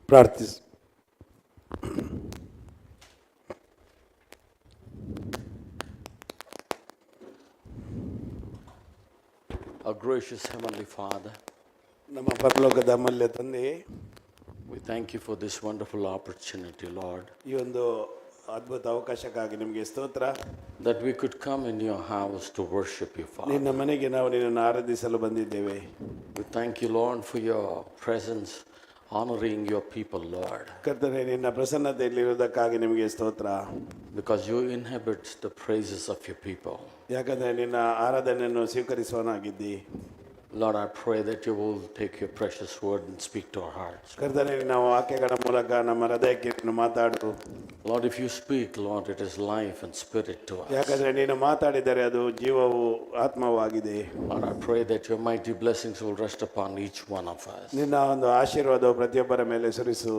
ಪ್ರಾರ್ಥಿಸಿ. Our gracious Heavenly Father, ನಮ್ಮ ಪರಲೋಕದ ಅಮೂಲ್ಯ ತಂದೆಯೇ, we thank you for this wonderful opportunity, Lord, ಈ ಒಂದು ಅದ್ಭುತ ಅವಕಾಶಕ್ಕಾಗಿ ನಿಮಗೆ ಸ್ತೋತ್ರ. that we could come in your house to worship you, Father. ನಿನ್ನ ಮನೆಗೆ ನಾವು ನಿನ್ನನ್ನು ಆರಾಧಿಸಲು ಬಂದಿದ್ದೇವೆ. We thank you, Lord, for your presence, honoring your people, Lord, ಕರ್ತನೇ, ನಿನ್ನ ಪ್ರಸನ್ನತೆಯಲ್ಲಿರುವುದಕ್ಕಾಗಿ ನಿಮಗೆ ಸ್ತೋತ್ರ. because you inhabit the praises of your people. ಯಾಕಂದರೆ ನಿನ್ನ ಆರಾಧನೆಯನ್ನು ಸ್ವೀಕರಿಸುವನಾಗಿದ್ದಿ. Lord, I pray that you will take your precious word and speak to our hearts. ಕರ್ತನೇ, ನಿನ್ನ ವಾಕ್ಯಗಳ ಮೂಲಕ ನಮ್ಮ ಹೃದಯಕ್ಕೆ ನೀನು ಮಾತಾಡು. Lord, if you speak, Lord, it is life and spirit to us. ಯಾಕಂದರೆ ನೀನು ಮಾತಾಡಿದರೆ ಅದು ಜೀವವು ಆತ್ಮವೂ ಆಗಿದೆ. Lord, I pray that your mighty blessings will rest upon each one of us. ನಿನ್ನ ಒಂದು ಆಶೀರ್ವಾದವು ಪ್ರತಿಯೊಬ್ಬರ ಮೇಲೆ ಸುರಿಸು.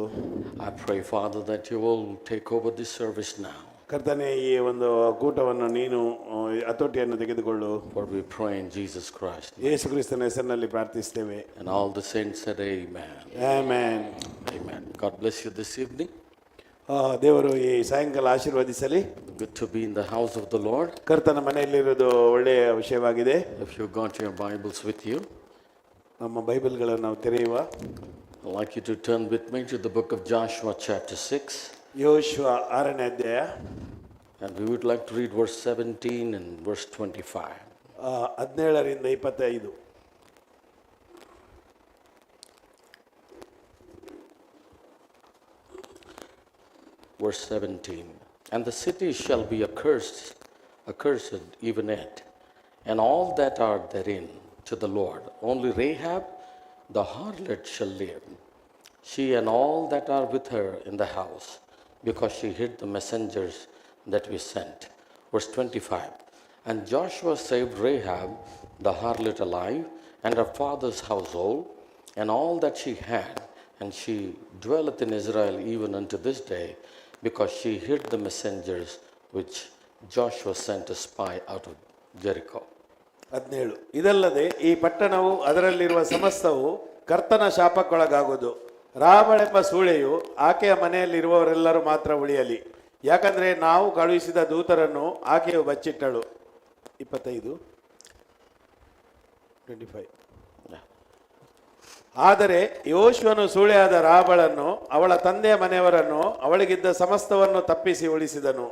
I pray, Father, that you will take over this service now. ಕರ್ತನೇ, ಈ ಒಂದು ಕೂಟವನ್ನು ನೀನು ಹತೋಟಿಯನ್ನು ತೆಗೆದುಕೊಳ್ಳು. For we pray in Jesus Christ. ಯೇಸು ಕ್ರಿಸ್ತನ ಹೆಸರಿನಲ್ಲಿ ಪ್ರಾರ್ಥಿಸ್ತೇವೆ. And all the saints said amen. Amen. Amen. God bless you this evening. ದೇವರು ಈ ಸಾಯಂಕಾಲ ಆಶೀರ್ವದಿಸಲಿ. Good to be in the house of the Lord. ಕರ್ತನ ಮನೆಯಲ್ಲಿರೋದು ಒಳ್ಳೆಯ ವಿಷಯವಾಗಿದೆ. If you got your Bibles with you, ನಮ್ಮ ಬೈಬಲ್ಗಳನ್ನು ನಾವು ತೆರೆಯುವ. I'd like you to turn with me to the book of Joshua chapter 6. ಯೋಶುವ 6ನೇ ಅಧ್ಯಾಯ. And we would like to read verse 17 and verse 25. 17ರಿಂದ 25. Verse 17. And the city shall be accursed even yet, and all that are therein to the Lord. Only Rahab the harlot shall live, she and all that are with her in the house, because she hid the messengers that we sent. Verse 25. And Joshua saved Rahab the harlot alive, and her father's household, and all that she had, and she dwelleth in Israel even unto this day, because she hid the messengers which Joshua sent to spy out of Jericho. 17. ಇದಲ್ಲದೆ ಈ ಪಟ್ಟಣವು ಅದರಲ್ಲಿರುವ ಸಮಸ್ತವು ಕರ್ತನ ಶಾಪಕ್ಕೊಳಗಾಗುವುದು. ರಾಹಬಳೆಂಬ ಸೂಳೆಯು ಆಕೆಯ ಮನೆಯಲ್ಲಿರುವವರೆಲ್ಲರೂ ಮಾತ್ರ ಉಳಿಯಲಿ, ಯಾಕಂದರೆ ನಾವು ಕಳುಹಿಸಿದ ದೂತರನ್ನು ಆಕೆಯು ಬಚ್ಚಿಟ್ಟಳು. 25. ಆದರೆ ಯೋಶುವನು ಸೂಳೆಯಾದ ರಾಹಬಳನ್ನು, ಅವಳ ತಂದೆಯ ಮನೆಯವರನ್ನು, ಅವಳಿಗಿದ್ದ ಸಮಸ್ತವನ್ನು ತಪ್ಪಿಸಿ ಉಳಿಸಿದನು.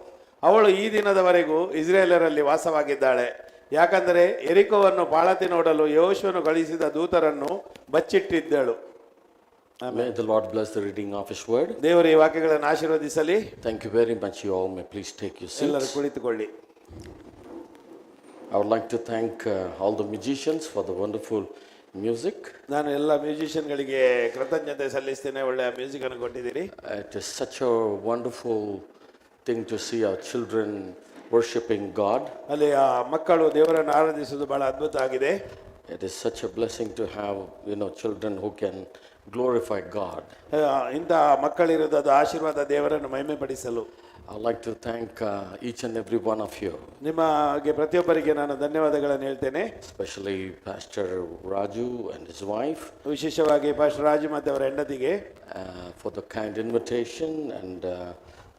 ಅವಳು ಈ ದಿನದವರೆಗೂ ಇಸ್ರೇಲರಲ್ಲಿ ವಾಸವಾಗಿದ್ದಾಳೆ, ಯಾಕಂದರೆ ಎರಿಕೋವನ್ನು ಬಾಳತಿ ನೋಡಲು ಯೋಶುವನು ಕಳುಹಿಸಿದ ದೂತರನ್ನು ಬಚ್ಚಿಟ್ಟಿದ್ದಳು. May the Lord bless the reading of His word. ದೇವರು ಈ ವಾಕ್ಯಗಳನ್ನು ಆಶೀರ್ವದಿಸಲಿ. Thank you very much. You all may please take your ಎಲ್ಲರೂ seats. ಕುಳಿತುಕೊಳ್ಳಿ. I would like to thank all the musicians for the wonderful music. ನಾನು ಎಲ್ಲ ಮ್ಯೂಸಿಷಿಯನ್ಗಳಿಗೆ ಕೃತಜ್ಞತೆ ಸಲ್ಲಿಸ್ತೇನೆ. ಒಳ್ಳೆಯ ಮ್ಯೂಸಿಕ್ ಅನ್ನು ಕೊಟ್ಟಿದ್ದೀರಿ. It is such a wonderful thing to see our children worshiping God. ಅಲ್ಲಿ ಆ ಮಕ್ಕಳು ದೇವರನ್ನು ಆರಾಧಿಸುವುದು ಬಹಳ ಅದ್ಭುತ ಆಗಿದೆ. It is such a blessing to have, children who can glorify God. ಇಂತಹ ಮಕ್ಕಳಿರೋದು ಅದು ಆಶೀರ್ವಾದ, ದೇವರನ್ನು ಮಹಿಮೆ ಪಡಿಸಲು. I'd like to thank each and every one of you, ನಿಮಗೆ ಪ್ರತಿಯೊಬ್ಬರಿಗೆ ನಾನು ಧನ್ಯವಾದಗಳನ್ನು ಹೇಳ್ತೇನೆ. especially Pastor Raju and his wife, ವಿಶೇಷವಾಗಿ ಪಾಸ್ಟರ್ ರಾಜು ಮತ್ತು ಅವರ ಹೆಂಡತಿಗೆ for the kind invitation and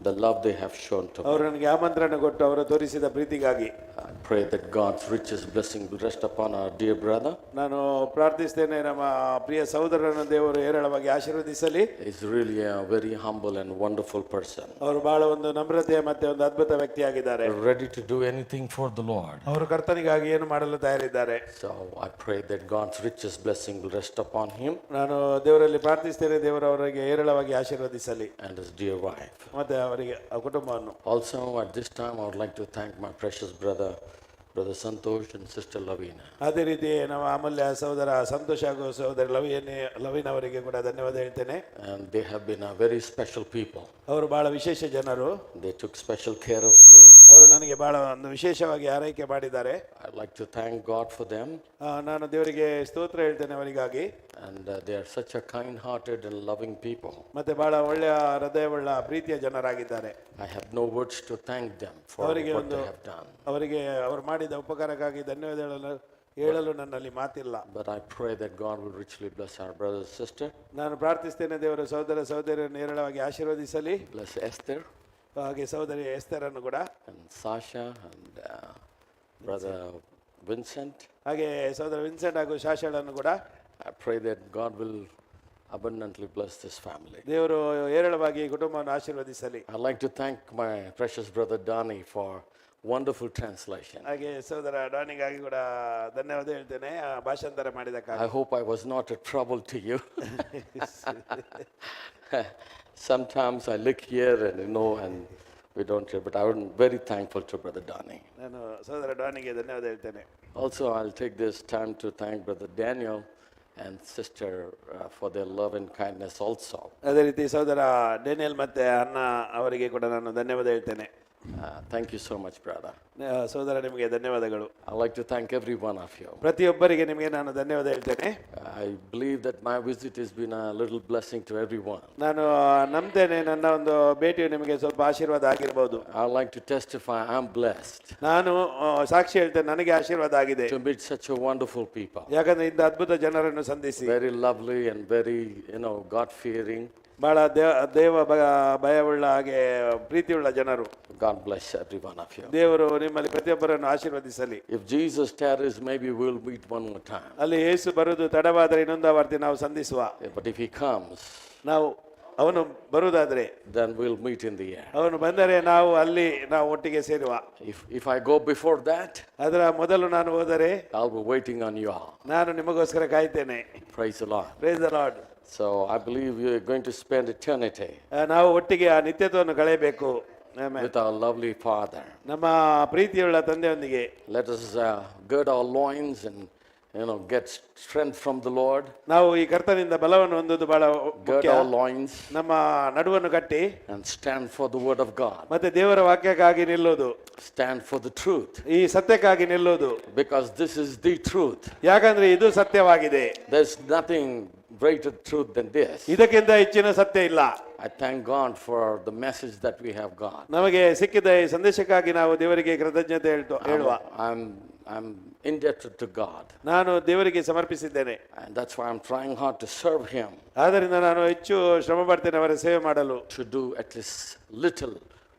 the love they have shown to me. ಅವರು ನನಗೆ ಆಮಂತ್ರಣ ಕೊಟ್ಟು ಅವರು ತೋರಿಸಿದ ಪ್ರೀತಿಗಾಗಿ I pray that God's richest blessing will rest upon our dear brother. ನಾನು ಪ್ರಾರ್ಥಿಸ್ತೇನೆ, ನಮ್ಮ ಪ್ರಿಯ ಸಹೋದರರನ್ನು ದೇವರು ಹೇರಳವಾಗಿ ಆಶೀರ್ವದಿಸಲಿ. He's really a very humble and wonderful person, ಅವರು ಬಹಳ ಒಂದು ನಮ್ರತೆ ಮತ್ತೆ ಒಂದು ಅದ್ಭುತ ವ್ಯಕ್ತಿಯಾಗಿದ್ದಾರೆ. ready to do anything for the Lord. ಅವರು ಕರ್ತನಿಗಾಗಿ ಏನು ಮಾಡಲು ತಯಾರಿದ್ದಾರೆ. So I pray that God's richest blessing will rest upon him ನಾನು ದೇವರಲ್ಲಿ ಪ್ರಾರ್ಥಿಸ್ತೇನೆ, ದೇವರು ಅವರಿಗೆ ಹೇರಳವಾಗಿ ಆಶೀರ್ವದಿಸಲಿ and his dear wife. ಮತ್ತೆ ಅವರಿಗೆ ಆ ಕುಟುಂಬವನ್ನು. Also at this time I would like to thank my precious brother Santosh and sister Lavina. ಅದೇ ರೀತಿ ನಮ್ಮ ಅಮೂಲ್ಯ ಸಹೋದರ ಸಂತೋಷ ಹಾಗೂ ಸಹೋದರಿ ಲವೀನ್ ಅವರಿಗೆ ಕೂಡ ಧನ್ಯವಾದ ಹೇಳ್ತೇನೆ. And they have been a very special people. ಅವರು ಬಹಳ ವಿಶೇಷ ಜನರು. They took special care of me. ಅವರು ನನಗೆ ಬಹಳ ಒಂದು ವಿಶೇಷವಾಗಿ ಆರೈಕೆ ಮಾಡಿದ್ದಾರೆ. I'd like to thank God for them. ನಾನು ದೇವರಿಗೆ ಸ್ತೋತ್ರ ಹೇಳ್ತೇನೆ ಅವರಿಗಾಗಿ. And they are such a kind-hearted and loving people. ಮತ್ತೆ ಬಹಳ ಒಳ್ಳೆಯ ಹೃದಯವುಳ್ಳ ಪ್ರೀತಿಯ ಜನರಾಗಿದ್ದಾರೆ. I have no words to thank them for what they have done. ಅವರಿಗೆ ಅವರು ಮಾಡಿದ ಉಪಕಾರಕ್ಕಾಗಿ ಧನ್ಯವಾದಗಳನ್ನು ಹೇಳಲು ನನ್ನಲ್ಲಿ ಮಾತಿಲ್ಲ. But I pray that God will richly bless our brother and sister. ನಾನು ಪ್ರಾರ್ಥಿಸ್ತೇನೆ, ದೇವರು ಸಹೋದರ ಸಹೋದರಿಯನ್ನು ಹೇರಳವಾಗಿ ಆಶೀರ್ವದಿಸಲಿ. Bless Esther ಹಾಗೆ ಸಹೋದರಿ ಎಸ್ತರನ್ನು ಕೂಡ, and Sasha and brother Vincent. ಹಾಗೆ ಸಹೋದರ ವಿನ್ಸೆಂಟ್ ಹಾಗೂ ಶಾಶಳನ್ನು ಕೂಡ I pray that God will abundantly bless this family. ದೇವರು ಹೇರಳವಾಗಿ ಈ ಕುಟುಂಬವನ್ನು ಆಶೀರ್ವದಿಸಲಿ. I'd like to thank my precious brother Donnie for wonderful translation. ಹಾಗೆ ಸಹೋದರ ಡಾನಿಗಾಗಿ ಕೂಡ ಧನ್ಯವಾದ ಹೇಳ್ತೇನೆ, ಭಾಷಾಂತರ ಮಾಡಿದಕ್ಕಾಗಿ. I hope I was not a trouble to you. Sometimes I look here and and we don't hear, but I'm very thankful to brother Donnie. ನಾನು ಸಹೋದರ ಡಾನಿಗೆ ಧನ್ಯವಾದ ಹೇಳ್ತೇನೆ. Also, I'll take this time to thank brother Daniel and sister for their love and kindness also. ಅದೇ ರೀತಿ ಸಹೋದರ Daniel ಮತ್ತೆ ಅನ್ನ ಅವರಿಗೆ ಕೂಡ ನಾನು ಧನ್ಯವಾದ ಹೇಳ್ತೇನೆ. Thank you so much, brother. ಸಹೋದರ ನಿಮಗೆ ಧನ್ಯವಾದಗಳು. I'd like to thank every one of you. ಪ್ರತಿಯೊಬ್ಬರಿಗೆ ನಿಮಗೆ ನಾನು ಧನ್ಯವಾದ ಹೇಳ್ತೇನೆ. I believe that my visit has been a little blessing to everyone. ನಾನು ನಂಬ್ತೇನೆ ನನ್ನ ಒಂದು ಭೇಟಿಯು ನಿಮಗೆ ಸ್ವಲ್ಪ ಆಶೀರ್ವಾದ ಆಗಿರಬಹುದು. I'd like to testify I'm blessed ನಾನು ಸಾಕ್ಷಿ ಹೇಳ್ತೇನೆ, ನನಗೆ ಆಶೀರ್ವಾದ ಆಗಿದೆ. to meet such a wonderful people. ಯಾಕಂದ್ರೆ ಇಂಥ ಅದ್ಭುತ ಜನರನ್ನು ಸಂಧಿಸಿ, Very lovely and very, God-fearing. ಬಹಳ ದೇವ ಭಯವುಳ್ಳ ಹಾಗೆ ಪ್ರೀತಿಯುಳ್ಳ ಜನರು. God bless every one of you. ದೇವರು ನಿಮ್ಮಲ್ಲಿ ಪ್ರತಿಯೊಬ್ಬರನ್ನು ಆಶೀರ್ವದಿಸಲಿ. If Jesus tarries, maybe we'll meet one more time. ಅಲ್ಲಿ ಯೇಸು ಬರುವುದು ತಡವಾದರೆ ಇನ್ನೊಂದು ಆವರ್ತಿ ನಾವು ಸಂಧಿಸುವ. But if he comes, ಅವನು ಬರುವುದಾದ್ರೆ then we'll meet in the air. ಅವನು ಬಂದರೆ ನಾವು ಅಲ್ಲಿ ನಾವು ಒಟ್ಟಿಗೆ ಸೇರುವ. If I go before that, ಅದರ ಮೊದಲು ನಾನು ಹೋದರೆ I'll be waiting on you all. ನಾನು ನಿಮಗೋಸ್ಕರ ಕಾಯ್ತೇನೆ. Praise the Lord. Praise the Lord. So I believe you're going to spend eternity ನಾವು ಒಟ್ಟಿಗೆ ಆ ನಿತ್ಯತ್ವವನ್ನು ಕಳೆಯಬೇಕು. Amen. with our lovely Father. ನಮ್ಮ ಪ್ರೀತಿಯುಳ್ಳ ತಂದೆಯೊಂದಿಗೆ Let us gird our loins and get strength from the Lord. ನಾವು ಈ ಕರ್ತನಿಂದ ಬಲವನ್ನು ಹೊಂದುವುದು ಬಹಳ Gird ಮುಖ್ಯ. our loins ನಮ್ಮ ನಡುವನ್ನು ಕಟ್ಟಿ and stand for the word of God. ಮತ್ತೆ ದೇವರ ವಾಕ್ಯಕ್ಕಾಗಿ ನಿಲ್ಲೋದು, Stand for the truth, ಈ ಸತ್ಯಕ್ಕಾಗಿ ನಿಲ್ಲೋದು. because this is the truth. ಯಾಕಂದ್ರೆ ಇದು ಸತ್ಯವಾಗಿದೆ. There's nothing greater truth than this. ಇದಕ್ಕಿಂತ ಹೆಚ್ಚಿನ ಸತ್ಯ ಇಲ್ಲ. I thank God for the message that we have got. ನಮಗೆ ಸಿಕ್ಕಿದ ಈ ಸಂದೇಶಕ್ಕಾಗಿ ನಾವು ದೇವರಿಗೆ ಕೃತಜ್ಞತೆ ಹೇಳುವ. I'm indebted to God. ನಾನು ದೇವರಿಗೆ ಸಮರ್ಪಿಸಿದ್ದೇನೆ. And that's why I'm trying hard to serve him. ಆದ್ದರಿಂದ ನಾನು ಹೆಚ್ಚು ಶ್ರಮ ಪಡ್ತೇನೆ ಅವರ ಸೇವೆ ಮಾಡಲು. To do at least little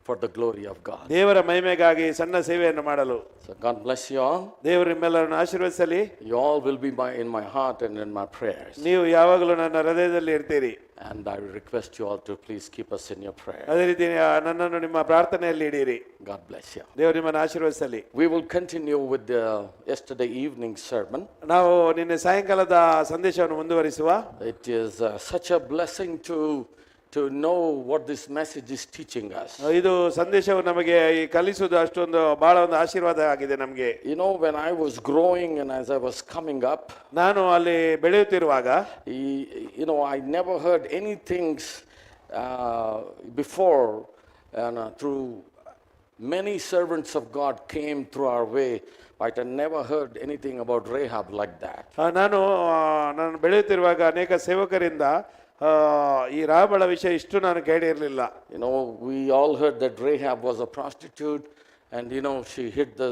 for the glory of God. ದೇವರ ಮಹಿಮೆಗಾಗಿ ಸಣ್ಣ ಸೇವೆಯನ್ನು ಮಾಡಲು. So God bless you all. ದೇವರು ನಿಮ್ಮೆಲ್ಲರನ್ನು ಆಶೀರ್ವದಿಸಲಿ. You all will be in my heart and in my prayers. ನೀವು ಯಾವಾಗಲೂ ನನ್ನ ಹೃದಯದಲ್ಲಿ ಇರ್ತೀರಿ. And I request you all to please keep us in your prayer. ಅದೇ ರೀತಿ ನನ್ನನ್ನು ನಿಮ್ಮ ಪ್ರಾರ್ಥನೆಯಲ್ಲಿ ಇಡೀರಿ. God bless you. ದೇವರು ನಿಮ್ಮನ್ನು ಆಶೀರ್ವದಿಸಲಿ. We will continue with the yesterday evening sermon. ನಾವು ನಿನ್ನೆ ಸಾಯಂಕಾಲದ ಸಂದೇಶವನ್ನು ಮುಂದುವರಿಸುವ. It is such a blessing to know what this message is teaching us. ಇದು ಸಂದೇಶವು ನಮಗೆ ಈ ಕಲಿಸುವುದು ಅಷ್ಟೊಂದು ಬಹಳ ಒಂದು ಆಶೀರ್ವಾದ ಆಗಿದೆ ನಮಗೆ. When I was growing and as I was coming up, ನಾನು ಅಲ್ಲಿ ಬೆಳೆಯುತ್ತಿರುವಾಗ I never heard anything before, and through many servants of God came through our way, but I never heard anything about Rahab like that. ನಾನು ಬೆಳೆಯುತ್ತಿರುವಾಗ ಅನೇಕ ಸೇವಕರಿಂದ ಈ ರಾಬಳ ವಿಷಯ ಇಷ್ಟು ನಾನು ಕೇಳಿರಲಿಲ್ಲ. We all heard that Rahab was a prostitute, and she hid the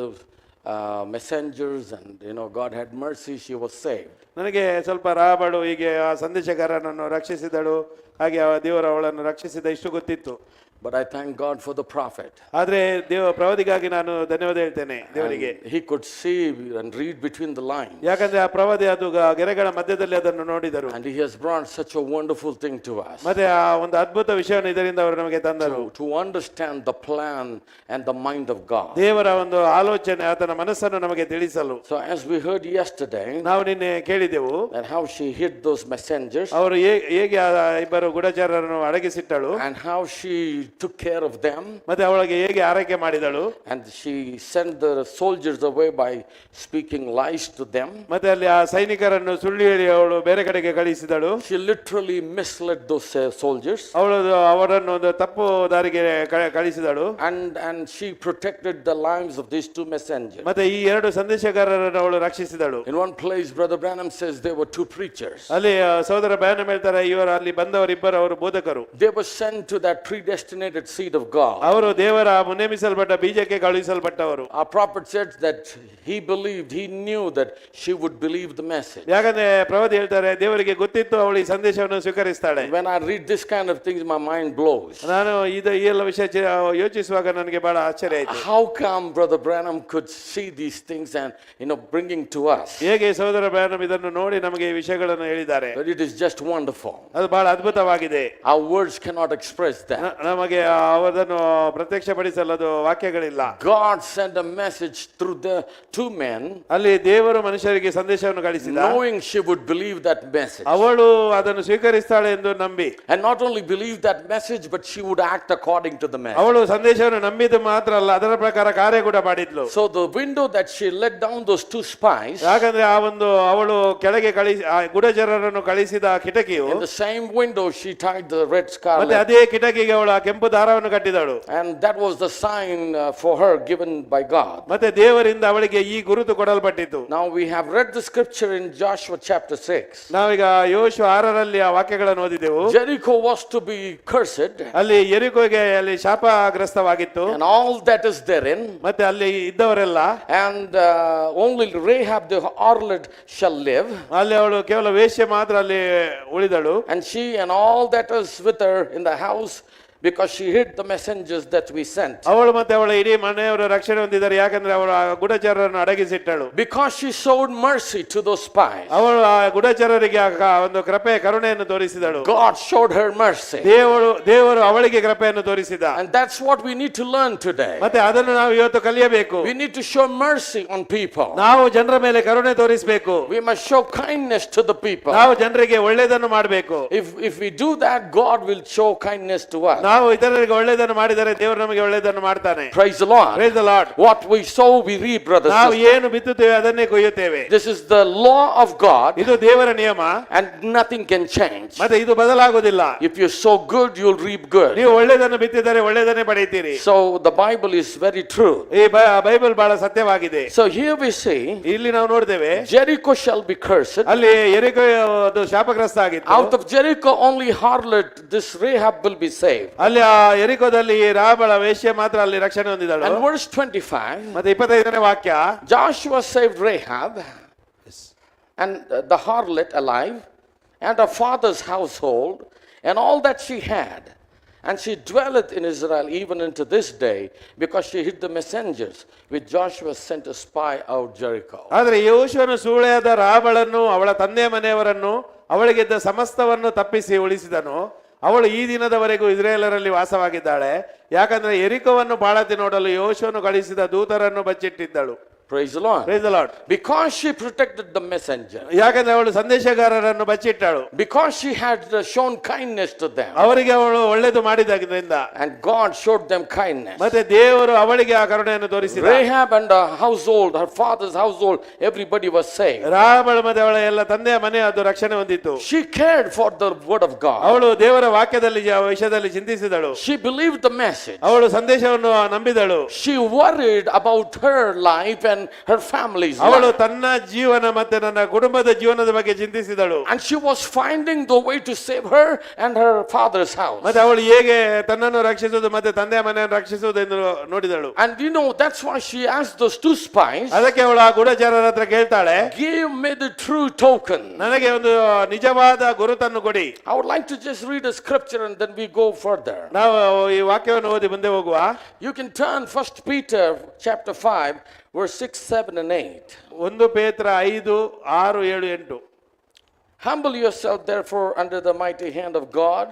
messengers, and God had mercy, she was saved. ನನಗೆ ಸ್ವಲ್ಪ ರಾಬಳು ಹೀಗೆ ಆ ಸಂದೇಶಗಾರನನ್ನು ರಕ್ಷಿಸಿದಳು, ಹಾಗೆ ದೇವರು ಅವಳನ್ನು ರಕ್ಷಿಸಿದ ಇಷ್ಟು ಗೊತ್ತಿತ್ತು. But I thank God for the prophet. ಆದ್ರೆ ಪ್ರವಾದಿಗಾಗಿ ನಾನು ಧನ್ಯವಾದ ಹೇಳ್ತೇನೆ ದೇವರಿಗೆ. He could see and read between the lines. ಯಾಕಂದ್ರೆ ಆ ಪ್ರವಾದಿ ಅದು ಗೆರೆಗಳ ಮಧ್ಯದಲ್ಲಿ ಅದನ್ನು ನೋಡಿದರು. And he has brought such a wonderful thing to us. ಮತ್ತೆ ಆ ಒಂದು ಅದ್ಭುತ ವಿಷಯವನ್ನು ಇದರಿಂದ ಅವರು ನಮಗೆ ತಂದರು. To understand the plan and the mind of God. ದೇವರ ಒಂದು ಆಲೋಚನೆ, ಆತನ ಮನಸ್ಸನ್ನು ನಮಗೆ ತಿಳಿಸಲು. So as we heard yesterday, ನಾವು ನಿನ್ನೆ ಕೇಳಿದೆವು and how she hid those messengers. ಅವರು ಹೇಗೆ ಇಬ್ಬರು ಗೂಢಚಾರರನ್ನು ಅಡಗಿಸಿಟ್ಟಳು. And how she took care of them. ಮತ್ತೆ ಅವಳಿಗೆ ಹೇಗೆ ಆರೈಕೆ ಮಾಡಿದಳು. And she sent the soldiers away by speaking lies to them. ಮತ್ತೆ ಅಲ್ಲಿ ಆ ಸೈನಿಕರನ್ನು ಸುಳ್ಳು ಹೇಳಿ ಅವಳು ಬೇರೆ ಕಡೆಗೆ ಕಳಿಸಿದಳು. She literally misled those soldiers. ಅವಳು ಅವರನ್ನು ಒಂದು ತಪ್ಪು ದಾರಿಗೆ ಕಳಿಸಿದಳು. And she protected the lives of these two messengers. ಮತ್ತೆ ಈ ಎರಡು ಸಂದೇಶಗಾರರನ್ನು ಅವಳು ರಕ್ಷಿಸಿದಳು. In one place brother Branham says there were two preachers. ಅಲ್ಲಿ ಸಹೋದರ ಬ್ಯಾನಮ್ ಹೇಳ್ತಾರೆ, ಇವರು ಅಲ್ಲಿ ಬಂದವರಿಬ್ಬರು ಅವರು ಬೋಧಕರು. They were sent to that predestinated predestinated seed of God. ಅವರು ದೇವರ ಮುನ್ನೇಮಿಸಲ್ಪಟ್ಟ ಬೀಜಕ್ಕೆ ಕಳುಹಿಸಲ್ಪಟ್ಟವರು. Our prophet said that he believed, he knew that she would believe the message. ಯಾಕಂದ್ರೆ ಪ್ರವಾದಿ ಹೇಳ್ತಾರೆ ದೇವರಿಗೆ ಗೊತ್ತಿತ್ತು ಅವಳು ಈ ಸಂದೇಶವನ್ನು ಸ್ವೀಕರಿಸ್ತಾಳೆ. When I read this kind of things, my mind blows. ನಾನು ಈ ಎಲ್ಲ ವಿಷಯ ಯೋಚಿಸುವಾಗ ನನಗೆ ಬಹಳ ಆಶ್ಚರ್ಯ ಆಯಿತು. How come Brother Branham could see these things and bringing to us? ಹೇಗೆ ಸಹೋದರ ಬ್ರಾನಮ್ ಇದನ್ನು ನೋಡಿ ನಮಗೆ ಈ ವಿಷಯಗಳನ್ನು ಹೇಳಿದ್ದಾರೆ. But it is just wonderful. ಅದು ಬಹಳ ಅದ್ಭುತವಾಗಿದೆ. Our words cannot express that. ನಮಗೆ ಅವರನ್ನು ಪ್ರತ್ಯಕ್ಷಪಡಿಸಲು ಅದು ವಾಕ್ಯಗಳಿಲ್ಲ. God sent a message through the two men, ಅಲ್ಲಿ ದೇವರು ಮನುಷ್ಯರಿಗೆ ಸಂದೇಶವನ್ನು ಕಳಿಸಿದ, knowing she would believe that message. ಅವಳು ಅದನ್ನು ಸ್ವೀಕರಿಸ್ತಾಳೆ ಎಂದು ನಂಬಿ, And not only believe that message, but she would act according to the message. ಅವಳು ಸಂದೇಶವನ್ನು ನಂಬಿದ್ದು ಮಾತ್ರ ಅಲ್ಲ, ಅದರ ಪ್ರಕಾರ ಕಾರ್ಯ ಕೂಡ ಮಾಡಿದ್ಲು. So the window that she let down those two spies, ಯಾಕಂದ್ರೆ ಆ ಒಂದು ಅವಳು ಕೆಳಗೆ ಆ ಗುಡಜರರನ್ನು ಕಳಿಸಿದ ಕಿಟಕಿಯು, in the same window she tied the red ಮತ್ತೆ scarlet, ಅದೇ ಕಿಟಕಿಗೆ ಅವಳು ಆ ಕೆಂಪು ದಾರವನ್ನು ಕಟ್ಟಿದಳು. and that was the sign for her given by God. ಮತ್ತೆ ದೇವರಿಂದ ಅವಳಿಗೆ ಈ ಗುರುತು ಕೊಡಲ್ಪಟ್ಟಿತು. Now we have read the scripture in Joshua chapter 6. ನಾವೀಗ ಯೋಶುವ 6ರಲ್ಲಿ ಆ ವಾಕ್ಯಗಳನ್ನು ಓದಿದೆವು. Jericho was to be cursed, ಅಲ್ಲಿ ಯೆರಿಕೋಗೆ ಅಲ್ಲಿ ಶಾಪಗ್ರಸ್ತವಾಗಿತ್ತು, and all that is therein, ಮತ್ತೆ ಅಲ್ಲಿ ಇದ್ದವರೆಲ್ಲ, and only Rahab the harlot shall live, ಅಲ್ಲಿ ಅವಳು ಕೇವಲ ವೇಶ್ಯೆ ಮಾತ್ರ ಅಲ್ಲಿ ಉಳಿದಳು. and she and all that is with her in the house, because she hid the messengers that we sent. ಅವಳು ಮತ್ತೆ ಅವಳ ಇಡೀ ಮನೆಯವರು ರಕ್ಷಣೆ ಹೊಂದಿದ್ದಾರೆ, ಯಾಕಂದ್ರೆ ಅವಳು ಆ ಗುಡಚರರನ್ನು ಅಡಗಿಸಿಟ್ಟಳು. Because she showed mercy to those spies, ಅವಳು ಆ ಗುಡಚರರಿಗೆ ಒಂದು ಕರುಣೆಯನ್ನು ತೋರಿಸಿದಳು. God showed her mercy. ದೇವರು ಅವಳಿಗೆ ಕೃಪೆಯನ್ನು ತೋರಿಸಿದ. And that's what we need to learn today. ಮತ್ತೆ ಅದನ್ನು ನಾವು ಇವತ್ತು ಕಲಿಯಬೇಕು. We need to show mercy on people. ನಾವು ಜನರ ಮೇಲೆ ಕರುಣೆ ತೋರಿಸಬೇಕು. We must show kindness to the people. ನಾವು ಜನರಿಗೆ ಒಳ್ಳೆಯದನ್ನು ಮಾಡಬೇಕು. If we do that, God will show kindness to us. ನಾವು ಇತರರಿಗೆ ಒಳ್ಳೆಯದನ್ನು ಮಾಡಿದರೆ ದೇವರು ನಮಗೆ ಒಳ್ಳೆಯದನ್ನು ಮಾಡ್ತಾನೆ. Praise the Lord. Praise the Lord. What we sow, we reap, brothers. ನಾವು ಏನು ಬಿತ್ತುತ್ತೇವೆ ಅದನ್ನೇ ಕೊಯ್ಯುತ್ತೇವೆ. This is the law of God, ಇದು ದೇವರ ನಿಯಮ, and nothing can change. ಮತ್ತೆ ಇದು ಬದಲಾಗುವುದಿಲ್ಲ. If you sow good, you'll reap good. ನೀವು ಒಳ್ಳೆಯದನ್ನು ಬಿತ್ತಿದರೆ ಒಳ್ಳೆಯದನ್ನೇ ಪಡೆಯುತ್ತೀರಿ. So the Bible is very true. ಈ ಬೈಬಲ್ ಬಹಳ ಸತ್ಯವಾಗಿದೆ. So here we see, ಇಲ್ಲಿ ನಾವು ನೋಡ್ತೇವೆ, Jericho shall be cursed. ಅಲ್ಲಿ ಯೆರಿಕೋ ಅದು ಶಾಪಗ್ರಸ್ತ ಆಗಿತ್ತು. Out of Jericho only harlot, this Rahab will be saved. ಅಲ್ಲಿ ಆ ಯೆರಿಕೋದಲ್ಲಿ ರಾಬಳ ವೇಶ್ಯೆ ಮಾತ್ರ ಅಲ್ಲಿ ರಕ್ಷಣೆ ಹೊಂದಿದಳು. And verse 25, ಮತ್ತೆ 25ನೇ ವಾಕ್ಯ, Joshua saved Rahab and the harlot alive, and her father's household, and all that she had. And she dwelleth in Israel even unto this day, because she hid the messengers which Joshua sent to spy out Jericho. ಆದರೆ ಯೋಶುವನು ಸೂಳೆಯಾದ ರಾಬಳನ್ನು ಅವಳ ತಂದೆ ಮನೆಯವರನ್ನು ಅವಳಿಗಿದ್ದ ಸಮಸ್ತವನ್ನು ತಪ್ಪಿಸಿ ಉಳಿಸಿದನು. ಅವಳು ಈ ದಿನದವರೆಗೂ ಇಸ್ರೇಲರಲ್ಲಿ ವಾಸವಾಗಿದ್ದಾಳೆ, ಯಾಕಂದ್ರೆ ಯೆರಿಕೋವನ್ನು ಬಾಳತಿ ನೋಡಲು ಯೋಶುವನು ಕಳಿಸಿದ ದೂತರನ್ನು ಬಚ್ಚಿಟ್ಟಿದ್ದಳು. Praise the Lord. Praise the Lord. Because she protected the messenger. ಯಾಕಂದ್ರೆ ಅವಳು ಸಂದೇಶಗಾರರನ್ನು ಬಚ್ಚಿಟ್ಟಳು. Because she had shown kindness to them. ಅವರಿಗೆ ಅವಳು ಒಳ್ಳೆಯದು ಮಾಡಿದ್ದರಿಂದ. And God showed them kindness. ಮತ್ತೆ ದೇವರು ಅವಳಿಗೆ ಆ ಕರುಣೆಯನ್ನು ತೋರಿಸಿದ. Rahab and her household, her father's household, everybody was saved. ರಾಬಳ ಮತ್ತೆ ಅವಳ ಎಲ್ಲ ತಂದೆಯ ಮನೆ ಅದು ರಕ್ಷಣೆ ಹೊಂದಿತ್ತು. She cared for the word of God. ಅವಳು ದೇವರ ವಾಕ್ಯದಲ್ಲಿ ವಿಷಯದಲ್ಲಿ ಚಿಂತಿಸಿದಳು. She believed the message. ಅವಳು ಸಂದೇಶವನ್ನು ನಂಬಿದಳು. She worried about her life and her family's ಅವಳು life. ತನ್ನ ಜೀವನ ಮತ್ತೆ ನನ್ನ ಕುಟುಂಬದ ಜೀವನದ ಬಗ್ಗೆ ಚಿಂತಿಸಿದಳು. And she was finding the way to save her and her father's house. ಮತ್ತೆ ಅವಳು ಹೇಗೆ ತನ್ನನ್ನು ರಕ್ಷಿಸುವುದು ಮತ್ತೆ ತಂದೆಯ ಮನೆಯನ್ನು ರಕ್ಷಿಸುವುದು ಎಂದು ನೋಡಿದಳು. And that's why she asked those two spies, ಅದಕ್ಕೆ ಅವಳು ಆ ಗೂಢಚಾರರ ಹತ್ರ ಕೇಳ್ತಾಳೆ, give me the true token. ನನಗೆ ಒಂದು ನಿಜವಾದ ಗುರುತನ್ನು ಕೊಡಿ. I would like to just read a scripture and then we go further. ನಾವು ಈ ವಾಕ್ಯವನ್ನು ಓದಿ ಮುಂದೆ ಹೋಗುವ. You can turn 1 Peter chapter 5 verse 6, 7 and 8. 1 ಪೇತ್ರ 5, 6, 7, 8. Humble yourself therefore under the mighty hand of God,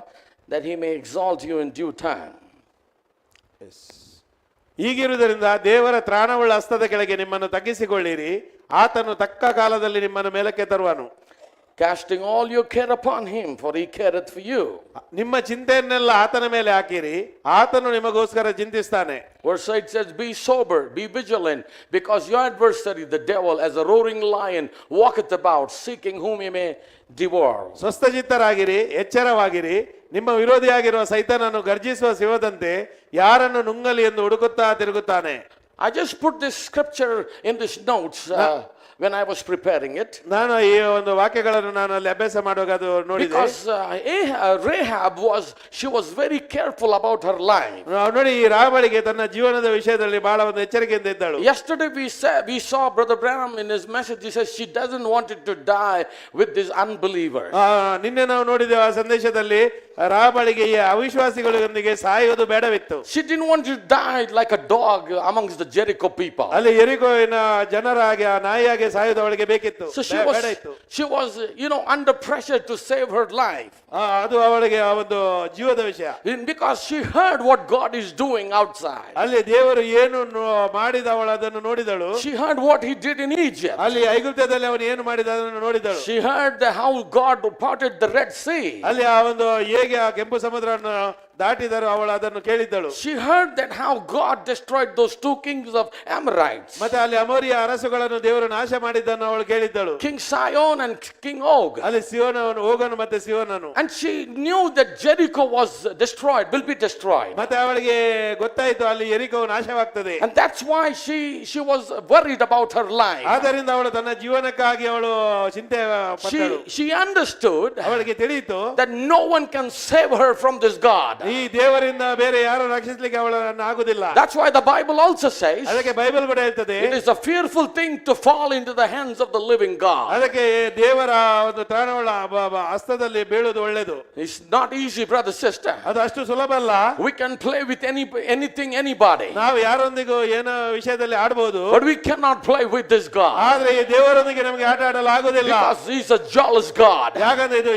that he may exalt you in due time. ಹೀಗಿರುವುದರಿಂದ ದೇವರ ತ್ರಾಣವುಳ್ಳ ಹಸ್ತದ ಕೆಳಗೆ ನಿಮ್ಮನ್ನು ತಗ್ಗಿಸಿಕೊಳ್ಳಿರಿ, ಆತನು ತಕ್ಕ ಕಾಲದಲ್ಲಿ ನಿಮ್ಮನ್ನು ಮೇಲಕ್ಕೆ ತರುವನು. Casting all your care upon him, for he careth for you. ನಿಮ್ಮ ಚಿಂತೆಯನ್ನೆಲ್ಲ ಆತನ ಮೇಲೆ ಹಾಕಿರಿ, ಆತನು ನಿಮಗೋಸ್ಕರ ಚಿಂತಿಸ್ತಾನೆ. Verse 8 says, be sober, be vigilant, because your adversary, the devil, as a roaring lion, walketh about, seeking whom he may devour. ಸ್ವಸ್ಥಚಿತ್ತರಾಗಿರಿ, ಎಚ್ಚರವಾಗಿರಿ. ನಿಮ್ಮ ವಿರೋಧಿಯಾಗಿರುವ ಸೈತಾನನು ಗರ್ಜಿಸುವ ಸಿಂಹದಂತೆ ಯಾರನ್ನು ನುಂಗಲಿ ಎಂದು ಹುಡುಕುತ್ತಾ ತಿರುಗುತ್ತಾನೆ. I just put this scripture in this notes when I was preparing it. ನಾನು ಈ ಒಂದು ವಾಕ್ಯಗಳನ್ನು ನಾನು ಅಲ್ಲಿ ಅಭ್ಯಾಸ ಮಾಡುವಾಗ ಅದು ನೋಡಿದೆ. Because Rahab she was very careful about her life. ನೋಡಿ, ಈ ರಾಬಳಿಗೆ ತನ್ನ ಜೀವನದ ವಿಷಯದಲ್ಲಿ ಬಹಳ ಒಂದು ಎಚ್ಚರಿಕೆಯಿಂದ ಇದ್ದಳು. Yesterday we saw Brother Branham in his message. He says she doesn't want it to die with these unbelievers. ನಿನ್ನೆ ನಾವು ನೋಡಿದ ಆ ಸಂದೇಶದಲ್ಲಿ ರಾಬಳಿಗೆ ಈ ಅವಿಶ್ವಾಸಿಗಳೊಂದಿಗೆ ಸಾಯುವುದು ಬೇಡವಿತ್ತು. She didn't want to die like a dog amongst the Jericho people. ಅಲ್ಲಿ ಯೆರಿಕೋವಿನ ಜನರ ಹಾಗೆ ಆ ನಾಯಿಯಾಗೆ ಸಾಯುವುದು ಅವಳಿಗೆ ಬೇಕಿತ್ತು, So ಬೇಡ ಇತ್ತು. she was under pressure to save her life. ಅದು ಅವಳಿಗೆ ಆ ಒಂದು ಜೀವದ ವಿಷಯ. Because she heard what God is doing outside. ಅಲ್ಲಿ ದೇವರು ಏನು ಮಾಡಿದ ಅವಳು ಅದನ್ನು ನೋಡಿದಳು. She heard what he did in Egypt. ಅಲ್ಲಿ ಐಗುಪ್ತದಲ್ಲಿ ಅವನು ಏನು ಮಾಡಿದ ಅದನ್ನು ನೋಡಿದಳು. She heard how God parted the Red Sea. ಅಲ್ಲಿ ಆ ಒಂದು ಹೇಗೆ ಆ ಕೆಂಪು ಸಮುದ್ರವನ್ನು ದಾಟಿದರು ಅವಳು ಅದನ್ನು ಕೇಳಿದ್ದಳು. She heard that how God destroyed those two kings of Amorites. ಮತ್ತೆ ಅಲ್ಲಿ ಅಮೋರಿಯ ಅರಸುಗಳನ್ನು ದೇವರು ನಾಶ ಮಾಡಿದ್ದನ್ನು ಅವಳು ಕೇಳಿದ್ದಳು. King Sihon and King Og. ಅಲ್ಲಿ ಓಗನು ಮತ್ತೆ ಸಿಯೋನನು. And she knew that Jericho was destroyed, will be destroyed. ಮತ್ತೆ ಅವಳಿಗೆ ಗೊತ್ತಾಯಿತು ಅಲ್ಲಿ ಯೆರಿಕೋವು ನಾಶವಾಗ್ತದೆ. And that's why she was worried about her life. ಆದ್ದರಿಂದ ಅವಳು ತನ್ನ ಜೀವನಕ್ಕಾಗಿ ಅವಳು ಚಿಂತೆ ಪಟ್ಟಳು. She understood ಅವಳಿಗೆ ತಿಳಿಯಿತು that no one can save her from this God. ಈ ದೇವರಿಂದ ಬೇರೆ ಯಾರು ರಕ್ಷಿಸಲಿಕ್ಕೆ ಅವಳನ್ನು ಆಗುದಿಲ್ಲ. That's why the Bible also says ಅದಕ್ಕೆ ಬೈಬಲ್ ಕೂಡ ಹೇಳ್ತದೆ it is a fearful thing to fall into the hands of the living God. ಅದಕ್ಕೆ ದೇವರ ಒಂದು ತ್ರಾಣವುಳ್ಳ ಹಸ್ತದಲ್ಲಿ ಬೀಳುವುದು ಒಳ್ಳೆಯದು. It's not easy, brother, sister. ಅದು ಅಷ್ಟು ಸುಲಭ ಅಲ್ಲ. We can play with anything, anybody, ನಾವು ಯಾರೊಂದಿಗೂ ಏನೋ ವಿಷಯದಲ್ಲಿ ಆಡಬಹುದು, but we cannot play with this God. ಆದ್ರೆ ಈ ದೇವರೊಂದಿಗೆ ನಮಗೆ ಆಟ ಆಡಲು ಆಗುದಿಲ್ಲ. Because he's a jealous God. ಯಾಕಂದ್ರೆ ಇದು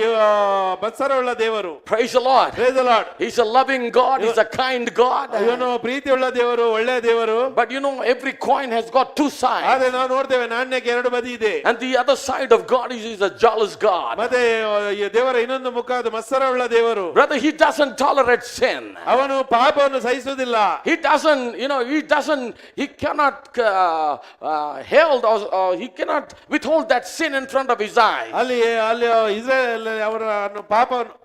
ಬತ್ಸರವುಳ್ಳ ದೇವರು. Praise the Lord. Praise the Lord. He's a loving God. He's a kind God. ಇವನು ಪ್ರೀತಿಯುಳ್ಳ ದೇವರು, ಒಳ್ಳೆಯ ದೇವರು. But every coin has got two sides. ಆದ್ರೆ ನಾವು ನೋಡ್ತೇವೆ ನಾಣ್ಯಕ್ಕೆ ಎರಡು ಬದಿ ಇದೆ. And the other side of God is a jealous God. ಮತ್ತೆ ಈ ದೇವರ ಇನ್ನೊಂದು ಮುಖ ಅದು ಮತ್ಸರವುಳ್ಳ ದೇವರು. Brother, he doesn't tolerate sin. ಅವನು ಪಾಪವನ್ನು ಸಹಿಸುವುದಿಲ್ಲ. He cannot he cannot withhold that sin in front of his eyes. ಅಲ್ಲಿ ಇಸ್ರಾಯೇಲ್ ಅವರ ಪಾಪವನ್ನು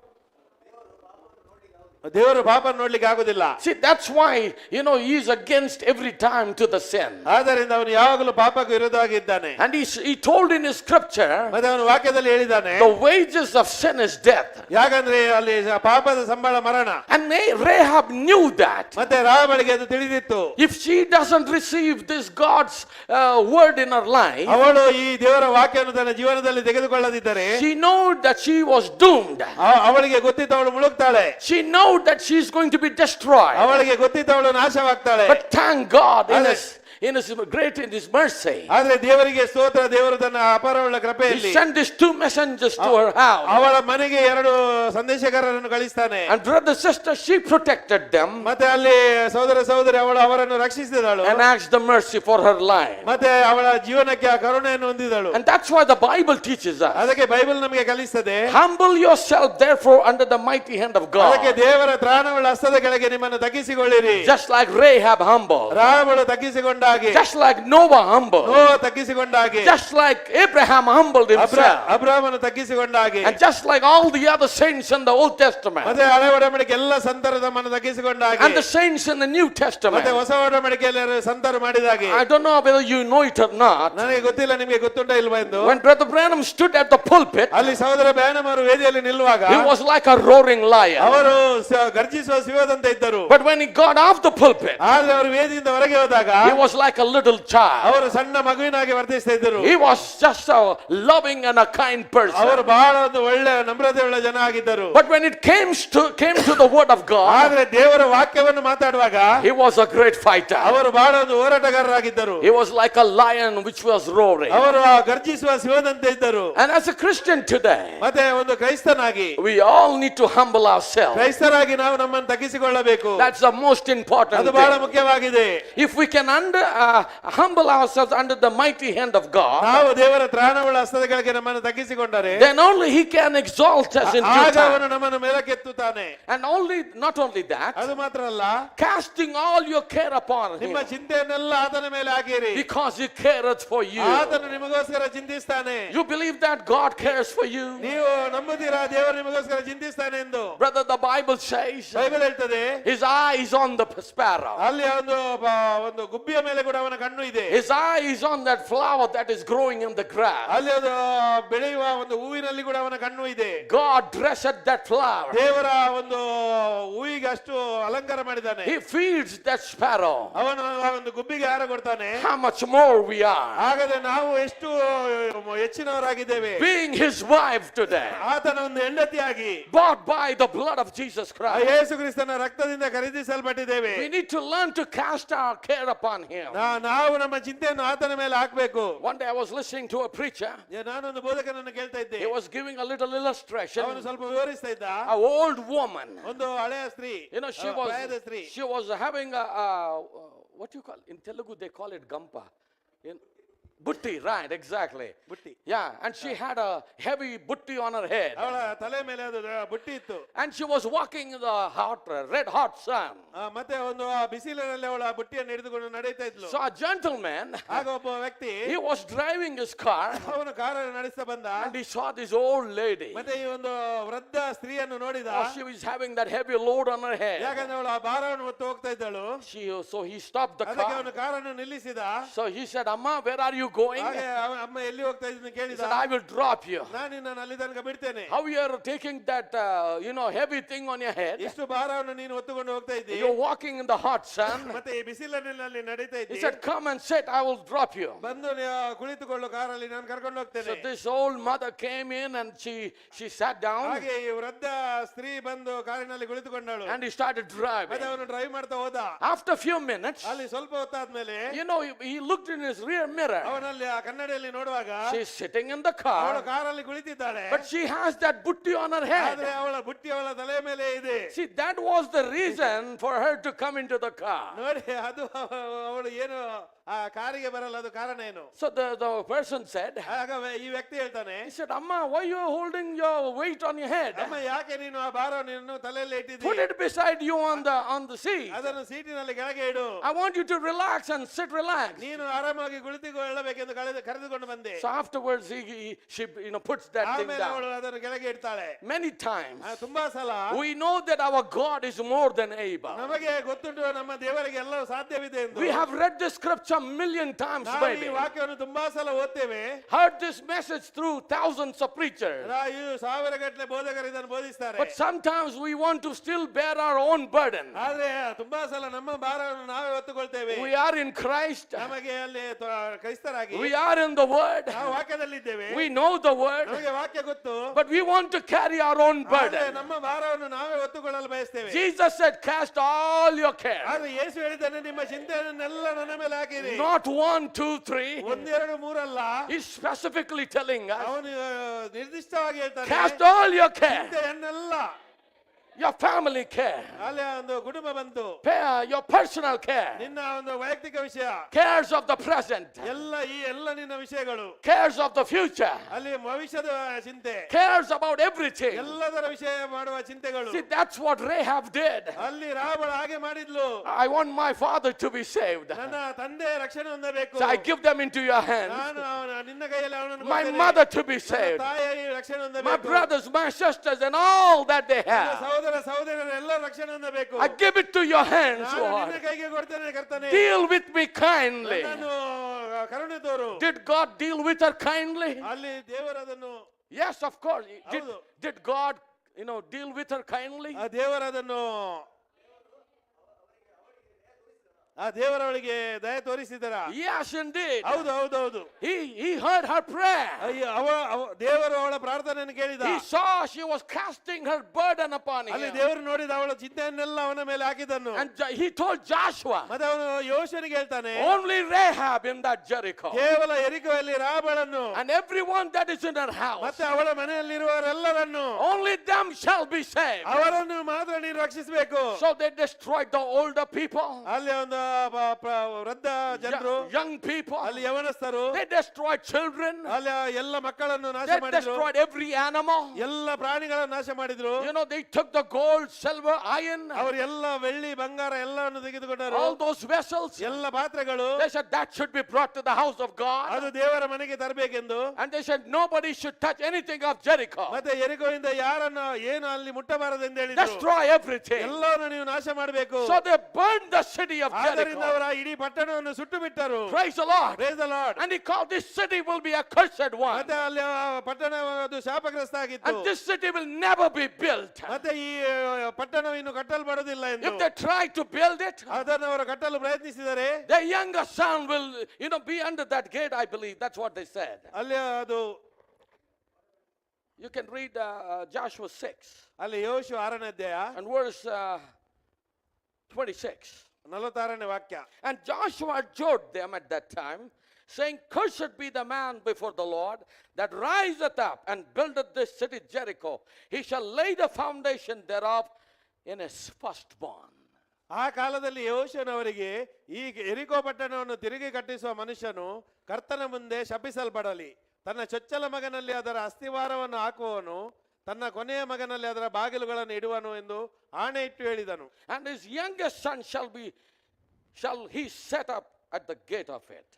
ದೇವರು ಪಾಪ ನೋಡ್ಲಿಕ್ಕೆ ಆಗುದಿಲ್ಲ. See, that's why he is against every time to the sin. ಆದ್ದರಿಂದ ಅವನು ಯಾವಾಗಲೂ ಪಾಪಕ್ಕೆ ವಿರೋಧವಾಗಿದ್ದಾನೆ. And he told in his scripture, ಮತ್ತೆ ಅವನು ವಾಕ್ಯದಲ್ಲಿ ಹೇಳಿದ್ದಾನೆ, the wages of sin is death. ಯಾಕಂದ್ರೆ ಅಲ್ಲಿ ಪಾಪದ ಸಂಬಳ ಮರಣ. And Rahab knew that. ಮತ್ತೆ ರಾಬಳಿಗೆ ಅದು ತಿಳಿದಿತ್ತು. If she doesn't receive this God's word in her life, ಅವಳು ಈ ದೇವರ ವಾಕ್ಯವನ್ನು ತನ್ನ ಜೀವನದಲ್ಲಿ ತೆಗೆದುಕೊಳ್ಳದಿದ್ದರೆ she knew that she was doomed. ಅವಳಿಗೆ ಗೊತ್ತಿತ್ತು ಅವಳು ಮುಳುಗ್ತಾಳೆ. She knew that she is going to be destroyed. ಅವಳಿಗೆ ಗೊತ್ತಿತ್ತು ಅವಳು ನಾಶವಾಗ್ತಾಳೆ. But thank God in his mercy, ಆದ್ರೆ ದೇವರಿಗೆ ಸ್ತೋತ್ರ, ದೇವರು ತನ್ನ ಅಪಾರವುಳ್ಳ ಕೃಪೆಯಲ್ಲಿ he sent these two messengers to her house. ಅವಳ ಮನೆಗೆ ಎರಡು ಸಂದೇಶಗಾರರನ್ನು ಕಳಿಸ್ತಾನೆ. And brother, sister, she protected them ಮತ್ತೆ ಅಲ್ಲಿ ಸಹೋದರಿ ಅವರನ್ನು ರಕ್ಷಿಸಿದಳು. and asked the mercy for her life. ಮತ್ತೆ ಅವಳ ಜೀವನಕ್ಕೆ ಆ ಕರುಣೆಯನ್ನು ಹೊಂದಿದಳು. And that's why the Bible teaches us, ಅದಕ್ಕೆ ಬೈಬಲ್ ನಮಗೆ ಕಲಿಸ್ತದೆ, humble yourself therefore under the mighty hand of God. ಅದಕ್ಕೆ ದೇವರ ತ್ರಾಣವುಳ್ಳ ಹಸ್ತದ ಕೆಳಗೆ ನಿಮ್ಮನ್ನು ತಗ್ಗಿಸಿಕೊಳ್ಳಿರಿ. Just like Rahab humble, ರಾಮಳು ತಗ್ಗಿಸಿಕೊಂಡ ಹಾಗೆ, just like Noah humble, ತಗ್ಗಿಸಿಕೊಂಡ ಹಾಗೆ, just like Abraham humbled himself, ಅಬ್ರಹಾಮನು ತಗ್ಗಿಸಿಕೊಂಡ ಹಾಗೆ, and just like all the other saints in the Old Testament, ಮತ್ತೆ ಹಳೆ ಒಡಂಬಡಿಕೆ ಎಲ್ಲ ಸಂತರ ತಮ್ಮನ್ನು ತಗ್ಗಿಸಿಕೊಂಡ ಹಾಗೆ, and the saints in the New Testament. ಮತ್ತೆ ಹೊಸ ಒಡಂಬಡಿಕೆಯಲ್ಲಿ ಸಂತರು ಮಾಡಿದ ಹಾಗೆ. I don't know whether you know it or not. ನನಗೆ ಗೊತ್ತಿಲ್ಲ ನಿಮಗೆ ಗೊತ್ತುಂಟ ಇಲ್ವಾ ಎಂದು. When Brother Branham stood at the pulpit, ಅಲ್ಲಿ ಸಹೋದರ ಬ್ಯಾನಮ್ ಅವರು ವೇದಿಯಲ್ಲಿ ನಿಲ್ಲುವಾಗ he was like a roaring lion. ಅವರು ಗರ್ಜಿಸುವ ಸಿಂಹದಂತೆ ಇದ್ದರು. But when he got off the pulpit, ಆದ್ರೆ ಅವರು ವೇದಿಯಿಂದ ಹೊರಗೆ ಹೋದಾಗ he was like a little child. ಅವರು ಸಣ್ಣ ಮಗುವಿನಾಗಿ ವರ್ತಿಸ್ತಾ ಇದ್ದರು. He was just a loving and a kind person. ಅವರು ಬಹಳ ಒಂದು ಒಳ್ಳೆ ನಮ್ರತೆ ಉಳ್ಳ ಜನ ಆಗಿದ್ದರು. But when it came to the word of God, ಆದ್ರೆ ದೇವರ ವಾಕ್ಯವನ್ನು ಮಾತಾಡುವಾಗ he was a great fighter. ಅವರು ಬಹಳ ಒಂದು ಹೋರಾಟಗಾರರಾಗಿದ್ದರು. He was like a lion which was roaring. ಅವರು ಗರ್ಜಿಸುವ ಸಿಂಹದಂತೆ ಇದ್ದರು. And as a Christian today, ಮತ್ತೆ ಒಂದು ಕ್ರೈಸ್ತನಾಗಿ we all need to humble ourselves. ಕ್ರೈಸ್ತರಾಗಿ ನಾವು ನಮ್ಮನ್ನು ತಗ್ಗಿಸಿಕೊಳ್ಳಬೇಕು. That's the most important ಅದು ಬಹಳ thing. ಮುಖ್ಯವಾಗಿದೆ. If we can humble ourselves under the mighty hand of God, ನಾವು ದೇವರ ತ್ರಾಣವುಳ್ಳ ಹಸ್ತದ ಕೆಳಗೆ ನಮ್ಮನ್ನು ತಗ್ಗಿಸಿಕೊಂಡರೆ then only he can exalt us in due ಆಗ time. ಅವನು ನಮ್ಮನ್ನು ಮೇಲಕ್ಕೆತ್ತುತ್ತಾನೆ. And not only that, ಅದು ಮಾತ್ರ ಅಲ್ಲ, casting all your care upon him, ನಿಮ್ಮ ಚಿಂತೆಯನ್ನೆಲ್ಲ ಆತನ ಮೇಲೆ ಹಾಕಿರಿ, because he careth for you. ಆತನು ನಿಮಗೋಸ್ಕರ ಚಿಂತಿಸ್ತಾನೆ. You believe that God cares for you? ನೀವು ನಂಬುತ್ತೀರಾ ದೇವರು ನಿಮಗೋಸ್ಕರ ಚಿಂತಿಸ್ತಾನೆ ಎಂದು? Brother, the Bible says Bible ಹೇಳ್ತದೆ, his eye is on the sparrow. ಅಲ್ಲಿ ಒಂದು ಗುಬ್ಬಿಯ ಮೇಲೆ ಮೇಲೆ ಕೂಡ ಅವನ ಕಣ್ಣು ಇದೆ. His eye is on that flower that is growing in the grass. ಅಲ್ಲಿ ಅದು ಬೆಳೆಯುವ ಒಂದು ಹೂವಿನಲ್ಲಿ ಕೂಡ ಅವನ ಕಣ್ಣು ಇದೆ. God dressed that flower. ದೇವರ ಒಂದು ಹೂವಿಗೆ ಅಷ್ಟು ಅಲಂಕಾರ ಮಾಡಿದ್ದಾನೆ. He feeds that sparrow. ಅವನು ಆ ಒಂದು ಗುಬ್ಬಿಗೆ ಆಹಾರ ಕೊಡ್ತಾನೆ. How much more we are, ಹಾಗಾದ್ರೆ ನಾವು ಎಷ್ಟು ಹೆಚ್ಚಿನವರಾಗಿದ್ದೇವೆ. being his wife today, ಆತನ ಒಂದು ಹೆಂಡತಿಯಾಗಿ bought by the blood of Jesus Christ. ಯೇಸು ಕ್ರಿಸ್ತನ ರಕ್ತದಿಂದ ಖರೀದಿಸಲ್ಪಟ್ಟಿದ್ದೇವೆ. We need to learn to cast our care upon him. ನಾವು ನಮ್ಮ ಚಿಂತೆಯನ್ನು ಆತನ ಮೇಲೆ ಹಾಕ್ಬೇಕು. One day I was listening to a preacher. ನಾನೊಂದು ಬೋಧಕನನ್ನು ಕೇಳ್ತಾ ಇದ್ದೆ. He was giving a little illustration. ಅವನು ಸ್ವಲ್ಪ ವಿವರಿಸ್ತಾ ಇದ್ದ. An old woman, ಒಂದು ಹಳೆಯ ಸ್ತ್ರೀ, you know, ಪ್ರಾಯದ ಸ್ತ್ರೀ. she was having a what you call in Telugu they call it gampa. Butti, right, exactly. ಬುಟ್ಟಿ. Yeah, and she had a heavy butti on her head. ಅವಳ ತಲೆ ಮೇಲೆ ಅದು ಬುಟ್ಟಿ ಇತ್ತು. And she was walking in the red hot sun. ಮತ್ತೆ ಒಂದು ಬಿಸಿಲಿನಲ್ಲಿ ಅವಳ ಬುಟ್ಟಿಯನ್ನು ಹಿಡಿದುಕೊಂಡು ನಡೆಯುತ್ತಾ ಇದ್ಲು. So a gentleman, ಆಗ ಒಬ್ಬ ವ್ಯಕ್ತಿ he was driving his car ಅವನು ಕಾರನ್ನು ನಡೆಸ್ತಾ ಬಂದ. and he saw this old lady. ಮತ್ತೆ ಈ ಒಂದು ವೃದ್ಧ ಸ್ತ್ರೀಯನ್ನು ನೋಡಿದ. She was having that heavy load on her head. ಯಾಕಂದ್ರೆ ಅವಳು ಆ ಭಾರವನ್ನು ಹೊತ್ತು ಹೋಗ್ತಾ ಇದ್ದಳು. So he stopped the ಅದಕ್ಕೆ car. ಅವನು ಕಾರನ್ನು ನಿಲ್ಲಿಸಿದ. So he said, Amma, where are you going? ಹಾಗೆ ಅಮ್ಮ ಎಲ್ಲಿ ಹೋಗ್ತಾ ಇದ್ದೀನಿ He ಕೇಳಿದ. said, I will drop you. ನಾನು ನಿನ್ನನ್ನು ಅಲ್ಲಿ ತನಕ ಬಿಡ್ತೇನೆ. How you are taking that, heavy thing on your head? ಇಷ್ಟು ಭಾರವನ್ನು ನೀನು ಹೊತ್ತುಕೊಂಡು ಹೋಗ್ತಾ ಇದ್ದಿ. You're walking in the hot sun. ಮತ್ತೆ ಈ ಬಿಸಿಲಿನಲ್ಲಿ ನಡೀತಾ He ಇದ್ದಿ. said, come and sit, I will drop you. ಬಂದು ಕುಳಿತುಕೊಳ್ಳು ಕಾರಲ್ಲಿ, ನಾನು ಕರ್ಕೊಂಡು ಹೋಗ್ತೇನೆ. So this old mother came in and she sat down ಹಾಗೆ ಈ ವೃದ್ಧ ಸ್ತ್ರೀ ಬಂದು ಕಾರಿನಲ್ಲಿ ಕುಳಿತುಕೊಂಡಳು. and he started ಮತ್ತೆ driving. ಅವನು ಡ್ರೈವ್ ಮಾಡ್ತಾ ಹೋದ. After a few minutes, ಅಲ್ಲಿ ಸ್ವಲ್ಪ ಹೊತ್ತಾದ್ಮೇಲೆ he looked in his rear mirror. ಅವನಲ್ಲಿ ಆ ಕನ್ನಡಿಯಲ್ಲಿ ನೋಡುವಾಗ She's sitting in the ಅವಳು car, ಕಾರಲ್ಲಿ ಕುಳಿತಿದ್ದಾಳೆ. but she has that butti on her ಆದ್ರೆ head. ಅವಳ ಬುಟ್ಟಿ ಅವಳ ತಲೆ ಮೇಲೆ ಇದೆ. See, that was the reason for her to come into the car. ನೋಡಿ, ಅದು ಅವಳು ಏನು ಆ ಕಾರಿಗೆ ಬರಲ್ಲ, ಅದು ಕಾರಣ ಏನು? So the person said, ಆಗ ಈ ವ್ಯಕ್ತಿ ಹೇಳ್ತಾನೆ, he said, Amma, why you are holding your weight on your head? ಅಮ್ಮ ಯಾಕೆ ನೀನು ಆ ಭಾರವನ್ನು ತಲೆಯಲ್ಲಿ Put ಇಟ್ಟಿದ್ದೀಯ? it beside you on the seat. ಅದನ್ನು ಸೀಟಿನಲ್ಲಿ ಕೆಳಗೆ ಇಡು. I want you to relax and sit relaxed. ನೀನು ಆರಾಮಾಗಿ ಕುಳಿತುಕೊಳ್ಳಬೇಕೆಂದು ಕರೆದುಕೊಂಡು ಬಂದೆ. So afterwards she puts that thing ಆಮೇಲೆ down. ಅವಳು ಅದನ್ನು ಕೆಳಗೆ ಇಡ್ತಾಳೆ. Many times ತುಂಬಾ ಸಲ we know that our God is more than able. ನಮಗೆ ಗೊತ್ತುಂಟು ನಮ್ಮ ದೇವರಿಗೆ ಎಲ್ಲವೂ ಸಾಧ್ಯವಿದೆ ಎಂದು. We have read this scripture a million times, ನಾವು ಈ baby. ವಾಕ್ಯವನ್ನು ತುಂಬಾ ಸಲ ಓದ್ತೇವೆ. Heard this message through thousands of preachers. ಸಾವಿರ ಗಟ್ಟಲೆ ಬೋಧಕರು ಇದನ್ನು ಬೋಧಿಸ್ತಾರೆ. But sometimes we want to still bear our own burden. ಆದ್ರೆ ತುಂಬಾ ಸಲ ನಮ್ಮ ಭಾರವನ್ನು ನಾವೇ ಹೊತ್ತುಕೊಳ್ತೇವೆ. We are in Christ. ನಮಗೆ ಅಲ್ಲಿ ಕ್ರೈಸ್ತರಾಗಿ We are in the word. ನಾವು ವಾಕ್ಯದಲ್ಲಿದ್ದೇವೆ. We know the word. ನಮಗೆ ವಾಕ್ಯ ಗೊತ್ತು. But we want to carry our own ಆದ್ರೆ burden. ನಮ್ಮ ಭಾರವನ್ನು ನಾವೇ ಹೊತ್ತುಕೊಳ್ಳಲು ಬಯಸ್ತೇವೆ. Jesus said, cast all your care. ಆದ್ರೆ ಯೇಸು ಹೇಳಿದ್ದಾನೆ, ನಿಮ್ಮ ಚಿಂತೆಯನ್ನೆಲ್ಲ ನನ್ನ ಮೇಲೆ ಹಾಕಿರಿ. Not 1, 2, 3. ಒಂದೆರಡು ಮೂರಲ್ಲ. He's specifically telling us, ಅವನು ನಿರ್ದಿಷ್ಟವಾಗಿ ಹೇಳ್ತಾನೆ, cast all your care. ಚಿಂತೆಯನ್ನೆಲ್ಲ, Your family care. ಅಲ್ಲಿ ಒಂದು ಕುಟುಂಬ ಬಂತು, Your personal care. ನಿನ್ನ ಒಂದು ವೈಯಕ್ತಿಕ ವಿಷಯ, Cares of the present. ಎಲ್ಲ ನಿನ್ನ ವಿಷಯಗಳು, Cares of the future. ಅಲ್ಲಿ ಭವಿಷ್ಯದ ಚಿಂತೆ, Cares about everything. ಎಲ್ಲದರ ವಿಷಯ ಮಾಡುವ ಚಿಂತೆಗಳು. See, that's what Rahab did. ಅಲ್ಲಿ ರಾಬಳು ಹಾಗೆ ಮಾಡಿದ್ಲು. I want my father to be saved. ನನ್ನ ತಂದೆ ರಕ್ಷಣೆ ಹೊಂದಬೇಕು. So I give them into your hands. ನಾನು ನಿನ್ನ ಕೈಯಲ್ಲಿ ಅವನನ್ನು My ಕೊಡ್ತೇನೆ. mother to be ನನ್ನ saved. ತಾಯಿ ರಕ್ಷಣೆ My ಹೊಂದಬೇಕು. brothers, my sisters, and all that they have. ಸಹೋದರರು ಎಲ್ಲ ರಕ್ಷಣೆ ಹೊಂದಬೇಕು. I give it to your hands, ನಾನು ನಿನ್ನ Lord. ಕೈಗೆ ಕೊಡ್ತೇನೆ ಕರ್ತನೇ. Deal with me kindly. ನನ್ನನ್ನು ಕರುಣೆ ತೋರು. Did God deal with her kindly? ಅಲ್ಲಿ ದೇವರು ಅದನ್ನು, Yes, of course. ಹೌದು. Did God, deal with her kindly? ಆ ದೇವರು ಅದನ್ನು, ಆ ದೇವರವಳಿಗೆ ದಯ ತೋರಿಸಿದರ? Yes, indeed. ಹೌದು ಹೌದು ಹೌದು. He heard her prayer. ದೇವರು ಅವಳ ಪ್ರಾರ್ಥನೆಯನ್ನು ಕೇಳಿದ. He saw she was casting her burden upon ಅಲ್ಲಿ him. ದೇವರು ನೋಡಿದ ಅವಳ ಚಿಂತೆಯನ್ನೆಲ್ಲ ಅವನ ಮೇಲೆ ಹಾಕಿದನು. And he told Joshua, ಮತ್ತೆ ಅವನು ಯೋಶನಿಗೆ ಹೇಳ್ತಾನೆ, only Rahab in that Jericho. ಕೇವಲ ಯೆರಿಕೋಯಲ್ಲಿ ರಾಬಳನ್ನು And everyone that is in her house, ಮತ್ತೆ ಅವಳ ಮನೆಯಲ್ಲಿರುವವರೆಲ್ಲರನ್ನು, only them shall be saved. ಅವರನ್ನು ಮಾತ್ರ ನೀನು ರಕ್ಷಿಸಬೇಕು. So they destroyed the older people, ಅಲ್ಲಿ ಒಂದು ವೃದ್ಧ ಜನರು, young people. ಅಲ್ಲಿ ಯವನಸ್ಥರು, They destroyed children. ಅಲ್ಲಿ ಎಲ್ಲ ಮಕ್ಕಳನ್ನು ನಾಶ They ಮಾಡಿದ್ರು. destroyed every animal. ಎಲ್ಲ ಪ್ರಾಣಿಗಳನ್ನು ನಾಶ ಮಾಡಿದ್ರು. They took the gold, silver, iron, ಅವರು ಎಲ್ಲ ಬೆಳ್ಳಿ ಬಂಗಾರ ಎಲ್ಲವನ್ನು ತೆಗೆದುಕೊಂಡರು. all those vessels. ಎಲ್ಲ ಪಾತ್ರೆಗಳು, They said that should be brought to the house of God. ಅದು ದೇವರ ಮನೆಗೆ ತರಬೇಕೆಂದು. And they said nobody should touch anything of Jericho. ಮತ್ತೆ ಯೆರಿಕೋಯಿಂದ ಯಾರನ್ನ ಏನು ಅಲ್ಲಿ ಮುಟ್ಟಬಾರದೆಂದು ಹೇಳಿದ್ರು. Destroy everything. ಎಲ್ಲವನ್ನು ನೀವು ನಾಶ ಮಾಡಬೇಕು. So they burned the city of ಆಗ ಆದ್ದರಿಂದ Jericho. ಅವರ ಇಡೀ ಪಟ್ಟಣವನ್ನು ಸುಟ್ಟು ಬಿಟ್ಟರು. Praise the Lord. Praise the Lord. And he called this city will be a cursed one. ಮತ್ತೆ ಅಲ್ಲಿ ಆ ಪಟ್ಟಣ ಅದು ಶಾಪಗ್ರಸ್ತ ಆಗಿತ್ತು. And this city will never be built. ಮತ್ತೆ ಈ ಪಟ್ಟಣವು ಇನ್ನು ಕಟ್ಟಲ್ಪಡುವುದಿಲ್ಲ ಎಂದು. If they try to build it, ಅದನ್ನು ಅವರು ಕಟ್ಟಲು ಪ್ರಯತ್ನಿಸಿದರೆ their younger son will, be under that gate, I believe. That's what they said. ಅಲ್ಲಿ ಅದು You can read Joshua 6 ಅಲ್ಲಿ ಯೋಶುವ 6ನೇ ಅಧ್ಯಾಯ and verse 26. 46ನೇ ವಾಕ್ಯ. And Joshua adjured them at that time, saying, Cursed be the man before the Lord that riseth up and buildeth this city Jericho. He shall lay the foundation thereof in his firstborn. ಆ ಕಾಲದಲ್ಲಿ ಯೋಶುವನವರಿಗೆ ಈ ಎರಿಕೋ ಪಟ್ಟಣವನ್ನು ತಿರುಗಿ ಕಟ್ಟಿಸುವ ಮನುಷ್ಯನು ಕರ್ತನ ಮುಂದೆ ಶಪಿಸಲ್ಪಡಲಿ. ತನ್ನ ಚೊಚ್ಚಲ ಮಗನಲ್ಲಿ ಅದರ ಅಸ್ತಿವಾರವನ್ನು ಹಾಕುವವನು ತನ್ನ ಕೊನೆಯ ಮಗನಲ್ಲಿ ಅದರ ಬಾಗಿಲುಗಳನ್ನು ಇಡುವನು ಎಂದು ಆಣೆ ಇಟ್ಟು ಹೇಳಿದನು. And his youngest son shall he set up at the gate of it.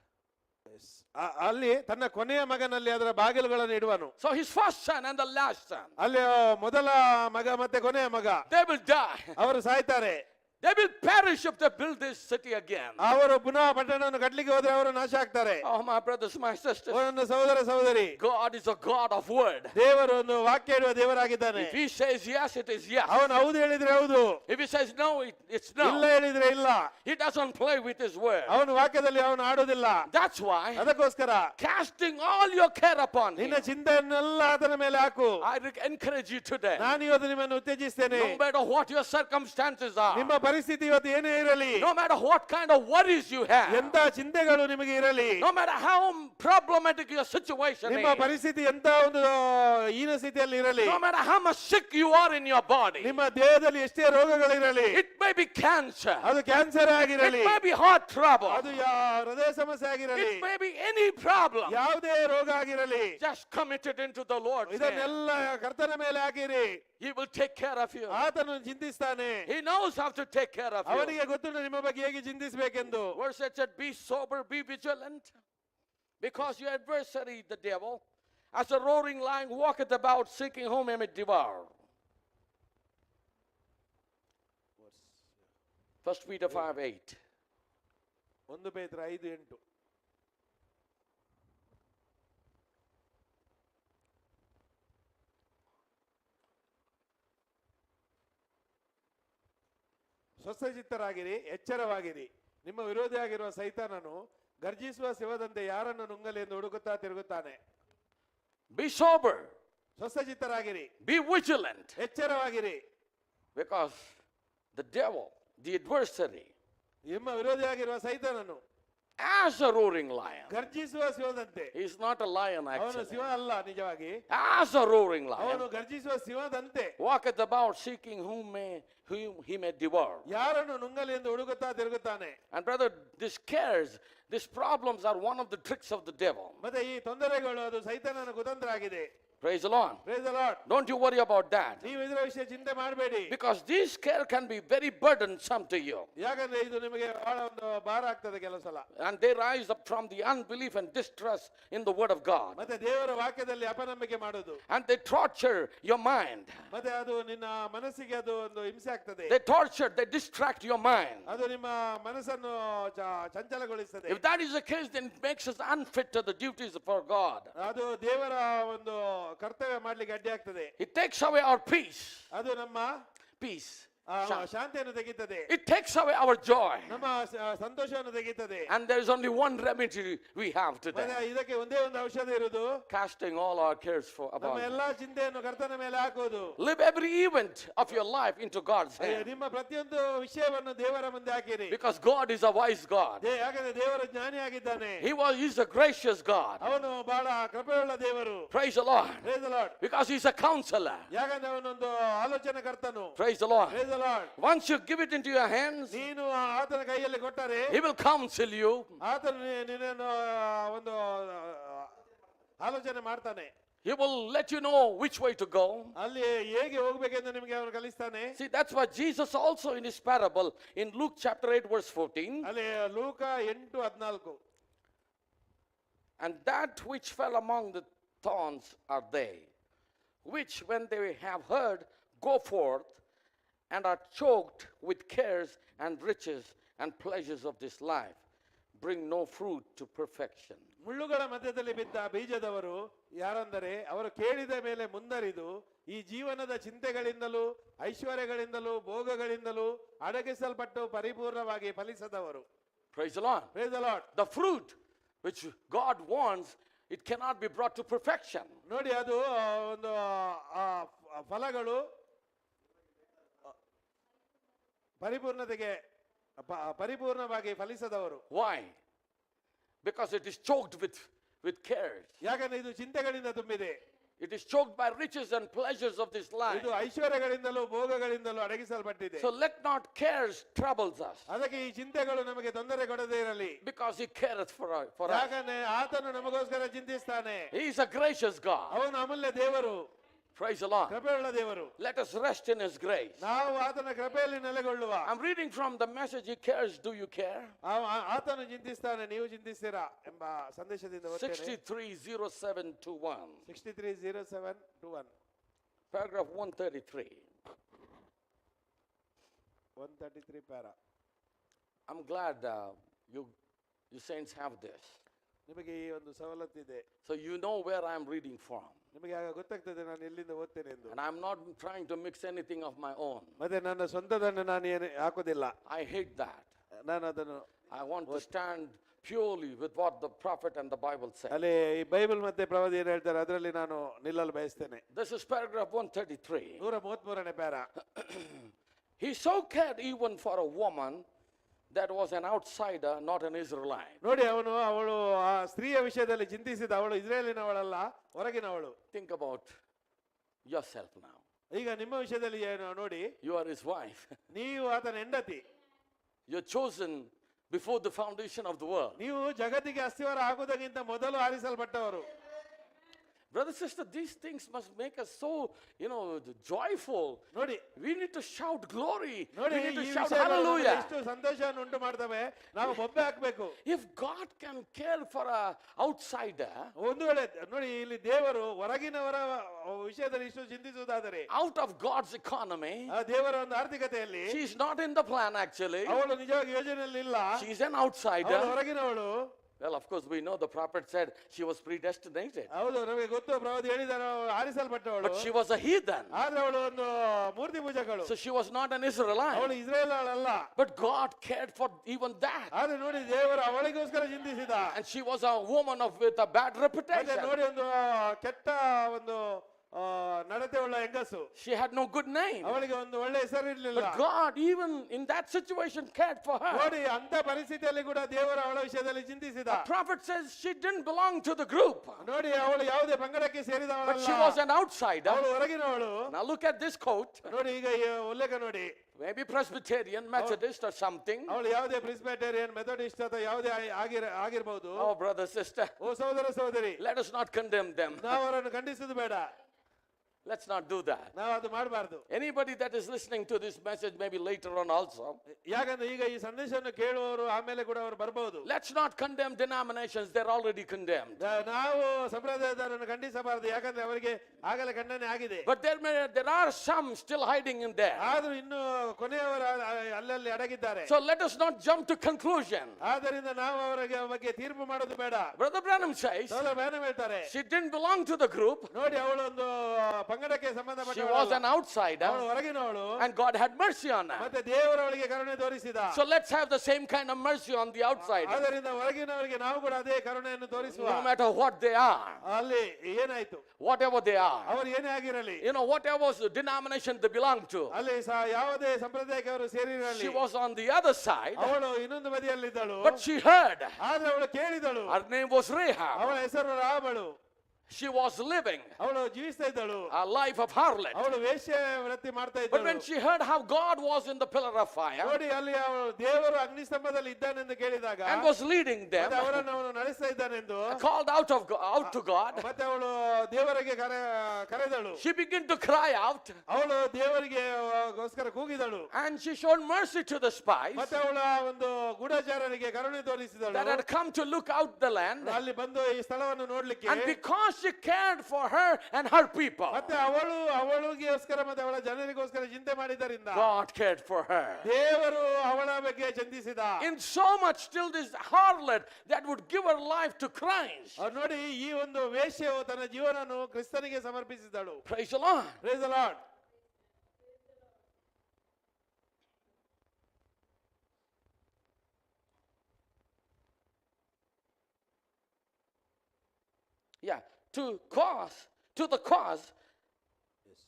ಅಲ್ಲಿ ತನ್ನ ಕೊನೆಯ ಮಗನಲ್ಲಿ ಅದರ ಬಾಗಿಲುಗಳನ್ನು ಇಡುವನು. So his first son and the last son, ಅಲ್ಲಿ ಮೊದಲ ಮಗ ಮತ್ತೆ ಕೊನೆಯ ಮಗ they will die. ಅವರು ಸಾಯ್ತಾರೆ. They will perish if they build this city again. ಅವರು ಪುನಃ ಪಟ್ಟಣವನ್ನು ಕಟ್ಟಲಿಕ್ಕೆ ಹೋದ್ರೆ ಅವರು ನಾಶ ಆಗ್ತಾರೆ. Oh, my brothers, my sisters. ನನ್ನ ಸಹೋದರ ಸಹೋದರಿ, God is a God of word. ದೇವರು ಒಂದು ವಾಕ್ಯ ಇಡುವ ದೇವರಾಗಿದ್ದಾನೆ. If he says yes, it is yes. ಅವನು ಹೌದು ಹೇಳಿದ್ರೆ ಹೌದು, If he says no, it's ಇಲ್ಲ no. ಹೇಳಿದ್ರೆ ಇಲ್ಲ. He doesn't play with his word. ಅವನು ವಾಕ್ಯದಲ್ಲಿ ಅವನು ಆಡುವುದಿಲ್ಲ. That's why ಅದಕ್ಕೋಸ್ಕರ casting all your care upon ನಿನ್ನ him. ಚಿಂತೆಯನ್ನೆಲ್ಲ ಅದರ ಮೇಲೆ ಹಾಕು. I encourage you today. ನಾನು ಇವತ್ತು ನಿಮ್ಮನ್ನು ಉತ್ತೇಜಿಸ್ತೇನೆ. No matter what your circumstances are, ನಿಮ್ಮ ಪರಿಸ್ಥಿತಿ ಇವತ್ತು ಏನೇ ಇರಲಿ, no matter what kind of worries you have, ಎಂತ ಚಿಂತೆಗಳು ನಿಮಗೆ ಇರಲಿ, no matter how problematic your situation ನಿಮ್ಮ is, ಪರಿಸ್ಥಿತಿ ಎಂತ ಒಂದು ಹೀನ ಸ್ಥಿತಿಯಲ್ಲಿ ಇರಲಿ, no matter how much sick you are in your body, ನಿಮ್ಮ ದೇಹದಲ್ಲಿ ಎಷ್ಟೇ ರೋಗಗಳಿರಲಿ, it may be cancer, ಅದು ಕ್ಯಾನ್ಸರ್ it ಆಗಿರಲಿ, may be heart trouble, ಅದು ಹೃದಯ ಸಮಸ್ಯೆ ಆಗಿರಲಿ, it may be any problem, ಯಾವುದೇ ರೋಗ ಆಗಿರಲಿ, just commit it into the Lord's hand. ಇದನ್ನೆಲ್ಲ ಕರ್ತನ ಮೇಲೆ ಹಾಕಿರಿ. He will take care of you. ಆತನು ಚಿಂತಿಸ್ತಾನೆ. He knows how to take care of you. ಅವನಿಗೆ ಗೊತ್ತುಂಟು ನಿಮ್ಮ ಬಗ್ಗೆ ಹೇಗೆ ಚಿಂತಿಸಬೇಕೆಂದು. Verse 8 said, Be sober, be vigilant, because your adversary, the devil, as a roaring lion, walketh about, seeking whom he may devour. 1 Peter 5:8. 1 ಪೇತ್ರ 5:8. ಸ್ವಸ್ಥಚಿತ್ತರಾಗಿರಿ, ಎಚ್ಚರವಾಗಿರಿ. ನಿಮ್ಮ ವಿರೋಧಿಯಾಗಿರುವ ಸೈತಾನನು ಗರ್ಜಿಸುವ ಸಿಂಹದಂತೆ ಯಾರನ್ನು ನುಂಗಲಿ ಎಂದು ಹುಡುಕುತ್ತಾ ತಿರುಗುತ್ತಾನೆ. Be sober, ಸ್ವಸ್ಥಚಿತ್ತರಾಗಿರಿ, be vigilant, ಎಚ್ಚರವಾಗಿರಿ. because the devil, the adversary, ನಿಮ್ಮ ವಿರೋಧಿಯಾಗಿರುವ ಸೈತಾನನು as a roaring lion, ಗರ್ಜಿಸುವ ಸಿಂಹದಂತೆ, he's not a lion ಅವನು actually, ಸಿಂಹ ಅಲ್ಲ ನಿಜವಾಗಿ, as a roaring ಅವನು lion, ಗರ್ಜಿಸುವ ಸಿಂಹದಂತೆ walketh about, seeking whom he may devour. ಯಾರನ್ನು ನುಂಗಲಿ ಎಂದು ಹುಡುಕುತ್ತಾ ತಿರುಗುತ್ತಾನೆ. And brother, these cares, these problems are one of the tricks of the devil. ಮತ್ತೆ ಈ ತೊಂದರೆಗಳು ಅದು ಸೈತಾನನ ಕುತಂತ್ರ ಆಗಿದೆ. Praise the Lord. Praise the Lord. Don't you worry about that. ನೀವು ಇದರ ವಿಷಯ ಚಿಂತೆ ಮಾಡಬೇಡಿ. Because this care can be very burdensome to you. ಯಾಕಂದ್ರೆ ಇದು ನಿಮಗೆ ಬಹಳ ಒಂದು ಭಾರ ಆಗ್ತದೆ ಕೆಲವು ಸಲ. And they rise up from the unbelief and distrust in the word of God. ಮತ್ತೆ ದೇವರ ವಾಕ್ಯದಲ್ಲಿ ಅಪನಂಬಿಕೆ ಮಾಡುದು. And they torture your mind. ಮತ್ತೆ ಅದು ನಿನ್ನ ಮನಸ್ಸಿಗೆ ಅದು ಒಂದು ಹಿಂಸೆ ಆಗ್ತದೆ. They torture, they distract your mind. ಅದು ನಿಮ್ಮ ಮನಸ್ಸನ್ನು ಚಂಚಲಗೊಳಿಸ್ತದೆ. If that is the case, then it makes us unfit to the duties for God. ಅದು ದೇವರ ಒಂದು ಕರ್ತವ್ಯ ಮಾಡ್ಲಿಕ್ಕೆ ಅಡ್ಡಿ ಆಗ್ತದೆ. It takes away our peace. ಅದು ನಮ್ಮ Peace. ಶಾಂತಿಯನ್ನು ತೆಗಿತದೆ. It takes away our joy. ನಮ್ಮ ಸಂತೋಷವನ್ನು ತೆಗಿತದೆ. And there is only one remedy we have ಮತ್ತೆ today. ಇದಕ್ಕೆ ಒಂದೇ ಒಂದು ಔಷಧ ಇರುವುದು, Casting all our cares ನಮ್ಮ upon Him. ಎಲ್ಲಾ ಚಿಂತೆಯನ್ನು ಕರ್ತನ ಮೇಲೆ ಹಾಕುವುದು. Live every event of your life into God's hand. ನಿಮ್ಮ ಪ್ರತಿಯೊಂದು ವಿಷಯವನ್ನು ದೇವರ ಮುಂದೆ ಹಾಕಿರಿ. Because God is a wise God. ಯಾಕಂದ್ರೆ ದೇವರು ಜ್ಞಾನಿಯಾಗಿದ್ದಾನೆ. He's a gracious God. ಅವನು ಬಹಳ ಕೃಪೆಯುಳ್ಳ ದೇವರು. Praise the Lord. Praise the Lord. Because He's a counselor. ಯಾಕಂದ್ರೆ ಅವನೊಂದು ಆಲೋಚನೆ ಕರ್ತನು. Praise the Lord. Praise the Lord. Once you give it into your hands, ನೀನು ಆತನ ಕೈಯಲ್ಲಿ ಕೊಟ್ಟರೆ He will counsel you. ಆತನು ನಿನ್ನನ್ನು ಒಂದು ಆಲೋಚನೆ ಮಾಡ್ತಾನೆ. He will let you know which way to go. ಅಲ್ಲಿ ಹೇಗೆ ಹೋಗ್ಬೇಕೆಂದು ನಿಮಗೆ ಅವನು ಕಲಿಸ್ತಾನೆ. See, that's why Jesus also in His parable in Luke chapter 8 verse 14. ಅಲ್ಲಿ ಲೂಕ 8:14. And that which fell among the thorns are they, which when they have heard, go forth, and are choked with cares and riches and pleasures of this life bring no fruit to perfection. ಮುಳ್ಳುಗಳ ಮಧ್ಯದಲ್ಲಿ ಬಿದ್ದ ಬೀಜದವರು ಯಾರೆಂದರೆ ಅವರು ಕೇಳಿದ ಮೇಲೆ ಮುಂದರಿದು ಈ ಜೀವನದ ಚಿಂತೆಗಳಿಂದಲೂ ಐಶ್ವರ್ಯಗಳಿಂದಲೂ ಭೋಗಗಳಿಂದಲೂ ಅಡಗಿಸಲ್ಪಟ್ಟು ಪರಿಪೂರ್ಣವಾಗಿ ಫಲಿಸದವರು. Praise the Lord. Praise the Lord. The fruit which God wants, it cannot be brought to perfection. ನೋಡಿ ಅದು ಒಂದು ಫಲಗಳು ಪರಿಪೂರ್ಣವಾಗಿ ಫಲಿಸದವರು. Why? Because it is choked with cares. ಯಾಕಂದ್ರೆ ಇದು ಚಿಂತೆಗಳಿಂದ ತುಂಬಿದೆ. It is choked by riches and pleasures of this life. ಇದು ಐಶ್ವರ್ಯಗಳಿಂದಲೂ ಭೋಗಗಳಿಂದಲೂ ಅಡಗಿಸಲ್ಪಟ್ಟಿದೆ. So let not cares troubles us. ಅದಕ್ಕೆ ಈ ಚಿಂತೆಗಳು ನಮಗೆ ತೊಂದರೆ ಕೊಡದೇ ಇರಲಿ. Because he careth for us. ಯಾಕಂದ್ರೆ ಆತನು ನಮಗೋಸ್ಕರ ಚಿಂತಿಸ್ತಾನೆ. He is a gracious God. ಅವನು ಅಮೂಲ್ಯ ದೇವರು. Praise the Lord. ಕೃಪೆಯುಳ್ಳ ದೇವರು. Let us rest in his grace. ನಾವು ಆತನ ಕೃಪೆಯಲ್ಲಿ ನೆಲೆಗೊಳ್ಳುವ. I'm reading from the message, he cares, do you care? ಆತನು ಚಿಂತಿಸ್ತಾನೆ, ನೀವು ಚಿಂತಿಸ್ತೀರಾ ಎಂಬ ಸಂದೇಶದಿಂದ ಓದ್ತೇನೆ. 630721. 630721. Paragraph 133. 133 para. I'm glad you saints have this. ನಿಮಗೆ ಈ ಒಂದು ಸವಲತ್ತಿದೆ. So you know where I'm reading from. ನಿಮಗೆ ಆಗ ಗೊತ್ತಾಗ್ತದೆ ನಾನು ಎಲ್ಲಿಂದ ಓದ್ತೇನೆ ಎಂದು. And I'm not trying to mix anything of my own. ಮತ್ತೆ ನನ್ನ ಸ್ವಂತದನ್ನು ನಾನು ಏನು ಹಾಕೋದಿಲ್ಲ. I hate that. ನಾನು ಅದನ್ನು I want to stand purely with what the prophet and the Bible say. ಅಲ್ಲಿ ಈ ಬೈಬಲ್ ಮತ್ತೆ ಪ್ರವಾದಿ ಏನು ಹೇಳ್ತಾರೆ ಅದರಲ್ಲಿ ನಾನು ನಿಲ್ಲಲು ಬಯಸ್ತೇನೆ. This is paragraph 133. 133ನೇ para. He so cared even for a woman that was an outsider, not an Israelite. ನೋಡಿ ಅವಳು ಆ ಸ್ತ್ರೀಯ ವಿಷಯದಲ್ಲಿ ಚಿಂತಿಸಿದ ಅವಳು ಇಸ್ರೇಲಿನವಳಲ್ಲ ಹೊರಗಿನವಳು. Think about yourself now. ಈಗ ನಿಮ್ಮ ವಿಷಯದಲ್ಲಿ ಏನು ನೋಡಿ. You are his wife. ನೀವು ಆತನ ಹೆಂಡತಿ. You're chosen before the foundation of the world. ನೀವು ಜಗತ್ತಿಗೆ ಅಸ್ತಿವಾರ ಆಗುವುದಕ್ಕಿಂತ ಮೊದಲು ಆರಿಸಲ್ಪಟ್ಟವರು. Brother, sister, these things must make us so, joyful. ನೋಡಿ, we need to shout glory. ನೋಡಿ, we need to ಈ shout ವಿಷಯಗಳು hallelujah. ಎಷ್ಟು ಸಂತೋಷವನ್ನು ಉಂಟು ಮಾಡ್ತವೆ. ನಾವು ಬೊಬ್ಬೆ ಹಾಕಬೇಕು. If God can care for a outsider, ಒಂದು ವೇಳೆ ನೋಡಿ ಇಲ್ಲಿ ದೇವರು ಹೊರಗಿನವರ ವಿಷಯದಲ್ಲಿ ಇಷ್ಟು ಚಿಂತಿಸುವುದಾದರೆ, out of God's economy, ಆ ದೇವರ ಒಂದು ಆರ್ಥಿಕತೆಯಲ್ಲಿ, she is not in the plan actually. ಅವಳು ನಿಜವಾಗಿ ಯೋಜನೆಯಲ್ಲಿ ಇಲ್ಲ. She is an outsider. ಅವಳು ಹೊರಗಿನವಳು. Well, of course, we know the prophet said she was predestinated. ಹೌದು, ನಮಗೆ ಗೊತ್ತು, ಪ್ರವಾದಿ ಹೇಳಿದ್ದಾರೆ ಆರಿಸಲ್ಪಟ್ಟವಳು. But she was a heathen. ಆದ್ರೆ ಅವಳು ಒಂದು ಮೂರ್ತಿ ಪೂಜಕಳು. So she was not an Israelite. ಅವಳು ಇಸ್ರೇಲಲ್ಲ. But God cared for even that. ಆದ್ರೆ ನೋಡಿ ದೇವರು ಅವಳಿಗೋಸ್ಕರ ಚಿಂತಿಸಿದ. And she was a woman with a bad reputation. ನೋಡಿ ಒಂದು ಕೆಟ್ಟ ಒಂದು ನಡತೆ ಉಳ್ಳ ಹೆಂಗಸು. She had no good name. ಅವಳಿಗೆ ಒಂದು ಒಳ್ಳೆ ಹೆಸರಿರಲಿಲ್ಲ. But God, even in that situation, cared for her. ನೋಡಿ ಅಂತ ಪರಿಸ್ಥಿತಿಯಲ್ಲಿ ಕೂಡ ದೇವರು ಅವಳ ವಿಷಯದಲ್ಲಿ ಚಿಂತಿಸಿದ. The prophet says she didn't belong to the group. ನೋಡಿ ಅವಳು ಯಾವುದೇ ಪಂಗಡಕ್ಕೆ ಸೇರಿದವಳಲ್ಲ. But she was an outsider. ಅವಳು ಹೊರಗಿನವಳು. Now look at this quote. ನೋಡಿ ಈಗ ಈ ಉಲ್ಲೇಖ ನೋಡಿ. Maybe Presbyterian, Methodist or something. ಅವಳು ಯಾವುದೇ ಪ್ರೆಸ್ಬಿಟೇರಿಯನ್, ಮೆಥಡಿಸ್ಟ್ ಅಥವಾ ಯಾವುದೇ ಆಗಿರಬಹುದು. Oh, brother, sister. ಓ ಸಹೋದರ ಸಹೋದರಿ. Let us not condemn them. ನಾವು ಅವರನ್ನು ಖಂಡಿಸುವುದು ಬೇಡ. Let's not do that. ನಾವು ಅದು ಮಾಡಬಾರದು. Anybody that is listening to this message maybe later on also. ಯಾಕಂದ್ರೆ ಈಗ ಈ ಸಂದೇಶವನ್ನು ಕೇಳುವವರು ಆಮೇಲೆ ಕೂಡ ಅವರು ಬರಬಹುದು. Let's not condemn denominations, they're already condemned. ನಾವು ಸಂಪ್ರದಾಯದವರನ್ನು ಖಂಡಿಸಬಾರದು, ಯಾಕಂದ್ರೆ ಅವರಿಗೆ ಆಗಲೇ ಖಂಡನೆ ಆಗಿದೆ. But there are some still hiding in there. ಆದ್ರೂ ಇನ್ನು ಕೊನೆಯವರ ಅಲ್ಲಲ್ಲಿ ಅಡಗಿದ್ದಾರೆ. So let us not jump to conclusion. ಆದ್ದರಿಂದ ನಾವು ಅವರಿಗೆ ಬಗ್ಗೆ ತೀರ್ಪು ಮಾಡೋದು ಬೇಡ. Brother Branham says ಸಹೋದರ ಬ್ರಾನಮ್ ಹೇಳ್ತಾರೆ, she didn't belong to the group. ನೋಡಿ ಅವಳು ಒಂದು ಪಂಗಡಕ್ಕೆ ಸಂಬಂಧಪಟ್ಟವಳು. She was an outsider. ಅವಳು ಹೊರಗಿನವಳು. And God had mercy on her. ಮತ್ತೆ ದೇವರು ಅವಳಿಗೆ ಕರುಣೆ ತೋರಿಸಿದ. So let's have the same kind of mercy on the outsider. ಆದ್ದರಿಂದ ಹೊರಗಿನವರಿಗೆ ನಾವು ಕೂಡ ಅದೇ ಕರುಣೆಯನ್ನು ತೋರಿಸುವ. No matter what they are. ಅಲ್ಲಿ ಏನಾಯ್ತು, whatever they are. ಅವರು ಏನೇ ಆಗಿರಲಿ, whatever denomination they belong to. ಅಲ್ಲಿ ಯಾವುದೇ ಸಂಪ್ರದಾಯಕ್ಕೆ ಅವರು ಸೇರಿರಲಿ. She was on the other side. ಅವಳು ಇನ್ನೊಂದು ಬದಿಯಲ್ಲಿದ್ದಳು. But she heard. ಆದ್ರೆ ಅವಳು ಕೇಳಿದಳು. Her name was Rahab. ಅವಳ ಹೆಸರು ರಾಹಬಳು. She was living ಅವಳು ಜೀವಿಸ್ತಾ ಇದ್ದಳು a life of harlot. ಅವಳು ವೇಶ್ಯ ವೃತ್ತಿ ಮಾಡ್ತಾ But ಇದ್ದಳು. when she heard how God was in the pillar of fire ನೋಡಿ ಅಲ್ಲಿ ಅವಳು ದೇವರು ಅಗ್ನಿಸ್ತಂಭದಲ್ಲಿ ಇದ್ದಾನೆಂದು ಕೇಳಿದಾಗ, and was leading them, ಮತ್ತೆ ಅವರನ್ನು ಅವನು ನಡೆಸ್ತಾ ಇದ್ದಾನೆಂದು, called out to God, ಮತ್ತೆ ಅವಳು ದೇವರಿಗೆ ಕರೆದಳು. she began to cry out, ಅವಳು ದೇವರಿಗೆ ಗೋಸ್ಕರ ಕೂಗಿದಳು. and she showed mercy to the spies ಮತ್ತೆ ಅವಳ ಒಂದು ಗೂಢಚಾರರಿಗೆ ಕರುಣೆ ತೋರಿಸಿದಳು. that had come to look out the land. ಅಲ್ಲಿ ಬಂದು ಈ ಸ್ಥಳವನ್ನು ನೋಡ್ಲಿಕ್ಕೆ. And because she cared for her and her people. ಮತ್ತೆ ಅವಳಿಗೋಸ್ಕರ ಮತ್ತೆ ಅವಳ ಜನರಿಗೋಸ್ಕರ ಚಿಂತೆ ಮಾಡಿದ್ದರಿಂದ God cared for her. ದೇವರು ಅವಳ ಬಗ್ಗೆ ಚಿಂತಿಸಿದ. In so much till this harlot that would give her life to Christ. ನೋಡಿ, ಈ ಒಂದು ವೇಶ್ಯೆಯು ತನ್ನ ಜೀವನವನ್ನು ಕ್ರಿಸ್ತನಿಗೆ ಸಮರ್ಪಿಸಿದಳು. Praise the Lord. Praise the Lord. Yeah, to the cause. Yes.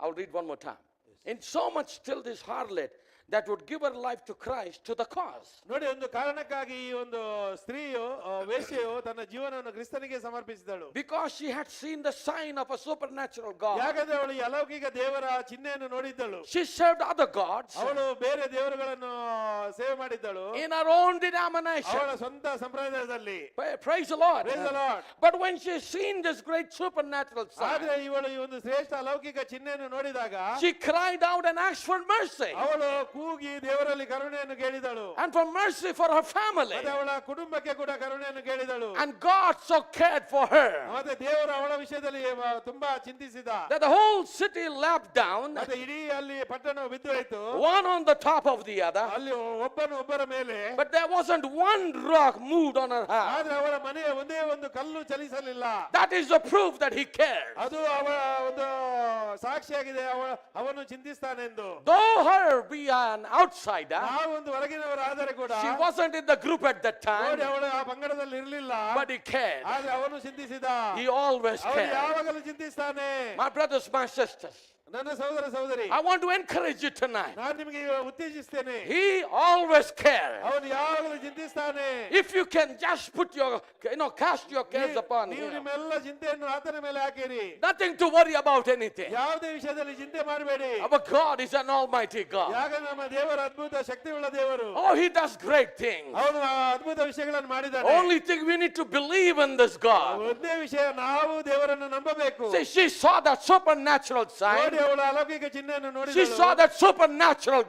I'll read one more time. In so much till this harlot that would give her life to Christ, to the cause. ನೋಡಿ, ಒಂದು ಕಾರಣಕ್ಕಾಗಿ ಈ ಒಂದು ಸ್ತ್ರೀಯು ವೇಶ್ಯೆಯು ತನ್ನ ಜೀವನವನ್ನು ಕ್ರಿಸ್ತನಿಗೆ ಸಮರ್ಪಿಸಿದಳು. Because she had seen the sign of a supernatural God. ಯಾಕಂದ್ರೆ ಅವಳು ಅಲೌಕಿಕ ದೇವರ ಚಿಹ್ನೆಯನ್ನು ನೋಡಿದ್ದಳು. She served other gods. ಅವಳು ಬೇರೆ ದೇವರುಗಳನ್ನು ಸೇವೆ ಮಾಡಿದ್ದಳು In her own denomination. ಅವಳ ಸ್ವಂತ ಸಂಪ್ರದಾಯದಲ್ಲಿ. Praise the Lord. Praise the Lord. But when she seen this great supernatural sign, ಆದ್ರೆ ಇವಳು ಈ ಒಂದು ಶ್ರೇಷ್ಠ ಅಲೌಕಿಕ ಚಿಹ್ನೆಯನ್ನು ನೋಡಿದಾಗ she cried out and asked for mercy. ಅವಳು ಕೂಗಿ ದೇವರಲ್ಲಿ ಕರುಣೆಯನ್ನು ಕೇಳಿದಳು. And for mercy for her family. ಮತ್ತೆ ಅವಳ ಕುಟುಂಬಕ್ಕೆ ಕೂಡ ಕರುಣೆಯನ್ನು ಕೇಳಿದಳು. And God so cared for her ಮತ್ತೆ ದೇವರು ಅವಳ ವಿಷಯದಲ್ಲಿ ತುಂಬಾ ಚಿಂತಿಸಿದ. that the whole city lapped down, ಮತ್ತೆ ಇಡೀ ಅಲ್ಲಿ ಪಟ್ಟಣ ಬಿದ್ದು ಹೋಯಿತು. one on the top of the other. ಅಲ್ಲಿ ಒಬ್ಬರ ಮೇಲೆ. But there wasn't one rock moved on her house. ಆದ್ರೆ ಅವಳ ಮನೆಯ ಒಂದೇ ಒಂದು ಕಲ್ಲು ಚಲಿಸಲಿಲ್ಲ. That is the proof that he cared. ಅದು ಅವಳ ಒಂದು ಸಾಕ್ಷಿಯಾಗಿದೆ, ಅವನು ಚಿಂತಿಸ್ತಾನೆಂದು. Though her be an outsider, ನಾವು ಒಂದು ಹೊರಗಿನವರಾದರೆ ಕೂಡ she wasn't in the group at that time, ನೋಡಿ ಅವಳು ಆ ಪಂಗಡದಲ್ಲಿ ಇರಲಿಲ್ಲ. but he cared. ಆದ್ರೆ ಅವನು ಚಿಂತಿಸಿದ. He always ಅವನು cared. ಯಾವಾಗಲೂ ಚಿಂತಿಸ್ತಾನೆ. My brothers, my sisters, ನನ್ನ ಸಹೋದರ ಸಹೋದರಿ, I want to encourage you tonight. ನಾನು ನಿಮಗೆ ಉತ್ತೇಜಿಸ್ತೇನೆ. He always cared. ಅವನು ಯಾವಾಗಲೂ ಚಿಂತಿಸ್ತಾನೆ. If you can just put your, cast your cares upon ನೀವು him. ನಿಮ್ಮೆಲ್ಲ ಚಿಂತೆಯನ್ನು ಆತನ ಮೇಲೆ ಹಾಕಿರಿ. Nothing to worry about anything. ಯಾವುದೇ ವಿಷಯದಲ್ಲಿ ಚಿಂತೆ ಮಾಡಬೇಡಿ. Our God is an almighty God. ಯಾಕಂದ್ರೆ ನಮ್ಮ ದೇವರು ಅದ್ಭುತ ಶಕ್ತಿಯುಳ್ಳ ದೇವರು. Oh, he does great things. ಅವನು ಅದ್ಭುತ ವಿಷಯಗಳನ್ನು ಮಾಡಿದ್ದಾನೆ. Only thing we need to believe in this God. ಒಂದೇ ವಿಷಯ, ನಾವು ದೇವರನ್ನು ನಂಬಬೇಕು. See, she saw that supernatural sign. ನೋಡಿ, ಅವಳು ಅಲೌಕಿಕ ಚಿಹ್ನೆಯನ್ನು She ನೋಡಿದಳು. saw that supernatural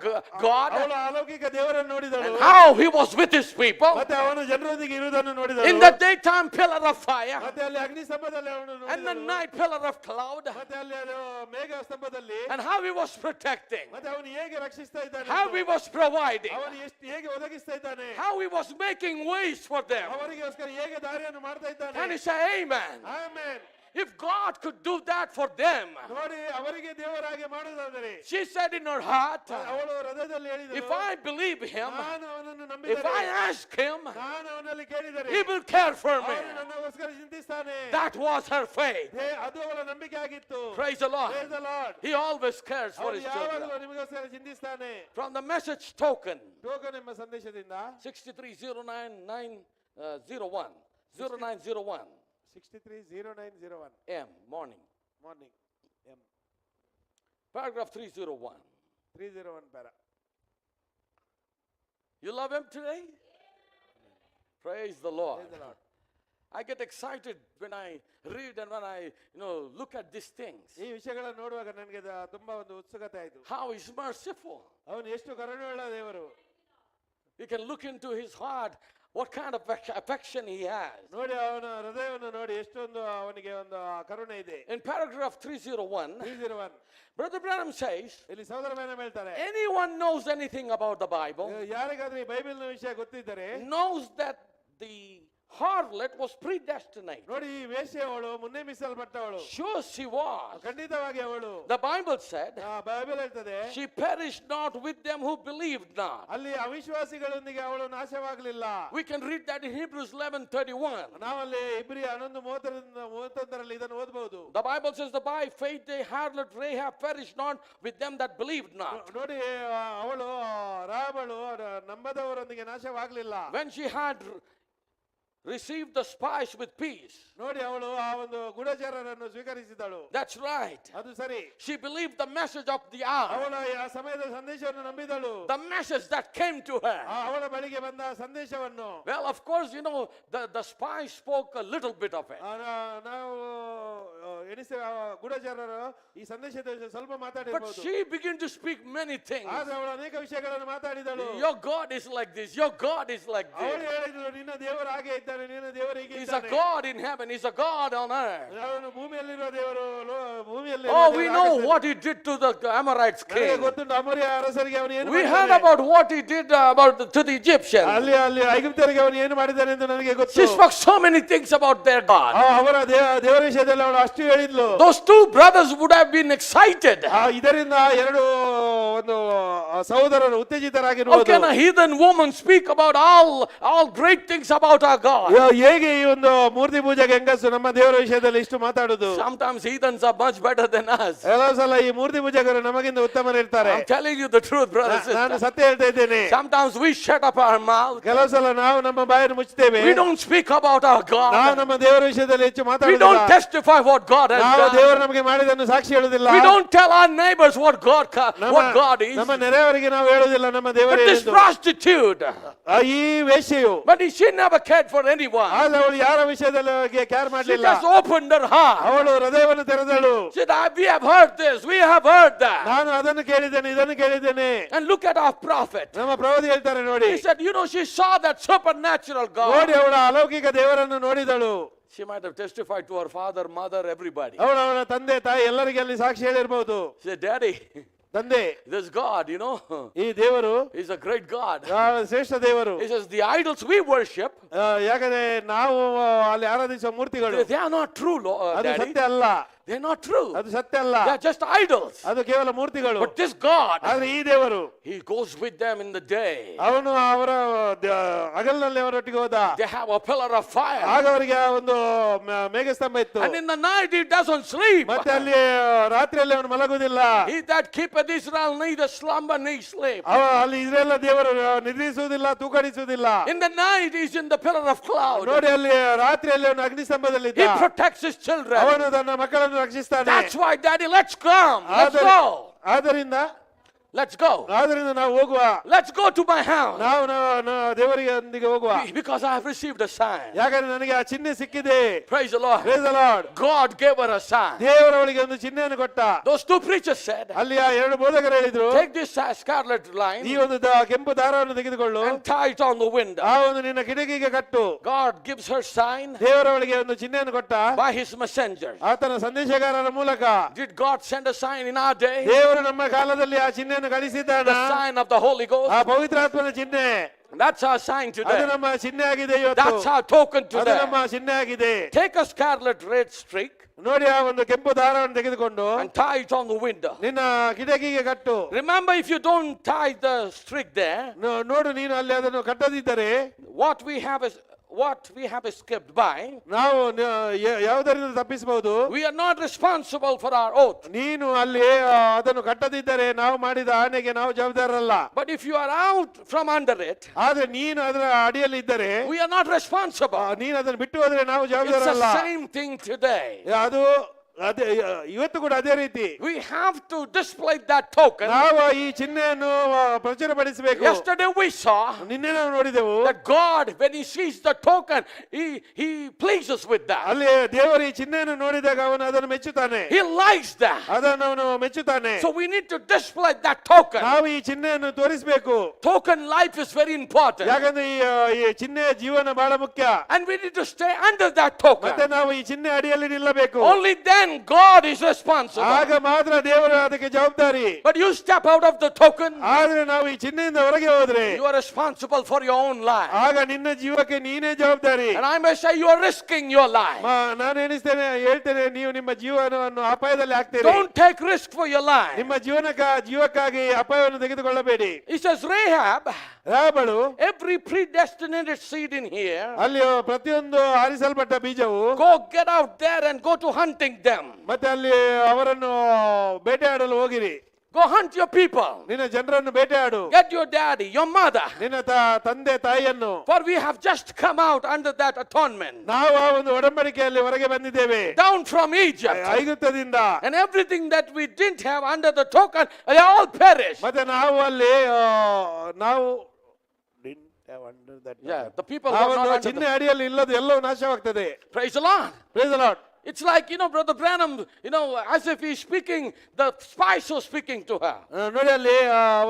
God ಅವಳು ಅಲೌಕಿಕ ದೇವರನ್ನು ನೋಡಿದಳು. and how he was with his people. ಮತ್ತೆ ಅವನು ಜನರೊಂದಿಗೆ ಇರುವುದನ್ನು ನೋಡಿದಳು. In the daytime pillar of fire ಮತ್ತೆ ಅಲ್ಲಿ ಅಗ್ನಿ ಸ್ತಂಭದಲ್ಲಿ ಅವನು and the ನೋಡಿದಳು. night pillar of cloud, ಮತ್ತೆ ಅಲ್ಲಿ ಅದು ಮೇಘ ಸ್ತಂಭದಲ್ಲಿ and how he was protecting, ಮತ್ತೆ ಅವನು ಹೇಗೆ ರಕ್ಷಿಸ್ತಾ ಇದ್ದಾನೆ, how he was providing, ಅವನು ಹೇಗೆ ಒದಗಿಸ್ತಾ ಇದ್ದಾನೆ, how he was making ways for them. ಅವರಿಗೋಸ್ಕರ ಹೇಗೆ ದಾರಿಯನ್ನು ಮಾಡ್ತಾ ಇದ್ದಾನೆ. And he said, Amen. Amen. If God could do that for them, ನೋಡಿ, ಅವರಿಗೆ ದೇವರಾಗಿ ಮಾಡುವುದಾದರೆ, she said in her heart, ಅವಳು ಹೃದಯದಲ್ಲಿ ಹೇಳಿದಳು, if I believe him, ನಾನು ಅವನನ್ನು if ನಂಬಿದರೆ, I ask him, ನಾನು ಅವನಲ್ಲಿ ಕೇಳಿದರೆ he will care for me. ಅವನು ನನ್ನಗೋಸ್ಕರ ಚಿಂತಿಸ್ತಾನೆ. That was her faith. ಅದು ಅವಳ ನಂಬಿಕೆ ಆಗಿತ್ತು. Praise the Lord. Praise the Lord. He always cares for ಅವನು his children. ಯಾವಾಗಲೂ ನಿಮಗೋಸ್ಕರ ಚಿಂತಿಸ್ತಾನೆ. From the message token, token ಎಂಬ ಸಂದೇಶದಿಂದ 630901, 0901 630901 M, morning. Morning M Paragraph 301. 301 para. You love him today? Praise the Lord. Praise the Lord. I get excited when I read and when I, look at these things. ಈ ವಿಷಯಗಳನ್ನು ನೋಡುವಾಗ ನನಗೆ ತುಂಬಾ ಒಂದು ಉತ್ಸುಕತೆ ಆಯಿತು. How he's merciful. ಅವನು ಎಷ್ಟು ಕರುಣೆಯುಳ್ಳ ದೇವರು. You can look into his heart, what kind of affection he has. ನೋಡಿ, ಅವನ ಹೃದಯವನ್ನು ನೋಡಿ, ಎಷ್ಟೊಂದು ಅವನಿಗೆ ಒಂದು ಕರುಣೆ ಇದೆ. In paragraph 301, 301 Brother Branham says, ಇಲ್ಲಿ ಸಹೋದರ ಮೇನಮ್ ಹೇಳ್ತಾರೆ, anyone knows anything about the Bible ಯಾರಿಗಾದ್ರೂ ಈ ಬೈಬಲ್ನ ವಿಷಯ ಗೊತ್ತಿದ್ದರೆ knows that the harlot was predestinate. ನೋಡಿ, ಈ ವೇಶ್ಯೆಯವಳು ಮುನ್ನೆ ಮೀಸಲ್ಪಟ್ಟವಳು. Sure she was. ಖಂಡಿತವಾಗಿ ಅವಳು. The Bible said, ಬೈಬಲ್ ಹೇಳ್ತದೆ, she perished not with them who believed not. ಅಲ್ಲಿ ಅವಿಶ್ವಾಸಿಗಳೊಂದಿಗೆ ಅವಳು ನಾಶವಾಗಲಿಲ್ಲ. We can read that in Hebrews 11:31. ನಾವಲ್ಲಿ ಇಬ್ರಿ 11:31 ಇದನ್ನು ಓದಬಹುದು. The Bible says, the by faith the harlot Rahab perished not with them that believed not. ನೋಡಿ, ಅವಳು ರಾಬಳು ನಂಬದವರೊಂದಿಗೆ ನಾಶವಾಗಲಿಲ್ಲ. When she had received the spies with peace. ನೋಡಿ, ಅವಳು ಆ ಒಂದು ಗೂಢಚಾರರನ್ನು ಸ್ವೀಕರಿಸಿದಳು. That's right. ಅದು ಸರಿ. She believed the message of the hour. ಅವಳು ಆ ಸಮಯದ ಸಂದೇಶವನ್ನು ನಂಬಿದಳು. The message that came to her. ಅವಳ ಬಳಿಗೆ ಬಂದ ಸಂದೇಶವನ್ನು. Well, of course, the spies spoke a little bit of it. ನಾವು ಗೂಢಚಾರರು ಈ ಸಂದೇಶದ ಸ್ವಲ್ಪ But ಮಾತಾಡಿರಬಹುದು. she began to speak many things. ಆದ್ರೆ ಅವಳು ಅನೇಕ ವಿಷಯಗಳನ್ನು ಮಾತಾಡಿದಳು. Your God is like this. Your God is like ಅವಳು this. ಹೇಳಿದಳು, ನಿನ್ನ ದೇವರು ಹಾಗೆ ಇದ್ದಾನೆ, ಹೀಗಿದ್ದಾನೆ, ನಿನ್ನ ದೇವರು He's a ಹೀಗಿದ್ದಾನೆ. God in heaven. He's a God on earth. ಅವನು ಭೂಮಿಯಲ್ಲಿರುವ ದೇವರು, ಭೂಮಿಯಲ್ಲಿ Oh, we know what he did to the Amorites ನನಗೆ king. ಗೊತ್ತುಂಟು ಅಮೋರಿಯ ಅರಸರಿಗೆ ಅವನು ಏನು We heard ಮಾಡಿದ್ದಾನೆ. about what he did to the Egyptians. ಅಲ್ಲಿ ಐಗುಪ್ತರಿಗೆ ಅವನು ಏನು ಮಾಡಿದ್ದಾನೆ ಎಂದು ನನಗೆ ಗೊತ್ತು. She spoke so many things about their God. ಅವರ ದೇವರ ವಿಷಯದಲ್ಲಿ ಅವಳು ಅಷ್ಟು ಹೇಳಿದ್ಲು. Those two brothers would have been excited. ಇದರಿಂದ ಎರಡು ಒಂದು ಸಹೋದರರು How ಉತ್ತೇಜಿತರಾಗಿರುವುದು. can a heathen woman speak about all great things about our God? ಹೇಗೆ ಈ ಒಂದು ಮೂರ್ತಿ ಪೂಜೆಗೆ ಹೆಂಗಸು ನಮ್ಮ ದೇವರ ವಿಷಯದಲ್ಲಿ ಇಷ್ಟು ಮಾತಾಡುದು? Sometimes heathens are much better than us. ಕೆಲವು ಸಲ ಈ ಮೂರ್ತಿ ಪೂಜೆಗರು ನಮಗಿಂತ ಉತ್ತಮರಿರ್ತಾರೆ. I'm telling you the truth, brothers and ನಾನು sisters. ಸತ್ಯ ಹೇಳ್ತಾ ಇದ್ದೇನೆ. Sometimes we shut up our mouth. ಕೆಲವು ಸಲ ನಾವು ನಮ್ಮ ಬಾಯನ್ನು ಮುಚ್ಚುತ್ತೇವೆ. We don't speak about our ನಾವು God. ನಮ್ಮ ದೇವರ ವಿಷಯದಲ್ಲಿ ಹೆಚ್ಚು We don't ಮಾತಾಡುವುದಿಲ್ಲ. testify what God has ನಾವು ದೇವರು done. ನಮಗೆ ಮಾಡಿದನ್ನು ಸಾಕ್ಷಿ ಹೇಳುವುದಿಲ್ಲ. We don't tell our neighbors what God is. ನಮ್ಮ ನೆರೆಯವರಿಗೆ ನಾವು ಹೇಳುವುದಿಲ್ಲ ನಮ್ಮ But ದೇವರೇ this ಎಂದು. prostitute, ಈ ವೇಶ್ಯೆಯು but she never cared for anyone. ಆದ್ರೆ ಅವಳು ಯಾರ ವಿಷಯದಲ್ಲಿ ಕೇರ್ She ಮಾಡಲಿಲ್ಲ. just opened her heart. ಅವಳು ಹೃದಯವನ್ನು ತೆರೆದಳು. She said, we have heard this, we have heard that. ನಾನು ಅದನ್ನು ಕೇಳಿದ್ದೇನೆ, ಇದನ್ನು ಕೇಳಿದ್ದೇನೆ. And look at our prophet. ನಮ್ಮ ಪ್ರವಾದಿ ಹೇಳ್ತಾರೆ ನೋಡಿ. He said, she saw that supernatural God. ನೋಡಿ ಅವಳ ಅಲೌಕಿಕ ದೇವರನ್ನು ನೋಡಿದಳು. She might have testified to her father, mother, everybody. ಅವಳು ಅವಳ ತಂದೆ ತಾಯಿ ಎಲ್ಲರಿಗೆ ಅಲ್ಲಿ ಸಾಕ್ಷಿ ಹೇಳಿರ್ಬಹುದು. She said, Daddy, ತಂದೆ, this God, ಈ ದೇವರು is a great God. ಶ್ರೇಷ್ಠ ದೇವರು. He says, the idols we worship, ಯಾಕಂದ್ರೆ ನಾವು ಅಲ್ಲಿ ಆರಾಧಿಸುವ ಮೂರ್ತಿಗಳು they are not true, ಅದು Daddy. ಸತ್ಯ ಅಲ್ಲ. They're not true. ಅದು ಸತ್ಯ ಅಲ್ಲ. They are just idols. ಅದು ಕೇವಲ ಮೂರ್ತಿಗಳು. But this God, ಆದ್ರೆ ಈ ದೇವರು, he goes with them in the day. ಅವನು ಅವರ ಹಗಲಿನಲ್ಲಿ ಅವರೊಟ್ಟಿಗೆ ಹೋದ. They have a pillar of fire. ಆಗ ಅವರಿಗೆ ಒಂದು ಮೇಘಸ್ತಂಭ ಇತ್ತು. And in the night he doesn't sleep. ಮತ್ತೆ ಅಲ್ಲಿ ರಾತ್ರಿಯಲ್ಲಿ ಅವನು ಮಲಗುವುದಿಲ್ಲ. He that keepeth Israel neither slumber nor sleep. ಅಲ್ಲಿ ಇಸ್ರೇಲ್ ದೇವರು ನಿದ್ರಿಸುವುದಿಲ್ಲ, ತೂಕಡಿಸುವುದಿಲ್ಲ. In the night he's in the pillar of cloud. ನೋಡಿ ಅಲ್ಲಿ ರಾತ್ರಿಯಲ್ಲಿ ಅವನು ಅಗ್ನಿಸ್ತಂಭದಲ್ಲಿ He ಇದ್ದ. protects his children. ಅವನು ತನ್ನ ಮಕ್ಕಳನ್ನು ರಕ್ಷಿಸ್ತಾನೆ. That's why, Daddy, let's come. Let's go. ಆದ್ದರಿಂದ Let's go. ನಾವು ಹೋಗುವ. Let's go to my house. ನಾವು ದೇವರಿಗೆ ಹೋಗುವ. Because I have received a sign. ಯಾಕಂದ್ರೆ ನನಗೆ ಆ ಚಿಹ್ನೆ ಸಿಕ್ಕಿದೆ. Praise the Lord. Praise the Lord. God gave her a sign. ದೇವರವಳಿಗೆ ಒಂದು ಚಿಹ್ನೆಯನ್ನು ಕೊಟ್ಟ. Those two preachers said, ಅಲ್ಲಿ ಆ ಎರಡು ಬೋಧಕರು ಹೇಳಿದ್ರು, take this scarlet line ಈ ಒಂದು ಕೆಂಪು ದಾರವನ್ನು ತೆಗೆದುಕೊಳ್ಳು, and tie it on the window. ಆ ಒಂದು ನಿನ್ನ ಕಿಟಕಿಗೆ ಕಟ್ಟು. God gives her sign ದೇವರವಳಿಗೆ ಒಂದು ಚಿಹ್ನೆಯನ್ನು ಕೊಟ್ಟ. by his messengers. ಆತನ ಸಂದೇಶಗಾರರ ಮೂಲಕ. Did God send a sign in our day? ದೇವರು ನಮ್ಮ ಕಾಲದಲ್ಲಿ ಆ ಚಿಹ್ನೆಯನ್ನು ಕಳಿಸಿದ್ದಾನ. The sign of the Holy Ghost. ಆ ಪವಿತ್ರಾತ್ಮನ ಚಿಹ್ನೆ. That's our sign ಅದು today. ನಮ್ಮ ಚಿಹ್ನೆ ಆಗಿದೆ ಇವತ್ತು. That's our token ಅದು today. ನಮ್ಮ ಚಿಹ್ನೆ ಆಗಿದೆ. Take a scarlet red streak ನೋಡಿ ಆ ಒಂದು ಕೆಂಪು ದಾರವನ್ನು ತೆಗೆದುಕೊಂಡು and tie it on the window. ನಿನ್ನ ಕಿಟಕಿಗೆ ಕಟ್ಟು. Remember, if you don't tie the streak there, ನೋಡು ನೀನು ಅಲ್ಲಿ ಅದನ್ನು ಕಟ್ಟದಿದ್ದರೆ what we have escaped by, ನಾವು ಯಾವುದರಿಂದ ತಪ್ಪಿಸಬಹುದು. we are not responsible for our oath. ನೀನು ಅಲ್ಲಿ ಅದನ್ನು ಕಟ್ಟದಿದ್ದರೆ ನಾವು ಮಾಡಿದ ಆಣೆಗೆ ನಾವು ಜವಾಬ್ದಾರರಲ್ಲ. But if you are out from under it, ಆದ್ರೆ ನೀನು ಅದರ ಅಡಿಯಲ್ಲಿ ಇದ್ದರೆ we are not responsible. ನೀನು ಅದನ್ನು ಬಿಟ್ಟು ಹೋದ್ರೆ ನಾವು It's ಜವಾಬ್ದಾರರಲ್ಲ. the same thing today. ಅದು ಅದೇ ಇವತ್ತು ಕೂಡ ಅದೇ ರೀತಿ. We have to display that token. ನಾವು ಈ ಚಿಹ್ನೆಯನ್ನು ಪ್ರಚುರಪಡಿಸಬೇಕು. Yesterday we saw ನಿನ್ನೆ ನಾವು ನೋಡಿದೆವು that God, when he sees the token, he pleases with that. ಅಲ್ಲಿ ದೇವರು ಈ ಚಿಹ್ನೆಯನ್ನು ನೋಡಿದಾಗ ಅವನು ಅದನ್ನು ಮೆಚ್ಚುತ್ತಾನೆ. He likes that. ಅದನ್ನು ಅವನು ಮೆಚ್ಚುತ್ತಾನೆ. So we need to display that token. ನಾವು ಈ ಚಿಹ್ನೆಯನ್ನು ತೋರಿಸಬೇಕು. Token life is very important. ಯಾಕಂದ್ರೆ ಈ ಚಿಹ್ನೆಯ ಜೀವನ ಬಹಳ ಮುಖ್ಯ. And we need to stay under that token. ಮತ್ತೆ ನಾವು ಈ ಚಿಹ್ನೆ ಅಡಿಯಲ್ಲಿ ನಿಲ್ಲಬೇಕು. Only then God is responsible. ಆಗ ಮಾತ್ರ ದೇವರು ಅದಕ್ಕೆ ಜವಾಬ್ದಾರಿ. But you step out of the token, ಆದ್ರೆ ನಾವು ಈ ಚಿಹ್ನೆಯಿಂದ ಹೊರಗೆ ಹೋದ್ರೆ you are responsible for your own life. ಆಗ ನಿನ್ನ ಜೀವಕ್ಕೆ ನೀನೇ ಜವಾಬ್ದಾರಿ. And I may say you are risking your life. ನಾನು ಹೇಳ್ತೇನೆ ನೀವು ನಿಮ್ಮ ಜೀವನವನ್ನು ಅಪಾಯದಲ್ಲಿ ಹಾಕ್ತೀರಿ. Don't take risk for your life. ನಿಮ್ಮ ಜೀವಕ್ಕಾಗಿ ಅಪಾಯವನ್ನು ತೆಗೆದುಕೊಳ್ಳಬೇಡಿ. He says, Rahab, ರಾಬಳು every predestinated seed in here, ಅಲ್ಲಿ ಪ್ರತಿಯೊಂದು ಆರಿಸಲ್ಪಟ್ಟ ಬೀಜವು go get out there and go to hunting them. ಮತ್ತೆ ಅಲ್ಲಿ ಅವರನ್ನು ಬೇಟೆಯಾಡಲು ಹೋಗಿರಿ. Go hunt your people. ನಿನ್ನ ಜನರನ್ನು ಬೇಟೆಯಾಡು. Get your daddy, your mother. ನಿನ್ನ ತಂದೆ ತಾಯಿಯನ್ನು. For we have just come out under that atonement. ನಾವು ಆ ಒಂದು ಒಡಂಬಡಿಕೆಯಲ್ಲಿ ಹೊರಗೆ ಬಂದಿದ್ದೇವೆ. Down from Egypt. ಐಗುಪ್ತದಿಂದ. And everything that we didn't have under the token, they all perished. ಮತ್ತೆ ನಾವು ಅಲ್ಲಿ ನಾವು Yeah, the people who ಆ are not ಒಂದು under ಚಿಹ್ನೆ ಅಡಿಯಲ್ಲಿ ಇಲ್ಲದು ಎಲ್ಲವೂ ನಾಶವಾಗ್ತದೆ. Praise the Lord. Praise the Lord. It's like, Brother Branham, as if he's speaking, the spies are speaking to her. ನೋಡಿ ಅಲ್ಲಿ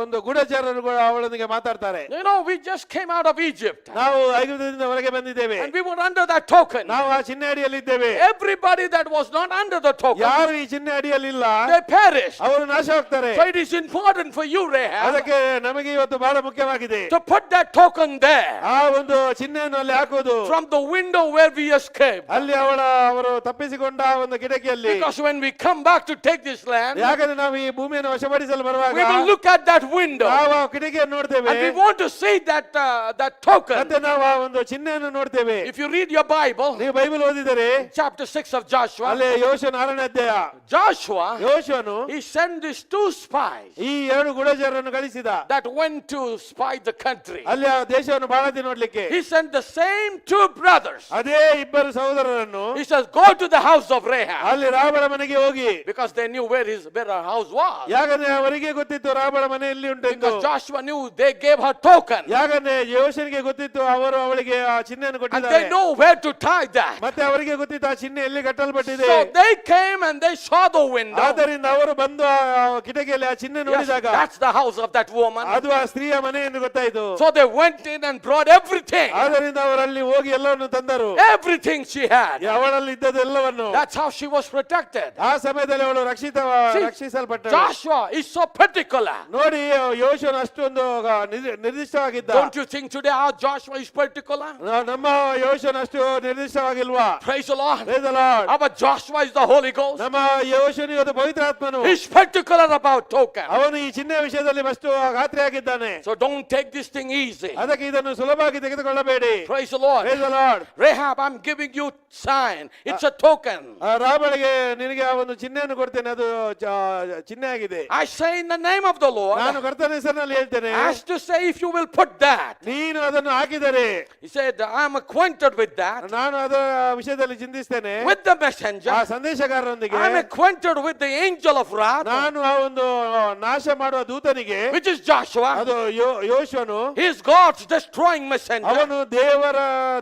ಒಂದು ಗೂಢಚಾರರು ಕೂಡ ಅವಳೊಂದಿಗೆ ಮಾತಾಡ್ತಾರೆ. We just came out of Egypt. ನಾವು ಐಗುಪ್ತದಿಂದ ಹೊರಗೆ ಬಂದಿದ್ದೇವೆ. And we were under that token. ನಾವು ಆ ಚಿಹ್ನೆ ಅಡಿಯಲ್ಲಿ ಇದ್ದೇವೆ. Everybody that was not under the token, ಯಾರು ಈ ಚಿಹ್ನೆ ಅಡಿಯಲ್ಲಿ ಇಲ್ಲ, they perished. ಅವರು ನಾಶವಾಗ್ತಾರೆ. So it is important for you, Rahab, ಅದಕ್ಕೆ ನಮಗೆ ಇವತ್ತು ಬಹಳ ಮುಖ್ಯವಾಗಿದೆ to put that token there. ಆ ಒಂದು ಚಿಹ್ನೆಯನ್ನು ಅಲ್ಲಿ ಹಾಕುವುದು. From the window where we escaped. ಅಲ್ಲಿ ಅವರು ತಪ್ಪಿಸಿಕೊಂಡ ಒಂದು ಕಿಟಕಿಯಲ್ಲಿ. Because when we come back to take this land, ಯಾಕಂದ್ರೆ ನಾವು ಈ ಭೂಮಿಯನ್ನು ವಶಪಡಿಸಲು ಬರುವಾಗ we will look at that window. ನಾವು ಆ ಕಿಟಕಿಯನ್ನು ನೋಡ್ತೇವೆ. And we want to see that token. ಮತ್ತೆ ನಾವು ಆ ಒಂದು ಚಿಹ್ನೆಯನ್ನು ನೋಡ್ತೇವೆ. If you read your Bible, ನೀವು ಬೈಬಲ್ ಓದಿದರೆ chapter 6 of Joshua, ಅಲ್ಲಿ ಯೋಷುವನ 6ನೇ ಅಧ್ಯಾಯ, Joshua, ಯೋಷುವನು he sent these 2 spies ಈ 2 ಗೂಢಚಾರರನ್ನು ಕಳಿಸಿದ. that went to spy the country. ಅಲ್ಲಿ ಆ ದೇಶವನ್ನು ಬಾಳತಿ ನೋಡ್ಲಿಕ್ಕೆ. He sent the same 2 brothers. ಅದೇ ಇಬ್ಬರು ಸಹೋದರರನ್ನು He says, go to the house of Rahab. ಅಲ್ಲಿ ರಾಬಳ ಮನೆಗೆ ಹೋಗಿ. Because they knew where her house was. ಯಾಕಂದ್ರೆ ಅವರಿಗೆ ಗೊತ್ತಿತ್ತು ರಾಬಳ ಮನೆ ಎಲ್ಲಿ ಉಂಟು ಎಂದು. Because Joshua knew they gave her token. ಯಾಕಂದ್ರೆ ಯೋಷನಿಗೆ ಗೊತ್ತಿತ್ತು ಅವರು ಅವಳಿಗೆ ಆ ಚಿಹ್ನೆಯನ್ನು And ಕೊಟ್ಟಿದ್ದಾರೆ. they know where to tie that. ಮತ್ತೆ ಅವರಿಗೆ ಗೊತ್ತಿತ್ತು ಆ ಚಿಹ್ನೆ ಎಲ್ಲಿ ಕಟ್ಟಲ್ಪಟ್ಟಿದೆ. So they came and they saw the window. ಆದ್ದರಿಂದ ಅವರು ಬಂದು ಆ ಕಿಟಕಿಯಲ್ಲಿ ಆ ಚಿಹ್ನೆ Yes, ನೋಡಿದಾಗ that's the house of that woman. ಅದು ಆ ಸ್ತ್ರೀಯ ಮನೆ ಎಂದು ಗೊತ್ತಾಯಿತು. So they went in and brought everything. ಆದ್ದರಿಂದ ಅವರಲ್ಲಿ ಹೋಗಿ ಎಲ್ಲವನ್ನು ತಂದರು. Everything she had. ಅವಳಲ್ಲಿ ಇದ್ದದೆಲ್ಲವನ್ನು. That's how she was protected. ಆ ಸಮಯದಲ್ಲಿ ಅವಳು ರಕ್ಷಿಸಲ್ಪಟ್ಟಳು. Joshua is so particular. ನೋಡಿ ಯೋಷುವನು ಅಷ್ಟೊಂದು ನಿರ್ದಿಷ್ಟವಾಗಿದ್ದ. Don't you think today our Joshua is particular? ನಮ್ಮ ಯೋಷುವನು ಅಷ್ಟು ನಿರ್ದಿಷ್ಟವಾಗಿಲ್ವಾ? Praise the Lord. Praise the Lord. Our Joshua is the Holy Ghost. ನಮ್ಮ ಯೋಷುವನು ಇವತ್ತು ಪವಿತ್ರಾತ್ಮನು. He's particular about token. ಅವನು ಈ ಚಿಹ್ನೆ ವಿಷಯದಲ್ಲಿ ಅಷ್ಟು ಖಾತ್ರಿಯಾಗಿದ್ದಾನೆ. So don't take this thing easy. ಅದಕ್ಕೆ ಇದನ್ನು ಸುಲಭವಾಗಿ ತೆಗೆದುಕೊಳ್ಳಬೇಡಿ. Praise the Lord. Praise the Lord. Rahab, I'm giving you sign. It's a token. ರಾಬಳಿಗೆ ನಿನಗೆ ಆ ಒಂದು ಚಿಹ್ನೆಯನ್ನು ಕೊಡ್ತೇನೆ, ಅದು ಚಿಹ್ನೆ ಆಗಿದೆ. I say in the name of the Lord. ನಾನು ಕರ್ತನ ಹೆಸರಿನಲ್ಲಿ ಹೇಳ್ತೇನೆ. As to say, if you will put that. ನೀನು ಅದನ್ನು ಹಾಕಿದರೆ. He said, I'm acquainted with that. ನಾನು ಅದರ ವಿಷಯದಲ್ಲಿ ಚಿಂತಿಸ್ತೇನೆ. With the messenger. ಆ ಸಂದೇಶಗಾರರೊಂದಿಗೆ. I'm acquainted with the angel of wrath. ನಾನು ಆ ಒಂದು ನಾಶ ಮಾಡುವ ದೂತನಿಗೆ. Which is Joshua. ಅದು ಯೋಷುವನು. He is God's destroying messenger. ಅವನು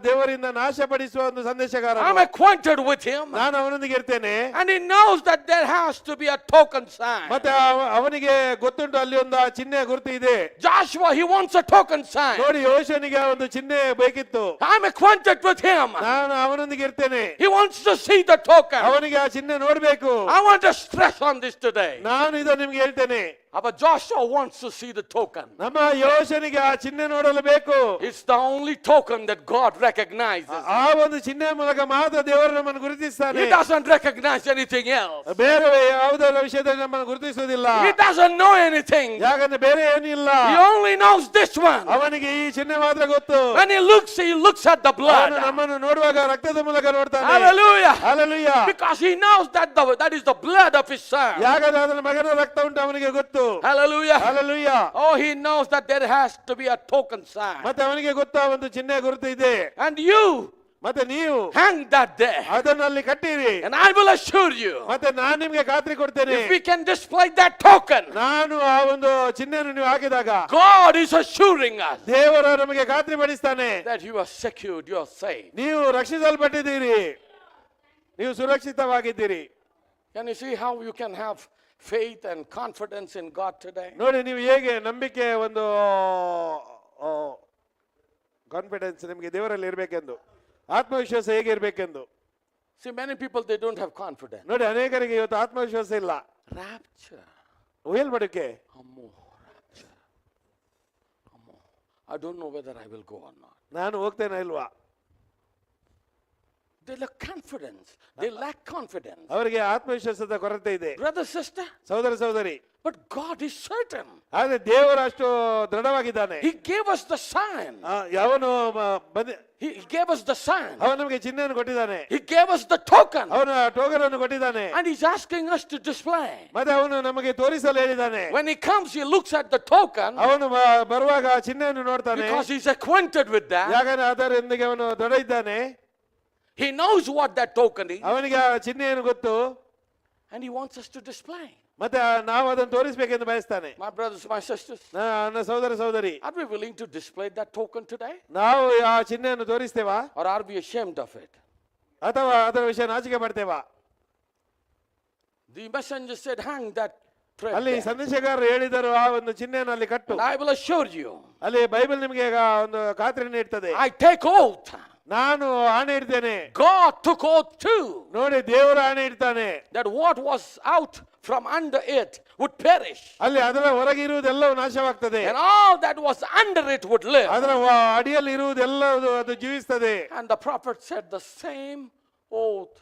ದೇವರಿಂದ ನಾಶಪಡಿಸುವ ಒಂದು ಸಂದೇಶಗಾರ. I'm acquainted with him. ನಾನು ಅವನೊಂದಿಗೆ ಇರ್ತೇನೆ. And he knows that there has to be a token sign. ಮತ್ತೆ ಅವನಿಗೆ ಗೊತ್ತುಂಟು ಅಲ್ಲಿ ಒಂದು ಚಿಹ್ನೆ ಗುರುತು ಇದೆ. Joshua, he wants a token sign. ನೋಡಿ ಯೋಷನಿಗೆ ಒಂದು ಚಿಹ್ನೆ ಬೇಕಿತ್ತು. I'm acquainted with him. ನಾನು ಅವನೊಂದಿಗೆ ಇರ್ತೇನೆ. He wants to see the token. ಅವನಿಗೆ ಆ ಚಿಹ್ನೆ ನೋಡ್ಬೇಕು. I want to stress on this today. ನಾನು ಇದನ್ನು ನಿಮ್ಗೆ ಹೇಳ್ತೇನೆ. But Joshua wants to see the token. ನಮ್ಮ ಯೋಷನಿಗೆ ಆ ಚಿಹ್ನೆ ನೋಡಲು ಬೇಕು. It's the only token that God recognizes. ಆ ಒಂದು ಚಿಹ್ನೆ ಮೂಲಕ ಮಾತ್ರ ದೇವರು ನಮ್ಮನ್ನು ಗುರುತಿಸ್ತಾನೆ. He doesn't recognize anything else. ಬೇರೆ ಯಾವುದರ ವಿಷಯದಲ್ಲಿ ನಮ್ಮನ್ನು ಗುರುತಿಸುವುದಿಲ್ಲ. He doesn't know anything. ಯಾಕಂದ್ರೆ ಬೇರೆ ಏನಿಲ್ಲ. He only knows this one. ಅವನಿಗೆ ಈ ಚಿಹ್ನೆ ಮಾತ್ರ ಗೊತ್ತು. When he looks at the blood. ಅವನು ನಮ್ಮನ್ನು ನೋಡುವಾಗ ರಕ್ತದ ಮೂಲಕ ನೋಡ್ತಾನೆ. Hallelujah. Hallelujah. Because he knows that that is the blood of his son. ಯಾಕಂದ್ರೆ ಅದರ ಮಗನ ರಕ್ತ ಉಂಟು ಅವನಿಗೆ ಗೊತ್ತು. Hallelujah. Hallelujah. Oh, he knows that there has to be a token sign. ಮತ್ತೆ ಅವನಿಗೆ ಗೊತ್ತಾ ಒಂದು ಚಿಹ್ನೆ ಗುರುತು ಇದೆ. And you ಮತ್ತೆ ನೀವು hang that there. ಅದನ್ನು ಅಲ್ಲಿ ಕಟ್ಟಿರಿ. And I will assure you. ಮತ್ತೆ ನಾನು ನಿಮಗೆ ಖಾತ್ರಿ ಕೊಡ್ತೇನೆ. If we can display that token. ನಾನು ಆ ಒಂದು ಚಿಹ್ನೆಯನ್ನು ನೀವು ಹಾಕಿದಾಗ God is assuring us. ದೇವರು ನಮಗೆ ಖಾತ್ರಿ ಪಡಿಸ್ತಾನೆ. That you are secured, you are saved. ನೀವು ರಕ್ಷಿಸಲ್ಪಟ್ಟಿದ್ದೀರಿ. ನೀವು ಸುರಕ್ಷಿತವಾಗಿದ್ದೀರಿ. Can you see how you can have faith and confidence in God today? ನೋಡಿ ನೀವು ಹೇಗೆ ನಂಬಿಕೆ ಒಂದು ಕಾನ್ಫಿಡೆನ್ಸ್ ನಿಮಗೆ ದೇವರಲ್ಲಿ ಇರಬೇಕೆಂದು, ಆತ್ಮವಿಶ್ವಾಸ ಹೇಗೆ ಇರಬೇಕೆಂದು. See, many people, they don't have confidence. ನೋಡಿ ಅನೇಕರಿಗೆ ಇವತ್ತು ಆತ್ಮವಿಶ್ವಾಸ ಇಲ್ಲ. Rapture. ಉಯಲ್ಬಡಿಕೆ. Rapture. I don't know whether I will go or not. ನಾನು ಹೋಗ್ತೇನೆ ಇಲ್ವಾ. They lack confidence. They lack confidence. ಅವರಿಗೆ ಆತ್ಮವಿಶ್ವಾಸದ ಕೊರತೆ ಇದೆ. Brother, sister. ಸಹೋದರ ಸಹೋದರಿ. But God is certain. ಆದ್ರೆ ದೇವರು ಅಷ್ಟು ದೃಢವಾಗಿದ್ದಾನೆ. He gave us the sign. He gave us the sign. ಅವನು ನಮಗೆ ಚಿಹ್ನೆಯನ್ನು ಕೊಟ್ಟಿದ್ದಾನೆ. He gave us the token. ಅವನು ಟೋಕನ್ ಅನ್ನು ಕೊಟ್ಟಿದ್ದಾನೆ. And he's asking us to display. ಮತ್ತೆ ಅವನು ನಮಗೆ ತೋರಿಸಲು ಹೇಳಿದ್ದಾನೆ. When he comes, he looks at the token. ಅವನು ಬರುವಾಗ ಆ ಚಿಹ್ನೆಯನ್ನು ನೋಡ್ತಾನೆ. Because he's acquainted with that. ಯಾಕಂದ್ರೆ ಅದರೊಂದಿಗೆ ಅವನು ದೃಢ ಇದ್ದಾನೆ. He knows what that token is. ಅವನಿಗೆ ಆ ಚಿಹ್ನೆಯನ್ನು ಗೊತ್ತು. And he wants us to display. ಮತ್ತೆ ನಾವು ಅದನ್ನು ತೋರಿಸಬೇಕೆಂದು ಬಯಸ್ತಾನೆ. My brothers, my sisters. ನನ್ನ ಸಹೋದರ ಸಹೋದರಿ. Are we willing to display that token today? ನಾವು ಆ ಚಿಹ್ನೆಯನ್ನು ತೋರಿಸ್ತೇವಾ? Or are we ashamed of it? ಅಥವಾ ಅದರ ವಿಷಯ ನಾಚಿಕೆ ಪಡ್ತೇವಾ? The messenger said, hang that thread ಅಲ್ಲಿ there. ಸಂದೇಶಗಾರರು ಹೇಳಿದರು, ಆ ಒಂದು ಚಿಹ್ನೆಯನ್ನು ಅಲ್ಲಿ ಕಟ್ಟು. And I will assure you, ಅಲ್ಲಿ ಬೈಬಲ್ ನಿಮಗೆ ಈಗ ಒಂದು ಖಾತ್ರಿ ನೀಡ್ತದೆ. I take oath. ನಾನು ಆಣೆ ಇಡ್ತೇನೆ. God took oath too, ನೋಡಿ, ದೇವರು ಆಣೆ ಇಡ್ತಾನೆ. that what was out from under it would perish, ಅಲ್ಲಿ ಅದರ ಹೊರಗೆ ಇರುವುದೆಲ್ಲವೂ ನಾಶವಾಗ್ತದೆ, and all that was under it would live. ಅದರ ಅಡಿಯಲ್ಲಿ ಇರುವುದೆಲ್ಲವೂ ಅದು ಜೀವಿಸ್ತದೆ. And the prophet said the same oath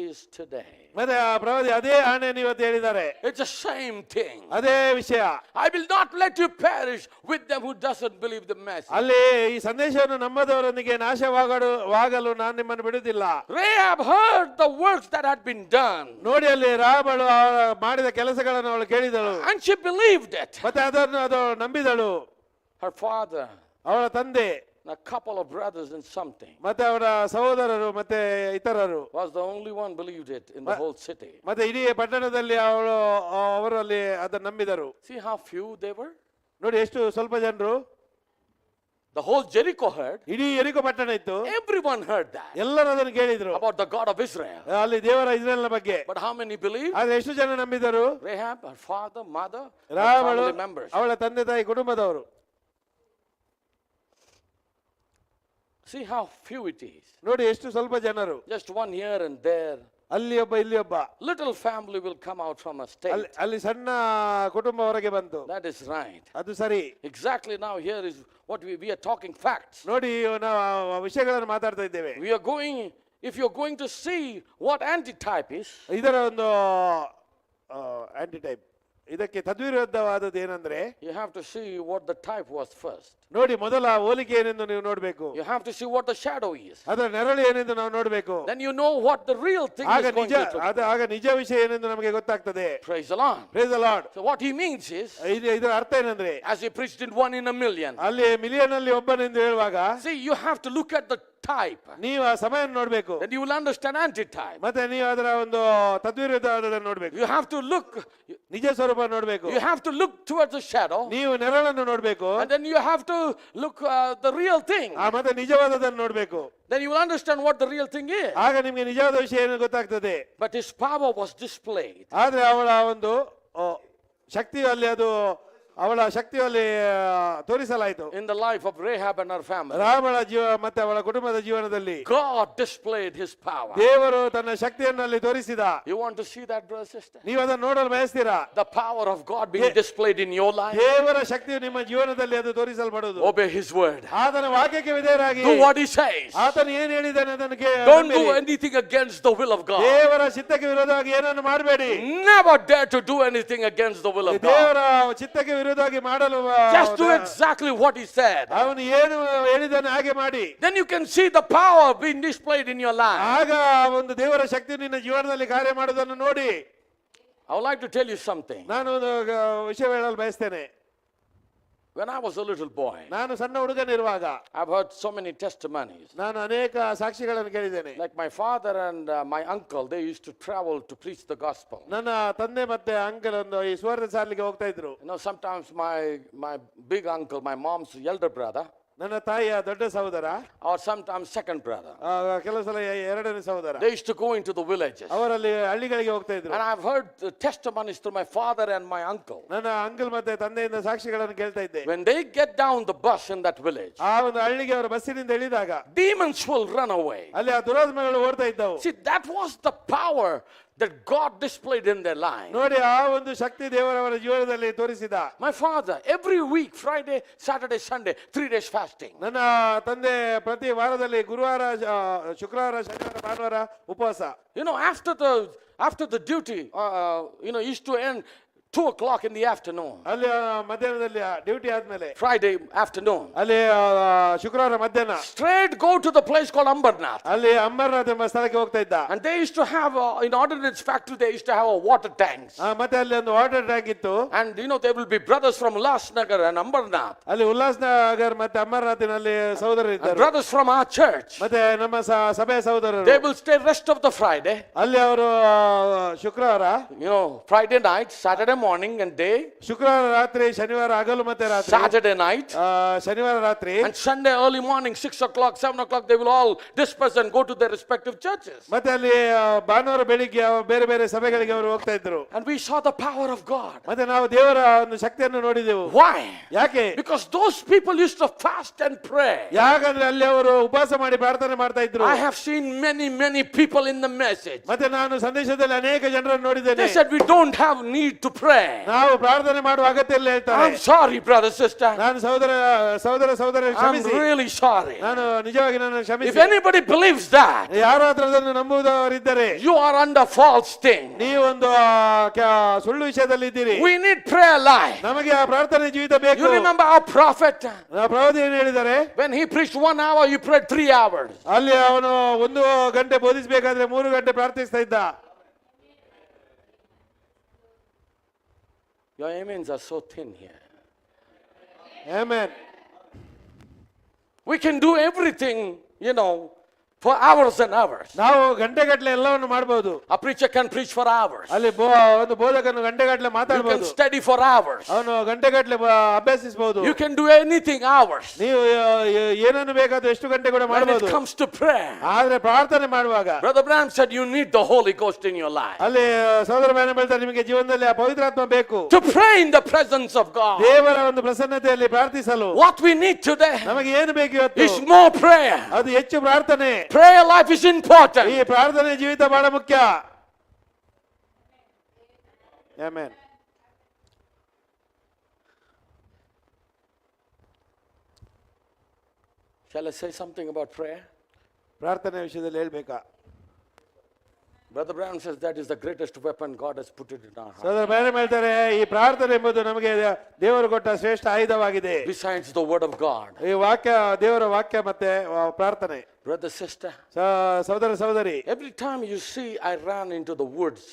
is today. ಮತ್ತೆ ಆ ಪ್ರವಾದಿ ಅದೇ ಆಣೆಯನ್ನು ಇವತ್ತು ಹೇಳಿದ್ದಾರೆ. It's the same thing. ಅದೇ ವಿಷಯ. I will not let you perish with them who doesn't believe the message. ಅಲ್ಲಿ ಈ ಸಂದೇಶವನ್ನು ನಂಬದವರೊಂದಿಗೆ ನಾಶವಾಗಲು ನಾನು ನಿಮ್ಮನ್ನು ಬಿಡುವುದಿಲ್ಲ. Rahab heard the works that had been done, ನೋಡಿ, ಅಲ್ಲಿ ರಾಬಳು ಮಾಡಿದ ಕೆಲಸಗಳನ್ನು ಅವಳು ಕೇಳಿದಳು, and she believed it. ಮತ್ತೆ ಅದನ್ನು ನಂಬಿದಳು. Her father ಅವಳ ತಂದೆ and a couple of brothers and something ಮತ್ತೆ ಅವರ ಸಹೋದರರು ಮತ್ತೆ ಇತರರು was the only one believed it in the whole city. ಮತ್ತೆ ಇಡೀ ಪಟ್ಟಣದಲ್ಲಿ ಅವರು ಅಲ್ಲಿ ಅದನ್ನು ನಂಬಿದರು. See how few they were? ನೋಡಿ, ಎಷ್ಟು ಸ್ವಲ್ಪ ಜನರು. The whole Jericho heard. ಇಡೀ ಯೆರಿಕೋ ಪಟ್ಟಣ ಇತ್ತು, Everyone heard that ಎಲ್ಲರೂ ಅದನ್ನು ಕೇಳಿದ್ರು, about the God of Israel. ಅಲ್ಲಿ ದೇವರ ಇಸ್ರೇಲ್ನ ಬಗ್ಗೆ. But how many believed? ಆದ್ರೆ ಎಷ್ಟು ಜನ ನಂಬಿದರು? Rahab, her father, mother, her ರಾಬಳು, family members. ಅವಳ ತಂದೆ ತಾಯಿ, ಕುಟುಂಬದವರು. See how few it is. ನೋಡಿ, ಎಷ್ಟು ಸ್ವಲ್ಪ ಜನರು. Just one here and there. ಅಲ್ಲಿ ಒಬ್ಬ, ಇಲ್ಲಿ ಒಬ್ಬ. Little family will come out from a state. ಅಲ್ಲಿ ಸಣ್ಣ ಕುಟುಂಬ ಹೊರಗೆ ಬಂತು. That is right. ಅದು ಸರಿ. Exactly. Now here is what we are talking facts. ನೋಡಿ, ನಾವು ವಿಷಯಗಳನ್ನು ಮಾತಾಡ್ತಾ ಇದ್ದೇವೆ. We are going, if you're going to see what antitype is, ಇದರ ಒಂದು ಆಂಟಿಟೈಪ್, ಇದಕ್ಕೆ ತದ್ವಿರುದ್ಧವಾದದ್ದು ಏನಂದ್ರೆ, you have to see what the type was first. ನೋಡಿ, ಮೊದಲ ಹೋಲಿಕೆ ಏನೆಂದು ನೀವು ನೋಡಬೇಕು. You have to see what the shadow is. ಅದರ ನೆರಳು ಏನೆಂದು ನಾವು ನೋಡಬೇಕು. Then you know what the real thing ಆಗ is going ನಿಜ, to be. ಆಗ ನಿಜ ವಿಷಯ ಏನೆಂದು ನಮಗೆ ಗೊತ್ತಾಗ್ತದೆ. Praise the Lord. Praise the Lord. So what he means is, ಇದರ ಅರ್ಥ ಏನಂದ್ರೆ, as he preached in 1 in a million. ಅಲ್ಲಿ ಮಿಲಿಯನ್ ಅಲ್ಲಿ ಒಬ್ಬನೆಂದು ಹೇಳುವಾಗ, See, you have to look at the type. ನೀವು ಆ ಸಮಯ ನೋಡಬೇಕು. Then you will understand antitype. ಮತ್ತೆ ನೀವು ಅದರ ಒಂದು ತದ್ವಿರುದ್ಧವಾದದನ್ನು ನೋಡಬೇಕು. You have to look. ನಿಜ ಸ್ವರೂಪ ನೋಡಬೇಕು. You have to look towards the shadow. ನೀವು ನೆರಳನ್ನು ನೋಡಬೇಕು. And then you have to look the real thing. ಮತ್ತೆ ನಿಜವಾದದನ್ನು ನೋಡಬೇಕು. Then you will understand what the real thing is. ಆಗ ನಿಮಗೆ ನಿಜವಾದ ವಿಷಯ ಏನು ಗೊತ್ತಾಗ್ತದೆ. But his power was displayed. ಆದ್ರೆ ಅವಳ ಒಂದು ಶಕ್ತಿಯು ಅಲ್ಲಿ, ಅದು ಅವಳ ಶಕ್ತಿಯಲ್ಲಿ ತೋರಿಸಲಾಯಿತು. In the life of Rahab and her family. ರಾಮಳ ಜೀವ ಮತ್ತೆ ಅವಳ ಕುಟುಂಬದ ಜೀವನದಲ್ಲಿ God displayed his power. ದೇವರು ತನ್ನ ಶಕ್ತಿಯನ್ನು ಅಲ್ಲಿ ತೋರಿಸಿದ. You want to see that, brother, sister? ನೀವು ಅದನ್ನು ನೋಡಲು ಬಯಸ್ತೀರಾ? The power of God being displayed in your life. ದೇವರ ಶಕ್ತಿಯು ನಿಮ್ಮ ಜೀವನದಲ್ಲಿ ಅದು ತೋರಿಸಲ್ಪಡುವುದು. Obey his word. ಆತನ ವಾಕ್ಯಕ್ಕೆ ವಿಧೇಯರಾಗಿ, Do what he says. ಆತನು ಏನು ಹೇಳಿದ್ದಾನೆ ಅದನ್ನು Don't do anything against the will of God. ದೇವರ ಚಿತ್ತಕ್ಕೆ ವಿರೋಧವಾಗಿ ಏನನ್ನು ಮಾಡಬೇಡಿ. Never dare to do anything against the will of God. ದೇವರ ಚಿತ್ತಕ್ಕೆ ವಿರೋಧವಾಗಿ ಮಾಡಲು Just do exactly what he said. ಅವನು ಏನು ಹೇಳಿದ್ದಾನೆ ಹಾಗೆ ಮಾಡಿ. Then you can see the power being displayed in your life. ಆಗ ಒಂದು ದೇವರ ಶಕ್ತಿ ನಿನ್ನ ಜೀವನದಲ್ಲಿ ಕಾರ್ಯ ಮಾಡುವುದನ್ನು ನೋಡಿ. I would like to tell you something. ನಾನು ಒಂದು ವಿಷಯ ಹೇಳಲು ಬಯಸ್ತೇನೆ. When I was a little boy, ನಾನು ಸಣ್ಣ ಹುಡುಗನಿರುವಾಗ I've heard so many testimonies. ನಾನು ಅನೇಕ ಸಾಕ್ಷಿಗಳನ್ನು ಕೇಳಿದ್ದೇನೆ. Like my father and my uncle, they used to travel to preach the gospel. ನನ್ನ ತಂದೆ ಮತ್ತೆ ಅಂಕಲ್ ಒಂದು ಈ ಸುವರ್ಣ ಸಾಲಿಗೆ ಹೋಗ್ತಾ ಇದ್ರು. You know, sometimes my big uncle, my mom's elder brother, ನನ್ನ ತಾಯಿಯ ದೊಡ್ಡ ಸಹೋದರ, or sometimes second brother, ಕೆಲವು ಸಲ ಎರಡನೇ ಸಹೋದರ, they used to go into the villages. ಅವರಲ್ಲಿ ಹಳ್ಳಿಗಳಿಗೆ ಹೋಗ್ತಾ ಇದ್ರು. And I've heard the testimonies through my father and my uncle. ನನ್ನ ಅಂಕಲ್ ಮತ್ತೆ ತಂದೆಯಿಂದ ಸಾಕ್ಷಿಗಳನ್ನು ಕೇಳ್ತಾ ಇದ್ದೆ. When they get down the bus in that village, ಆ ಒಂದು ಹಳ್ಳಿಗೆ ಅವರು ಬಸ್ಸಿನಿಂದ ಇಳಿದಾಗ demons will run away. ಅಲ್ಲಿ ಆ ದುರಾತ್ಮಗಳು ಓಡ್ತಾ ಇದ್ದವು. See, that was the power that God displayed in their life. ನೋಡಿ, ಆ ಒಂದು ಶಕ್ತಿ ದೇವರವರ ಜೀವನದಲ್ಲಿ ತೋರಿಸಿದ. My father, every week, Friday, Saturday, Sunday, 3 days fasting. ನನ್ನ ತಂದೆ ಪ್ರತಿ ವಾರದಲ್ಲಿ ಗುರುವಾರ, ಶುಕ್ರವಾರ, ಶನಿವಾರ, ಭಾನುವಾರ ಉಪವಾಸ. You know, after the duty, used to end 2 o'clock in the afternoon. ಅಲ್ಲಿ ಮಧ್ಯಾಹ್ನದಲ್ಲಿ ಡ್ಯೂಟಿ ಆದ್ಮೇಲೆ, Friday afternoon. ಅಲ್ಲಿ ಶುಕ್ರವಾರ ಮಧ್ಯಾಹ್ನ Straight go to the place called Ambarnath. ಅಲ್ಲಿ ಅಂಬರ್ನಾಥ್ ಎಂಬ ಸ್ಥಳಕ್ಕೆ ಹೋಗ್ತಾ ಇದ್ದ. And they used to have, in ordnance factory, they used to have a water tanks. ಮತ್ತೆ ಅಲ್ಲಿ ಒಂದು ವಾಟರ್ ಟ್ಯಾಂಕ್ ಇತ್ತು. And there will be brothers from Ulhasnagar and Ambarnath. ಅಲ್ಲಿ ಉಲ್ಲಾಸ್ನಗರ್ ಮತ್ತೆ ಅಂಬರ್ನಾಥಿನಲ್ಲಿ ಸಹೋದರರು And ಇದ್ದರು. brothers from our church. ಮತ್ತೆ ನಮ್ಮ ಸಭೆಯ ಸಹೋದರರು. They will stay rest of the Friday. ಅಲ್ಲಿ ಅವರು ಶುಕ್ರವಾರ, Friday night, Saturday morning and day, ಶುಕ್ರವಾರ ರಾತ್ರಿ, ಶನಿವಾರ ಹಗಲು ಮತ್ತೆ ರಾತ್ರಿ, Saturday night, ಶನಿವಾರ ರಾತ್ರಿ, and Sunday early morning, 6 o'clock, 7 o'clock, they will all disperse and go to their respective churches. ಮತ್ತೆ ಅಲ್ಲಿ ಭಾನುವಾರ ಬೆಳಿಗ್ಗೆ ಬೇರೆ ಬೇರೆ ಸಭೆಗಳಿಗೆ ಅವರು ಹೋಗ್ತಾ ಇದ್ರು. And we saw the power of God. ಮತ್ತೆ ನಾವು ದೇವರ ಒಂದು ಶಕ್ತಿಯನ್ನು ನೋಡಿದೆವು. Why? ಯಾಕೆ? Because those people used to fast and pray. ಯಾಕಂದ್ರೆ ಅಲ್ಲಿ ಅವರು ಉಪವಾಸ ಮಾಡಿ ಪ್ರಾರ್ಥನೆ ಮಾಡ್ತಾ ಇದ್ರು. I have seen many people in the message. ಮತ್ತೆ ನಾನು ಸಂದೇಶದಲ್ಲಿ ಅನೇಕ ಜನರನ್ನು ನೋಡಿದ್ದೇನೆ. They said we don't have need to pray. ನಾವು ಪ್ರಾರ್ಥನೆ ಮಾಡುವ ಅಗತ್ಯ ಇಲ್ಲ ಹೇಳ್ತಾರೆ. I'm sorry, brother, sister. ನಾನು ಸಹೋದರ I'm ಕ್ಷಮಿಸಿ. really sorry. ನಾನು ನಿಜವಾಗಿ ನನ್ನ If ಕ್ಷಮಿಸಿ. anybody believes that, ಯಾರಾದ್ರೂ ಅದನ್ನು ನಂಬುವವರಿದ್ದರೆ you are under false thing. ನೀವು ಒಂದು ಸುಳ್ಳು ವಿಷಯದಲ್ಲಿ ಇದ್ದೀರಿ. We need prayer life. ನಮಗೆ ಆ ಪ್ರಾರ್ಥನೆ ಜೀವಿತ ಬೇಕು. You remember our prophet? ಪ್ರವಾದಿ ಏನು ಹೇಳಿದ್ದಾರೆ? When he preached 1 hour, he prayed 3 hours. ಅಲ್ಲಿ ಅವನು 1 ಗಂಟೆ ಬೋಧಿಸಬೇಕಾದ್ರೆ 3 ಗಂಟೆ ಪ್ರಾರ್ಥಿಸ್ತಾ ಇದ್ದ. Your amens are so thin here. Amen. We can do everything, for hours and hours. ನಾವು ಗಂಟೆಗಟ್ಟಲೆ ಎಲ್ಲವನ್ನು ಮಾಡಬಹುದು. A preacher can preach for hours. ಅಲ್ಲಿ ಒಂದು ಬೋಧಕನು ಗಂಟೆಗಟ್ಟಲೆ You can ಮಾತಾಡಬಹುದು. study for hours. ಅವನು ಗಂಟೆಗಟ್ಟಲೆ ಅಭ್ಯಸಿಸಬಹುದು. You can do anything hours. ನೀವು ಏನನ್ನು ಬೇಕಾದ್ರೂ ಎಷ್ಟು ಗಂಟೆ ಕೂಡ When it ಮಾಡಬಹುದು. comes to prayer, ಆದ್ರೆ ಪ್ರಾರ್ಥನೆ ಮಾಡುವಾಗ Brother Branham said you need the Holy Ghost in your life. ಅಲ್ಲಿ ಸಹೋದರ ಬ್ಯಾನಮ್ ಹೇಳ್ತಾರೆ, ನಿಮಗೆ ಜೀವನದಲ್ಲಿ ಆ ಪವಿತ್ರಾತ್ಮ ಬೇಕು. To pray in the presence of God. ದೇವರ ಒಂದು ಪ್ರಸನ್ನತೆಯಲ್ಲಿ ಪ್ರಾರ್ಥಿಸಲು What we need today ನಮಗೆ ಏನು ಬೇಕು ಇವತ್ತು? is more prayer. ಅದು ಹೆಚ್ಚು ಪ್ರಾರ್ಥನೆ. Prayer life is important. ಈ ಪ್ರಾರ್ಥನೆ ಜೀವಿತ ಬಹಳ ಮುಖ್ಯ. Amen. Shall I say something about prayer? ಪ್ರಾರ್ಥನೆ ವಿಷಯದಲ್ಲಿ ಹೇಳ್ಬೇಕಾ? Brother Branham says that is the greatest weapon God has put it in our heart. ಸಹೋದರ ಬ್ಯಾನಮ್ ಹೇಳ್ತಾರೆ, ಈ ಪ್ರಾರ್ಥನೆ ಎಂಬುದು ನಮಗೆ ದೇವರು ಕೊಟ್ಟ ಶ್ರೇಷ್ಠ ಆಯುಧವಾಗಿದೆ. Besides the word of God. ಈ ವಾಕ್ಯ, ದೇವರ ವಾಕ್ಯ ಮತ್ತೆ ಪ್ರಾರ್ಥನೆ. Brother, sister, ಸಹೋದರಿ, every time you see I ran into the woods,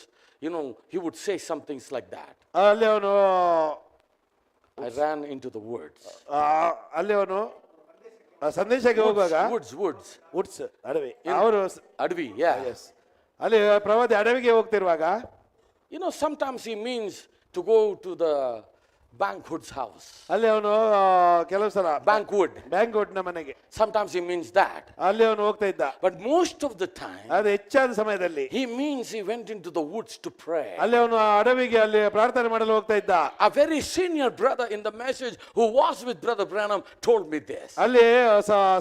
he would say some things like that. ಅಲ್ಲಿ ಅವನು I ran into the woods. ಅಲ್ಲಿ ಅವನು ಸಂದೇಶಕ್ಕೆ ಹೋಗುವಾಗ Woods. ವುಡ್ಸ್ ಅಡವಿ, ಅವರು Advi, yeah. ಎಸ್, ಅಲ್ಲಿ ಪ್ರವಾದಿ ಅಡವಿಗೆ ಹೋಗ್ತಿರುವಾಗ, sometimes he means to go to the Bankwood's house. ಅಲ್ಲಿ ಅವನು ಕೆಲವು ಸಲ ಬ್ಯಾಂಕ್ವುಡ್ ನ ಮನೆಗೆ, Sometimes he means that. ಅಲ್ಲಿ ಅವನು ಹೋಗ್ತಾ ಇದ್ದ. But most of the time, ಅದು ಹೆಚ್ಚಾದ ಸಮಯದಲ್ಲಿ he means he went into the woods to pray. ಅಲ್ಲಿ ಅವನು ಅಡವಿಗೆ ಅಲ್ಲಿ ಪ್ರಾರ್ಥನೆ ಮಾಡಲು ಹೋಗ್ತಾ ಇದ್ದ. A very senior brother in the message who was with Brother Branham told me this. ಅಲ್ಲಿ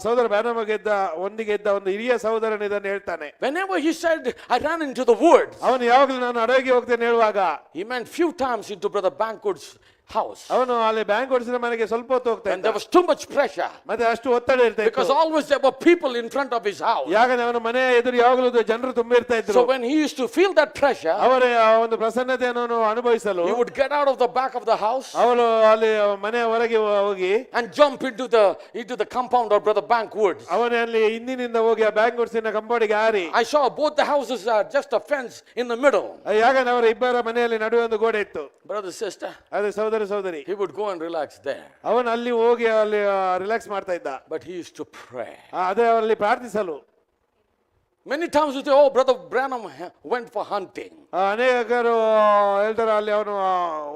ಸಹೋದರ ಬ್ಯಾನಮ್ಗೆ ಒಂದಿಗೆ ಇದ್ದ ಒಂದು ಹಿರಿಯ ಸಹೋದರನ ಇದನ್ನು ಹೇಳ್ತಾನೆ. Whenever he said I ran into the woods, ಅವನು ಯಾವಾಗಲೂ ನಾನು ಅಡವಿಗೆ ಹೋಗ್ತೇನೆ ಹೇಳುವಾಗ he meant few times into Brother Bankwood's house. ಅವನು ಅಲ್ಲಿ ಬ್ಯಾಂಕ್ ಓಡಿಸಿದ ಮನೆಗೆ ಸ್ವಲ್ಪ ಹೊತ್ತು ಹೋಗ್ತಾ And ಇದ್ದ. there was too much pressure. ಮತ್ತೆ ಅಷ್ಟು ಒತ್ತಡ ಇರ್ತಾ Because ಇತ್ತು. always there were people in front of his house. ಯಾಕಂದ್ರೆ ಅವನ ಮನೆ ಎದುರು ಯಾವಾಗಲೂ ಜನರು ತುಂಬಿರ್ತಾ ಇದ್ರು. So when he used to feel that pressure, ಅವರ ಒಂದು ಪ್ರಸನ್ನತೆಯನ್ನು ಅನುಭವಿಸಲು he would get out of the back of the house ಅವನು ಅಲ್ಲಿ ಮನೆಯ ಹೊರಗೆ ಹೋಗಿ and jump into the compound of Brother Bankwood. ಅವನ ಅಲ್ಲಿ ಹಿಂದಿನಿಂದ ಹೋಗಿ ಆ ಬ್ಯಾಂಕ್ ಓಡಿಸಿನ ಕಂಪೌಂಡಿಗೆ ಹಾರಿ. I saw both the houses are just a fence in the middle. ಯಾಕಂದ್ರೆ ಅವರ ಇಬ್ಬರ ಮನೆಯಲ್ಲಿ ನಡುವೆ ಒಂದು ಗೋಡೆ ಇತ್ತು. Brother, sister, ಅದೇ ಸಹೋದರಿ, he would go and relax there. ಅವನು ಅಲ್ಲಿ ಹೋಗಿ ಅಲ್ಲಿ ರಿಲ್ಯಾಕ್ಸ್ ಮಾಡ್ತಾ ಇದ್ದ. But he used to pray. ಅದೇ ಅಲ್ಲಿ ಪ್ರಾರ್ಥಿಸಲು. Many times we say, oh, Brother Branham went for hunting. ಅನೇಕರು ಹೇಳ್ತಾರೆ ಅಲ್ಲಿ ಅವನು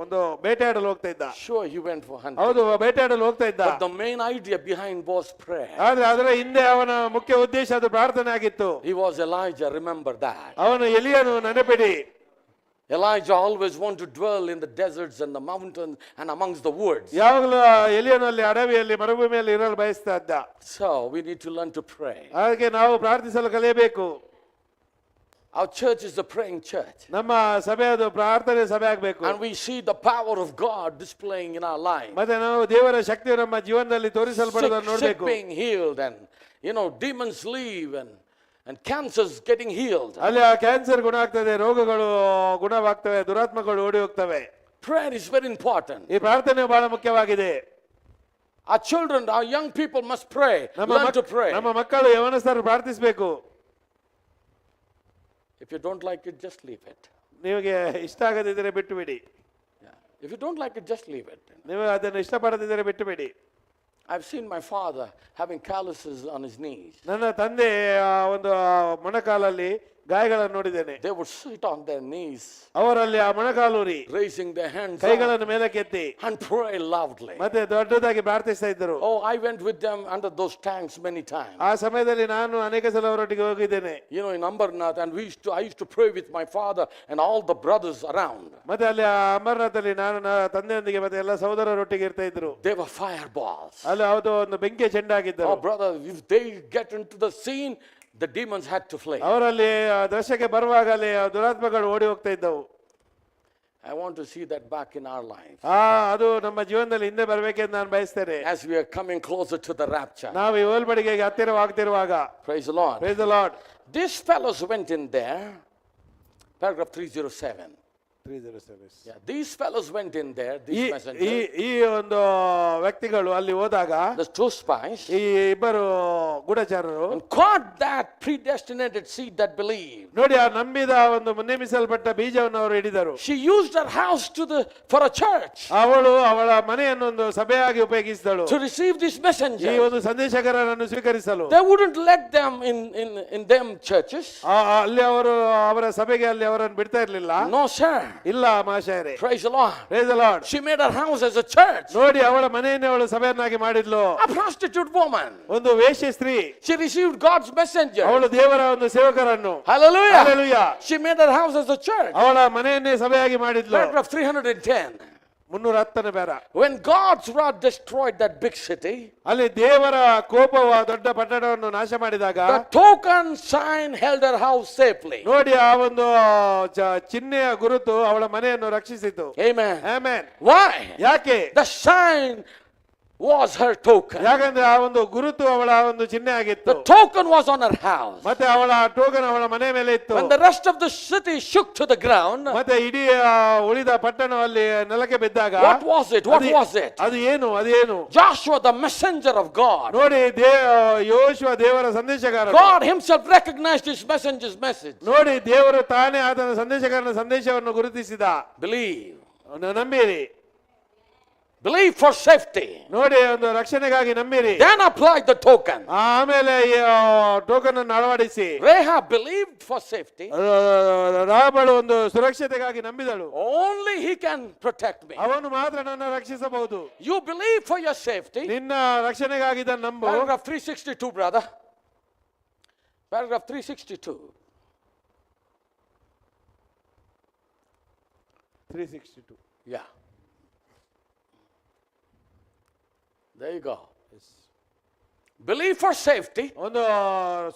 ಒಂದು ಬೇಟೆಯಾಡಲು ಹೋಗ್ತಾ ಇದ್ದ. Sure, he went for hunting. ಹೌದು, ಬೇಟೆಯಾಡಲು ಹೋಗ್ತಾ ಇದ್ದ. But the main idea behind was prayer. ಆದ್ರೆ ಅದರ ಹಿಂದೆ ಅವನ ಮುಖ್ಯ ಉದ್ದೇಶ ಅದು ಪ್ರಾರ್ಥನೆ ಆಗಿತ್ತು. He was Elijah, remember that. ಅವನು ಎಲಿಯನು, ನೆನಪಿಡಿ. Elijah always wanted to dwell in the deserts and the mountains and amongst the woods. ಯಾವಾಗಲೂ ಎಲಿಯನು ಅಲ್ಲಿ ಅಡವಿಯಲ್ಲಿ ಮರುಭೂಮಿಯಲ್ಲಿ ಇರಲು ಬಯಸ್ತಾ ಇದ್ದ. So we need to learn to pray. ಹಾಗೆ ನಾವು ಪ್ರಾರ್ಥಿಸಲು ಕಲಿಯಬೇಕು. Our church is the praying church. ನಮ್ಮ ಸಭೆ ಅದು ಪ್ರಾರ್ಥನೆ ಸಭೆ ಆಗಬೇಕು. And we see the power of God displaying in our lives. ಮತ್ತೆ ನಾವು ದೇವರ ಶಕ್ತಿಯು ನಮ್ಮ ಜೀವನದಲ್ಲಿ ತೋರಿಸಲ್ಪಡುವುದನ್ನು Sick ನೋಡಬೇಕು. being healed and demons leave and cancers getting healed. ಅಲ್ಲಿ ಆ ಕ್ಯಾನ್ಸರ್ ಗುಣ ಆಗ್ತದೆ, ರೋಗಗಳು ಗುಣವಾಗ್ತವೆ, ದುರಾತ್ಮಗಳು ಓಡಿ ಹೋಗ್ತವೆ. Prayer is very important. ಈ ಪ್ರಾರ್ಥನೆ ಬಹಳ ಮುಖ್ಯವಾಗಿದೆ. Our children, our young people must pray. Learn to pray. ನಮ್ಮ ಮಕ್ಕಳು ಯವನಸ್ಥರು ಪ್ರಾರ್ಥಿಸಬೇಕು. If you don't like it, just leave it. ನಿಮಗೆ ಇಷ್ಟ ಆಗದಿದ್ದರೆ ಬಿಟ್ಟು ಬಿಡಿ. If you don't like it, just leave it. ನೀವು ಅದನ್ನು ಇಷ್ಟಪಡದಿದ್ದರೆ ಬಿಟ್ಟು ಬಿಡಿ. I've seen my father having calluses on his knees. ನನ್ನ ತಂದೆ ಒಂದು ಮೊಣಕಾಲಲ್ಲಿ ಗಾಯಗಳನ್ನು ನೋಡಿದ್ದೇನೆ. They would sit on their knees, ಅವರಲ್ಲಿ ಆ ಮೊಣಕಾಲೂರಿ raising their hands up ಕೈಗಳನ್ನು ಮೇಲಕ್ಕೆತ್ತಿ and pray loudly. ಮತ್ತೆ ದೊಡ್ಡದಾಗಿ ಪ್ರಾರ್ಥಿಸ್ತಾ ಇದ್ದರು. Oh, I went with them under those tanks many times. ಆ ಸಮಯದಲ್ಲಿ ನಾನು ಅನೇಕ ಸಲ ಅವರೊಟ್ಟಿಗೆ ಹೋಗಿದ್ದೇನೆ. You know, in Ambarnath, and I used to pray with my father and all the brothers around. ಮತ್ತೆ ಅಲ್ಲಿ ಆ ಅಮರನಾಥಲ್ಲಿ ನಾನು ತಂದೆಯೊಂದಿಗೆ ಮತ್ತೆ ಎಲ್ಲ ಸಹೋದರರೊಟ್ಟಿಗೆ ಇರ್ತಾ ಇದ್ರು. They were fireballs. ಅಲ್ಲಿ ಅದು ಒಂದು ಬೆಂಕಿಯ ಚೆಂಡಾಗಿದ್ದರು. Oh, brother, if they get into the scene, the demons had to flee. ಅವರಲ್ಲಿ ಆ ದೃಶ್ಯಕ್ಕೆ ಬರುವಾಗಲೇ ಆ ದುರಾತ್ಮಗಳು ಓಡಿ ಹೋಗ್ತಾ ಇದ್ದವು. I want to see that back in our life. ಅದು ನಮ್ಮ ಜೀವನದಲ್ಲಿ ಹಿಂದೆ ಬರಬೇಕೆಂದು ನಾನು ಬಯಸ್ತೇನೆ. As we are coming closer to the rapture. ನಾವು ಈ ಹೋಲ್ಬಡಿಗೆಗೆ ಹತ್ತಿರವಾಗ್ತಿರುವಾಗ. Praise the Lord. Praise the Lord. These fellows went in there. Paragraph 307. 307. Yeah, these fellows went in there, these messengers. ಈ ಒಂದು ವ್ಯಕ್ತಿಗಳು ಅಲ್ಲಿ ಹೋದಾಗ The two spies. ಈ ಇಬ್ಬರು ಗೂಢಚಾರರು And caught that predestinated seed that believed. ನೋಡಿ ಆ ನಂಬಿದ ಒಂದು ನೇಮಿಸಲ್ಪಟ್ಟ ಬೀಜವನ್ನು ಅವರು ಹಿಡಿದರು. She used her house for a church. ಅವಳು ಅವಳ ಮನೆಯನ್ನು ಒಂದು ಸಭೆಯಾಗಿ ಉಪಯೋಗಿಸಿದಳು. To receive this messenger. ಈ ಒಂದು ಸಂದೇಶಕರನ್ನು ಸ್ವೀಕರಿಸಲು. They wouldn't let them in them churches. ಅಲ್ಲಿ ಅವರು ಅವರ ಸಭೆಗೆ ಅಲ್ಲಿ ಅವರನ್ನು ಬಿಡ್ತಾ ಇರಲಿಲ್ಲ. No, sir. ಇಲ್ಲ ಮಹಾಶಯರೇ. Praise the Lord. Praise the Lord. She made her house as a church. ನೋಡಿ ಅವಳ ಮನೆಯನ್ನೇ ಅವಳು ಸಭೆಯನ್ನಾಗಿ ಮಾಡಿದ್ಲು. A prostitute woman. ಒಂದು ವೇಶ್ಯ ಸ್ತ್ರೀ. She received God's messenger. ಅವಳು ದೇವರ ಒಂದು ಸೇವಕರನ್ನು. Hallelujah. Hallelujah. She made her house as a church. ಅವಳ ಮನೆಯನ್ನೇ ಸಭೆಯಾಗಿ ಮಾಡಿದ್ಲು. Paragraph 310. 310ನೇ ಬೇರ. When God's wrath destroyed that big city, ಅಲ್ಲಿ ದೇವರ ಕೋಪವು ಆ ದೊಡ್ಡ ಪಟ್ಟಣವನ್ನು ನಾಶ ಮಾಡಿದಾಗ the token sign held her house safely. ನೋಡಿ ಆ ಒಂದು ಚಿಹ್ನೆಯ ಗುರುತು ಅವಳ ಮನೆಯನ್ನು ರಕ್ಷಿಸಿತು. Amen. ಆಮೆನ್. Why? ಯಾಕೆ? The sign was her token. ಯಾಕಂದ್ರೆ ಆ ಒಂದು ಗುರುತು ಅವಳ ಒಂದು ಚಿಹ್ನೆ ಆಗಿತ್ತು. The token was on her house. ಮತ್ತೆ ಅವಳ ಟೋಕನ್ ಅವಳ ಮನೆ ಮೇಲೆ ಇತ್ತು. When the rest of the city shook to the ground, ಮತ್ತೆ ಇಡೀ ಉಳಿದ ಪಟ್ಟಣದಲ್ಲಿ ನೆಲಕ್ಕೆ ಬಿದ್ದಾಗ what was it? What was it? ಅದು ಏನು? ಅದೇನು? Joshua, the messenger of God. ನೋಡಿ ಯೋಶುವ ದೇವರ ಸಂದೇಶಗಾರ. God himself recognized his messenger's message. ನೋಡಿ ದೇವರು ತಾನೇ ಆತನ ಸಂದೇಶಗಾರನ ಸಂದೇಶವನ್ನು ಗುರುತಿಸಿದ. Believe. ನಂಬಿರಿ. Believe for safety. ನೋಡಿ ಒಂದು ರಕ್ಷಣೆಗಾಗಿ ನಂಬಿರಿ. Then apply the token. ಆಮೇಲೆ ಟೋಕನ್ ಅನ್ನು ಅಳವಡಿಸಿ. Rahab believed for safety. ರಾಬಳು ಒಂದು ಸುರಕ್ಷತೆಗಾಗಿ ನಂಬಿದಳು. Only he can protect me. ಅವನು ಮಾತ್ರ ನನ್ನ ರಕ್ಷಿಸಬಹುದು. You believe for your safety. ನಿನ್ನ ರಕ್ಷಣೆಗಾಗಿ ಇದನ್ನು ನಂಬು. Paragraph 362, brother. Paragraph 362. 362. Yeah. There you go. Yes. Believe for safety. ಒಂದು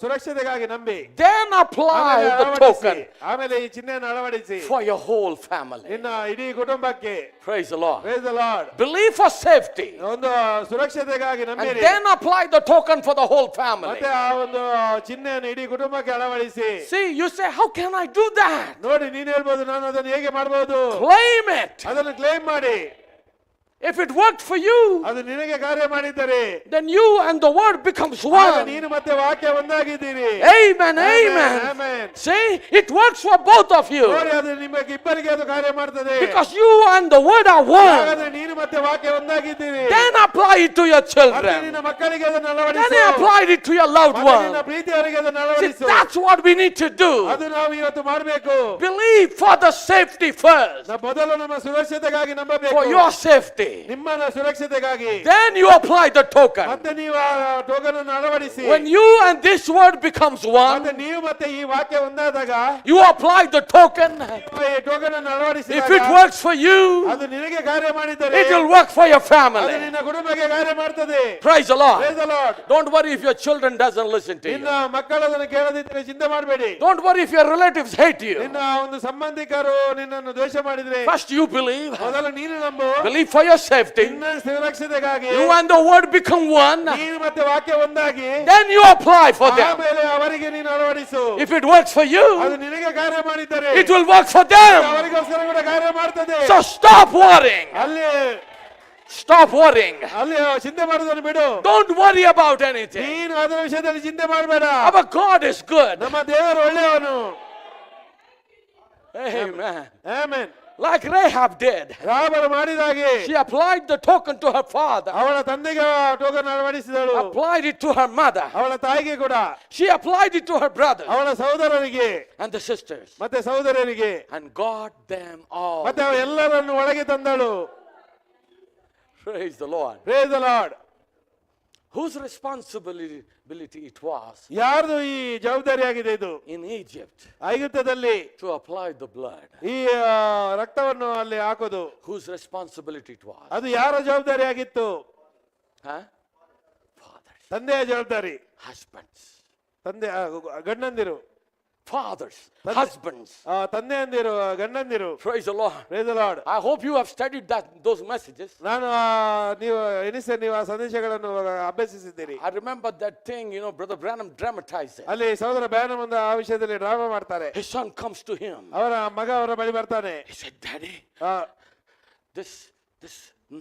ಸುರಕ್ಷತೆಗಾಗಿ ನಂಬಿ. Then apply the token. ಆಮೇಲೆ ಈ ಚಿಹ್ನೆಯನ್ನು ಅಳವಡಿಸಿ. For your whole family. ನಿನ್ನ ಇಡೀ ಕುಟುಂಬಕ್ಕೆ. Praise the Lord. Praise the Lord. Believe for safety. ಒಂದು ಸುರಕ್ಷತೆಗಾಗಿ And ನಂಬಿರಿ. then apply the token for the whole family. ಮತ್ತೆ ಆ ಒಂದು ಚಿಹ್ನೆಯನ್ನು ಇಡೀ ಕುಟುಂಬಕ್ಕೆ ಅಳವಡಿಸಿ. See, you say, how can I do that? ನೋಡಿ ನೀನು ಹೇಳ್ಬೋದು ನಾನು ಅದನ್ನು ಹೇಗೆ ಮಾಡಬಹುದು? Claim it. ಅದನ್ನು ಕ್ಲೇಮ್ ಮಾಡಿ. If it worked for you, ಅದು ನಿನಗೆ ಕಾರ್ಯ ಮಾಡಿದರೆ then you and the word becomes one. ನೀನು ಮತ್ತೆ ವಾಕ್ಯ ಒಂದಾಗಿದ್ದೀರಿ. Amen, amen. Amen. See, it works for both of you. ನೋಡಿ ಅದು ನಿಮಗೆ ಇಬ್ಬರಿಗೆ ಅದು ಕಾರ್ಯ ಮಾಡ್ತದೆ. Because you and the word are one. ಹಾಗಾದ್ರೆ ನೀನು ಮತ್ತೆ ವಾಕ್ಯ ಒಂದಾಗಿದ್ದೀರಿ. Then apply it to your ಮತ್ತೆ children. ನಿನ್ನ ಮಕ್ಕಳಿಗೆ ಅದನ್ನು Then ಅಳವಡಿಸು. apply it to your loved ಮತ್ತೆ ನಿನ್ನ one. ಪ್ರೀತಿಯವರಿಗೆ ಅದನ್ನು See, ಅಳವಡಿಸು. that's what we need to do. ಅದು ನಾವು ಇವತ್ತು ಮಾಡಬೇಕು. Believe for the safety first. ಮೊದಲು ನಮ್ಮ ಸುರಕ್ಷತೆಗಾಗಿ ನಂಬಬೇಕು. For your safety. ನಿಮ್ಮ ಸುರಕ್ಷತೆಗಾಗಿ. Then you apply the token. ಮತ್ತೆ ನೀವು ಆ ಟೋಕನ್ ಅನ್ನು ಅಳವಡಿಸಿ. When you and this word becomes one, ಮತ್ತೆ ನೀವು ಮತ್ತೆ ಈ ವಾಕ್ಯ ಒಂದಾದಾಗ you apply the token. ನೀವು ಈ ಟೋಕನ್ ಅನ್ನು ಅಳವಡಿಸಿದಾಗ If it works for you, ಅದು ನಿನಗೆ ಕಾರ್ಯ ಮಾಡಿದರೆ it will work for your ಅದು family. ನಿನ್ನ ಕುಟುಂಬಕ್ಕೆ ಕಾರ್ಯ ಮಾಡ್ತದೆ. Praise the Lord. Praise the Lord. Don't worry if your children doesn't listen to ನಿನ್ನ you. ಮಕ್ಕಳು ಅದನ್ನು ಕೇಳದಿದ್ದರೆ ಚಿಂತೆ ಮಾಡಬೇಡಿ. Don't worry if your relatives hate you. ನಿನ್ನ ಒಂದು ಸಂಬಂಧಿಕರು ನಿನ್ನನ್ನು ದ್ವೇಷ ಮಾಡಿದ್ರೆ First you believe. ಮೊದಲು ನೀನು ನಂಬು. Believe for your safety. ನಿನ್ನ ಸುರಕ್ಷತೆಗಾಗಿ You and the word become one. ನೀನು ಮತ್ತೆ ವಾಕ್ಯ ಒಂದಾಗಿ Then you apply for them. ಆಮೇಲೆ ಅವರಿಗೆ ನೀನು ಅಳವಡಿಸು. If it works for you, ಅದು ನಿನಗೆ ಕಾರ್ಯ ಮಾಡಿದರೆ it will work for them. ಅವರಿಗೋಸ್ಕರ ಕೂಡ ಕಾರ್ಯ ಮಾಡ್ತದೆ. So stop worrying. ಅಲ್ಲಿ Stop worrying. ಅಲ್ಲಿ ಚಿಂತೆ ಮಾಡೋದನ್ನು ಬಿಡು. Don't worry about anything. ನೀನು ಅದರ ವಿಷಯದಲ್ಲಿ ಚಿಂತೆ ಮಾಡಬೇಡ. Our God is good. ನಮ್ಮ ದೇವರು ಒಳ್ಳೆಯವನು. Amen. Amen. like Rahab did. ರಾಬಳು ಮಾಡಿದಾಗೆ She applied the token to her father, ಅವಳ ತಂದೆಗೆ token ಅಳವಡಿಸಿದಳು, applied it to her mother, ಅವಳ ತಾಯಿಗೆ ಕೂಡ, she applied it to her brother ಅವಳ ಸಹೋದರರಿಗೆ and the sisters, ಮತ್ತೆ ಸಹೋದರರಿಗೆ, and got them all. ಮತ್ತೆ ಅವ ಎಲ್ಲರನ್ನು ಒಳಗೆ ತಂದಳು. Praise the Lord. Praise the Lord. Whose responsibility it was ಯಾರ್ದು ಈ ಜವಾಬ್ದಾರಿ ಆಗಿದೆ ಇದು? in Egypt ಐಗುಪ್ತದಲ್ಲಿ to apply the blood? ಈ ರಕ್ತವನ್ನು ಅಲ್ಲಿ ಹಾಕೋದು, Whose responsibility it was? ಅದು ಯಾರ ಜವಾಬ್ದಾರಿ ಆಗಿತ್ತು? Huh? Fathers, ತಂದೆಯ ಜವಾಬ್ದಾರಿ. husbands, ತಂದೆ ಗಂಡಂದಿರು, fathers, husbands. ತಂದೆಯಂದಿರು, ಗಂಡಂದಿರು. Praise the Lord. Praise the Lord. I hope you have studied those messages. ನಾನು ನೀವು ಆ ಸಂದೇಶಗಳನ್ನು ಅಭ್ಯಸಿಸಿದ್ದೀರಿ. I remember that thing, Brother Branham dramatized it. ಅಲ್ಲಿ ಸಹೋದರ ಬ್ಯಾನಮ್ ಒಂದು ಆ ವಿಷಯದಲ್ಲಿ ಡ್ರಾಮಾ ಮಾಡ್ತಾರೆ. His son comes to him. ಅವರ ಮಗ ಅವರ ಬಳಿ ಬರ್ತಾನೆ. He said, Daddy, this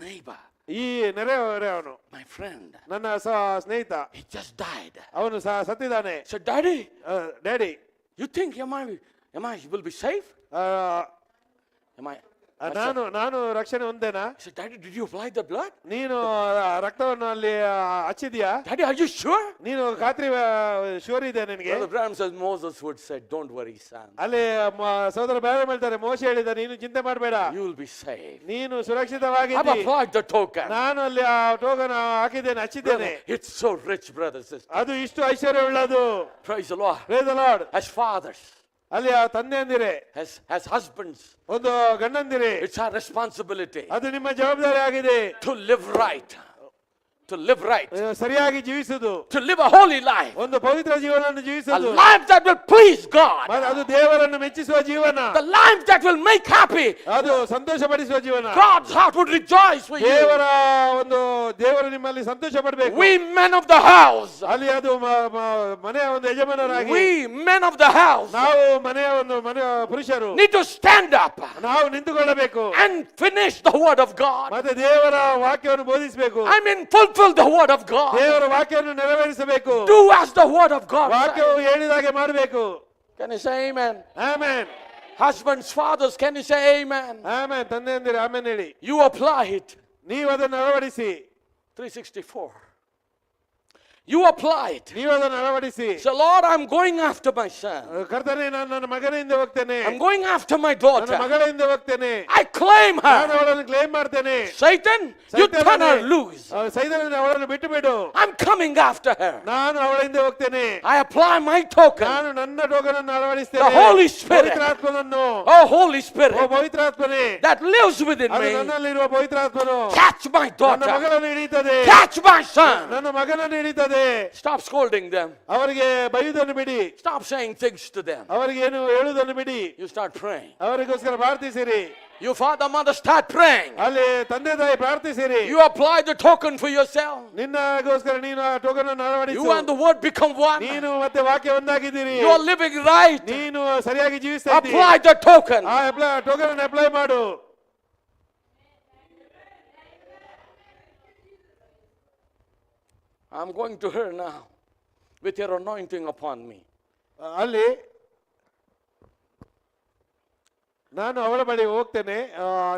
neighbor, ಈ ನೆರೆಹೊರೆ ಅವನು, my friend, ನನ್ನ ಸ್ನೇಹಿತ, he just died. ಅವನು ಸತ್ತಿದ್ದಾನೆ. He said, Daddy, daddy, you think am I will be safe? Am I? ನಾನು ರಕ್ಷಣೆ ಹೊಂದೇನಾ? He said, Daddy, did you apply the blood? ನೀನು ರಕ್ತವನ್ನು ಅಲ್ಲಿ ಹಚ್ಚಿದ್ಯಾ? Daddy, are you sure? ನೀನು ಖಾತ್ರಿ ಶೂರ್ ಇದೆ ನಿನಗೆ? Brother Branham says, Moses would say, don't worry, son. ಅಲ್ಲಿ ಸಹೋದರ ಬ್ಯಾನಮ್ ಹೇಳ್ತಾರೆ, ಮೋಶೆ ಹೇಳಿದ, ನೀನು ಚಿಂತೆ ಮಾಡಬೇಡ, You will be safe. ನೀನು I've ಸುರಕ್ಷಿತವಾಗಿದ್ದಿ, applied the token. ನಾನು ಅಲ್ಲಿ ಆ ಟೋಕನ್ ಹಾಕಿದ್ದೇನೆ, ಹಚ್ಚಿದ್ದೇನೆ. It's so rich, brothers and sisters. ಅದು ಇಷ್ಟು ಐಶ್ವರ್ಯವುಳ್ಳದು. Praise the Lord. Praise the Lord. As fathers, ಅಲ್ಲಿ ಆ ತಂದೆ ಅಂದಿರೆ, as husbands, ಒಂದು ಗಂಡಂದಿರೆ, it's our responsibility ಅದು ನಿಮ್ಮ ಜವಾಬ್ದಾರಿ ಆಗಿದೆ. to live right. To live right. ಸರಿಯಾಗಿ ಜೀವಿಸುವುದು, To live a holy life. ಒಂದು ಪವಿತ್ರ ಜೀವನವನ್ನು A ಜೀವಿಸುವುದು, life that will please God. ಅದು ದೇವರನ್ನು ಮೆಚ್ಚಿಸುವ ಜೀವನ, The life that will make happy. ಅದು ಸಂತೋಷ ಪಡಿಸುವ ಜೀವನ. God's heart would rejoice for you. ದೇವರು ನಿಮ್ಮಲ್ಲಿ ಸಂತೋಷ ಪಡಬೇಕು. We men of the house. ಅಲ್ಲಿ ಅದು ಮನೆಯ ಒಂದು ಯಜಮಾನರಾಗಿ, We men of the house ನಾವು ಮನೆಯ ಪುರುಷರು need to stand up ನಾವು ನಿಂತುಕೊಳ್ಳಬೇಕು, and finish the word of God. ಮತ್ತೆ ದೇವರ ವಾಕ್ಯವನ್ನು ಬೋಧಿಸಬೇಕು. I mean, fulfill the word of God. ದೇವರ ವಾಕ್ಯವನ್ನು ನೆರವೇರಿಸಬೇಕು. Do as the word of God ವಾಕ್ಯವು says. ಹೇಳಿದಾಗೆ ಮಾಡಬೇಕು. Can you say amen? Amen. Husbands, fathers, can you say amen? Amen. ತಂದೆ ಅಂದಿರಿ ಆಮೆನ್ ಹೇಳಿ. You apply it. ನೀವು ಅದನ್ನು ಅಳವಡಿಸಿ. 364. You apply it. ನೀವು ಅದನ್ನು ಅಳವಡಿಸಿ. So Lord, I'm going after my son. ಕರ್ತನೇ, ನಾನು ನನ್ನ ಮಗನ ಹಿಂದೆ ಹೋಗ್ತೇನೆ, I'm going after my ನನ್ನ daughter. ಮಗಳ ಹಿಂದೆ ಹೋಗ್ತೇನೆ, I claim ನಾನು her. ಅವಳನ್ನು ಕ್ಲೇಮ್ ಮಾಡ್ತೇನೆ. Satan, you turn her loose. ಸೈತಾನನೇ, ಅವಳನ್ನು ಬಿಟ್ಟು ಬಿಡು, I'm coming after her. ನಾನು ಅವಳ ಹಿಂದೆ ಹೋಗ್ತೇನೆ. I apply my token. ನಾನು ನನ್ನ ಟೋಕನ್ ಅನ್ನು ಅಳವಡಿಸ್ತೇನೆ. The Holy Spirit. ಪವಿತ್ರಾತ್ಮನನ್ನು, Oh, Holy O Spirit ಪವಿತ್ರಾತ್ಮನೇ, that lives within ಅದು me. ನನ್ನಲ್ಲಿರುವ ಪವಿತ್ರಾತ್ಮನು Catch my ನನ್ನ daughter. ಮಗಳನ್ನು ಹಿಡಿಯುತ್ತದೆ, Catch my son. ನನ್ನ ಮಗನನ್ನು ಹಿಡಿಯುತ್ತದೆ. Stop scolding them. ಅವರಿಗೆ ಬೈಯುವುದನ್ನು ಬಿಡಿ, Stop saying things to them. ಅವರಿಗೆ ಏನು ಹೇಳುವುದನ್ನು ಬಿಡಿ, You start praying. ಅವರಿಗೋಸ್ಕರ ಪ್ರಾರ್ಥಿಸಿರಿ. You father, mother, start praying. ಅಲ್ಲಿ ತಂದೆ ತಾಯಿ ಪ್ರಾರ್ಥಿಸಿರಿ. You apply the token for yourself. ನಿನ್ನಗೋಸ್ಕರ ನೀನು ಆ ಟೋಕನ್ ಅನ್ನು ಅಳವಡಿಸು. You and the word become one. ನೀನು ಮತ್ತೆ ವಾಕ್ಯ ಒಂದಾಗಿದ್ದೀರಿ. You are living right. ನೀನು ಸರಿಯಾಗಿ ಜೀವಿಸ್ತಾ ಇದ್ದೀರಿ. Apply the token. ಆ ಟೋಕನ್ ಅನ್ನು ಅಪ್ಲೈ ಮಾಡು. I'm going to her now with your anointing upon me. ಅಲ್ಲಿ ನಾನು ಅವಳ ಬಳಿ ಹೋಗ್ತೇನೆ,